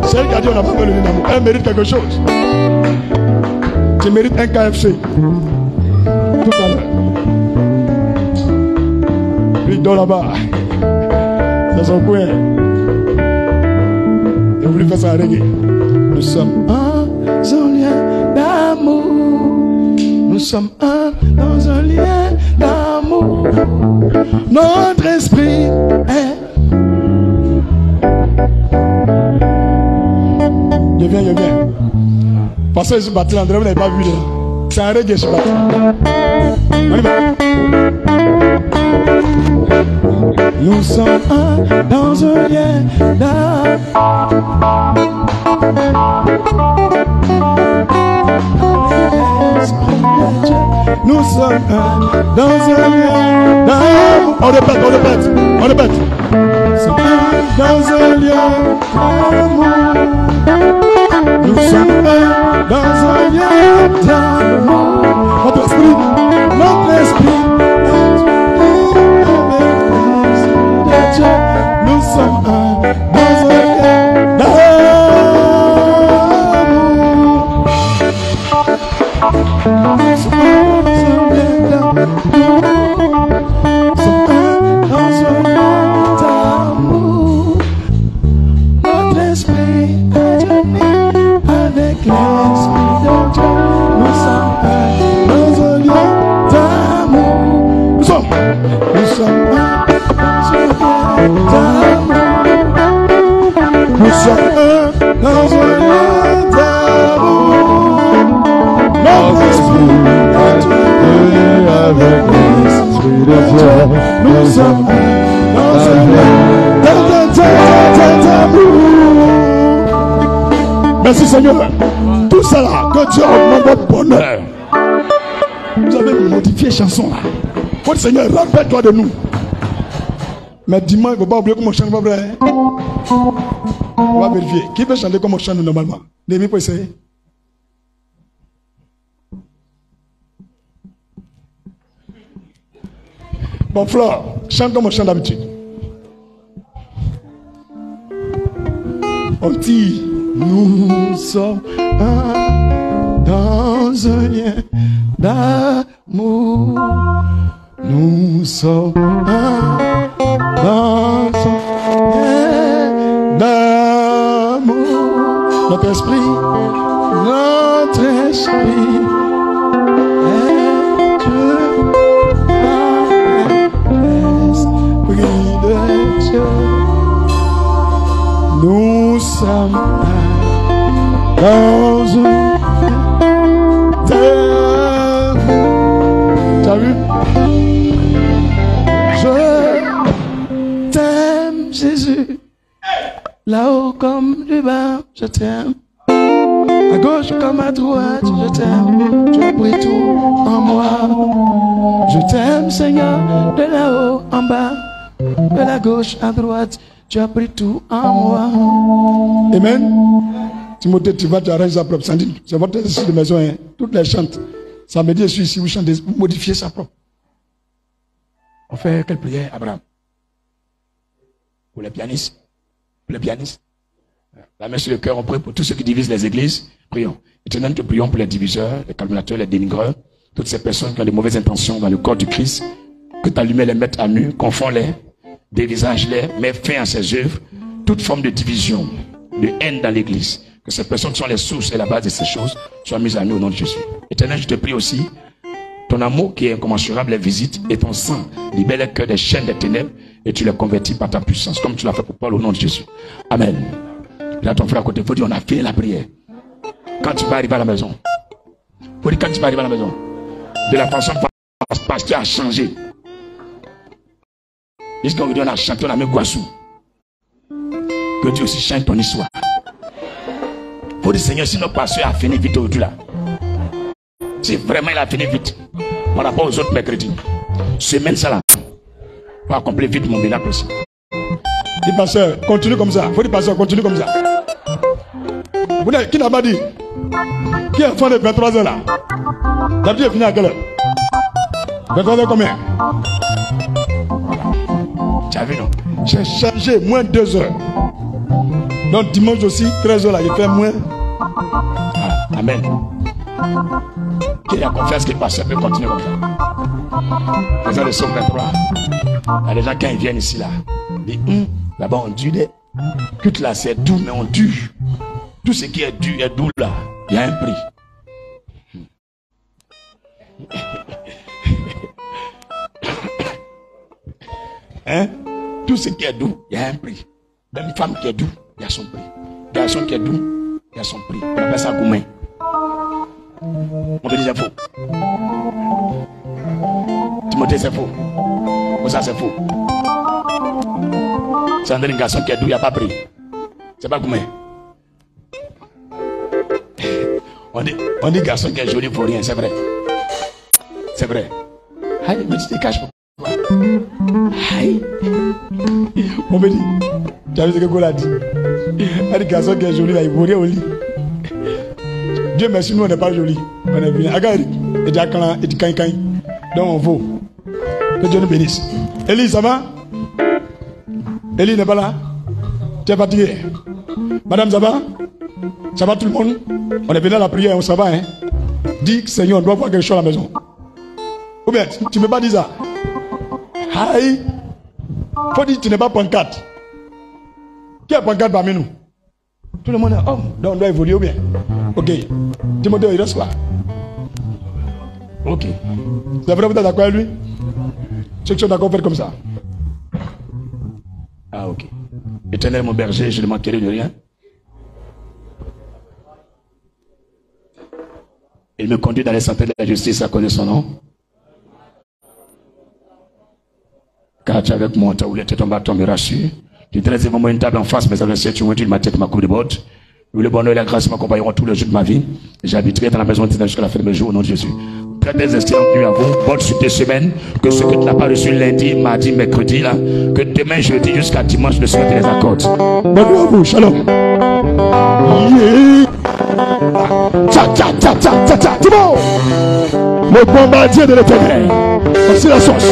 c'est elle qui a dit on n'a pas fait le lien d'amour. Elle mérite quelque chose. Tu mérites un KFC. Tout à l'heure. Lui donne là-bas. C'est son coin. Il voulait faire ça à reggae. Nous sommes dans un lien d'amour. Nous sommes dans un lien d'amour. Notre esprit est. Je viens. Parce que je suis battu, André, vous n'avez pas vu. C'est un reggae, je suis battu. On y va. Nous sommes dans un lien d'amour. Nous sommes dans un lien d'amour. On répète. Nous sommes dans un lien d'amour. Nous sommes dans un lien d'amour. Notre esprit nous sommes dans un lien d'amour. Notre esprit est uni avec l'esprit de Dieu. Nous sommes dans un lien d'amour. Nous sommes dans un lien d'amour. Nous sommes dans un lien d'amour. Notre esprit est uni avec l'esprit de Dieu. Nous sommes dans un lien d'amour. Merci Seigneur. Tout ça là, que Dieu augmente votre bonheur. Vous avez modifié chanson là. Faut le Seigneur, rappelle-toi de nous. Mais dimanche, il ne faut pas oublier comment on chante, pas vrai? On va vérifier. Qui peut chanter comme on chante normalement? Némi peut essayer. Bon, Flore, chante comme on chante d'habitude. On dit, nous sommes un dans un lien d'amour. Nous sommes un dans un lien d'amour. Notre esprit nous sommes dans un terre. T'as vu? Je t'aime, Jésus. Là-haut comme du bas, je t'aime. À gauche comme à droite, je t'aime. Tu as pris tout en moi. Je t'aime, Seigneur, de là-haut en bas, de la gauche à droite. Tu as pris tout en moi. Amen. Timothée, tu vas t'arranger sa propre. C'est votre exercice de maison. Hein. Toutes les chantes. Ça me dit, je suis ici, vous chantez, vous modifiez sa propre. On fait quelle prière, Abraham? Pour les pianistes. Pour les pianistes. La main sur le cœur, on prie pour tous ceux qui divisent les églises. Prions. Éternel, nous prions pour les diviseurs, les calculateurs, les dénigreurs, toutes ces personnes qui ont des mauvaises intentions dans le corps du Christ. Que ta lumière les mette à nu, confonds-les, dévisage-les, mets fin à ces œuvres, toute forme de division, de haine dans l'église. Que ces personnes qui sont les sources et la base de ces choses soient mises à nu au nom de Jésus. Éternel, je te prie aussi, ton amour qui est incommensurable les visite et ton sang libère les cœurs des chaînes des ténèbres et tu les convertis par ta puissance, comme tu l'as fait pour Paul au nom de Jésus. Amen. Là, ton frère à côté, il faut dire, on a fait la prière. Quand tu vas arriver à la maison, il faut dire, quand tu vas arriver à la maison, de la façon dont le pasteur a changé. Jusqu'aujourd'hui, on a chanté, on a mis Guassou. Que Dieu aussi change ton histoire. Il faut dire, Seigneur, si notre pasteur a fini vite aujourd'hui là, si vraiment il a fini vite, par rapport aux autres mercredis, semaine ça là, il faut accomplir vite mon miracle aussi. Dis pasteur, continue comme ça. Il faut dire pasteur, continue comme ça. Vous n'avez, qui n'a pas dit? Qui est fan de 23 heures là? D'habitude, il est fini à quelle heure? 23 heures combien? Tu as vu non? J'ai changé moins 2 heures. Donc dimanche aussi, 13 heures là, il fait moins. Ah, amen. Qui a confiance qu'il passe, peut continuer comme ça. Les gens de Somme 23. Il y a des gens quand ils viennent ici là, ils disent, là-bas on dure des. Tout là c'est doux, mais on dure. Tout ce qui est doux là, il y a un prix. Hein? Tout ce qui est doux, il y a un prix. Même femme qui est doux, il y a son prix. Garçon qui est doux, il y a son prix. On appelle ça gourmet. On peut dire c'est faux. Timothée c'est faux. Ou ça c'est faux. C'est un garçon qui est doux, il n'y a pas prix. C'est pas gourmet. On dit garçon qui est joli pour rien, c'est vrai. C'est vrai. Aïe, mais tu te caches pourquoi? Aïe. On me dit, tu as vu ce que Gaulle a dit? Un garçon qui est joli, là, il vaut rien au lit. Dieu merci, nous on n'est pas joli. On est venu. Regarde, il dit Aklan, il dit Kain. Donc on vaut. Que Dieu nous bénisse. Élie, ça va? Élie n'est pas là? Tu es fatigué? Madame, ça va? Ça va tout le monde? On est venu à la prière, on s'en va, hein? Dis, Seigneur, on doit voir quelque chose à la maison. Ou bien, tu ne peux pas dire ça? Aïe! Faut dire que tu n'es pas pancarte. Qui est pancarte parmi nous? Tout le monde est homme, donc on doit évoluer ou bien? Ok. Timothée, il reste quoi? Ok. C'est vrai, vous êtes d'accord avec lui? Ceux qui sont d'accord, faites comme ça. Ah, ok. Éternel, mon berger, je ne manquerai de rien. Il me conduit dans les sentiers de la justice à cause de son nom. Car tu es avec moi, ta houlette et ton bâton me rassure. Tu dresses devant moi une table en face, mais à le ciel, tu ungies ma tête, ma coupe de bottes. Le bonheur et la grâce m'accompagneront tous les jours de ma vie. J'habiterai dans la maison de Dieu jusqu'à la fin de mes jours au nom de Jésus. Prête des instants nuit à vous. Bonne suite de semaine. Que ce que tu n'as pas reçu lundi, mardi, mercredi, là, que demain, jeudi, jusqu'à dimanche, le Seigneur te les accorde. Bonne nuit à vous. Shalom. Yeah. Tcha, tcha, tcha, tcha, tcha, tcha. C'est bon. Le bombardier de l'Éternel. Voici la source.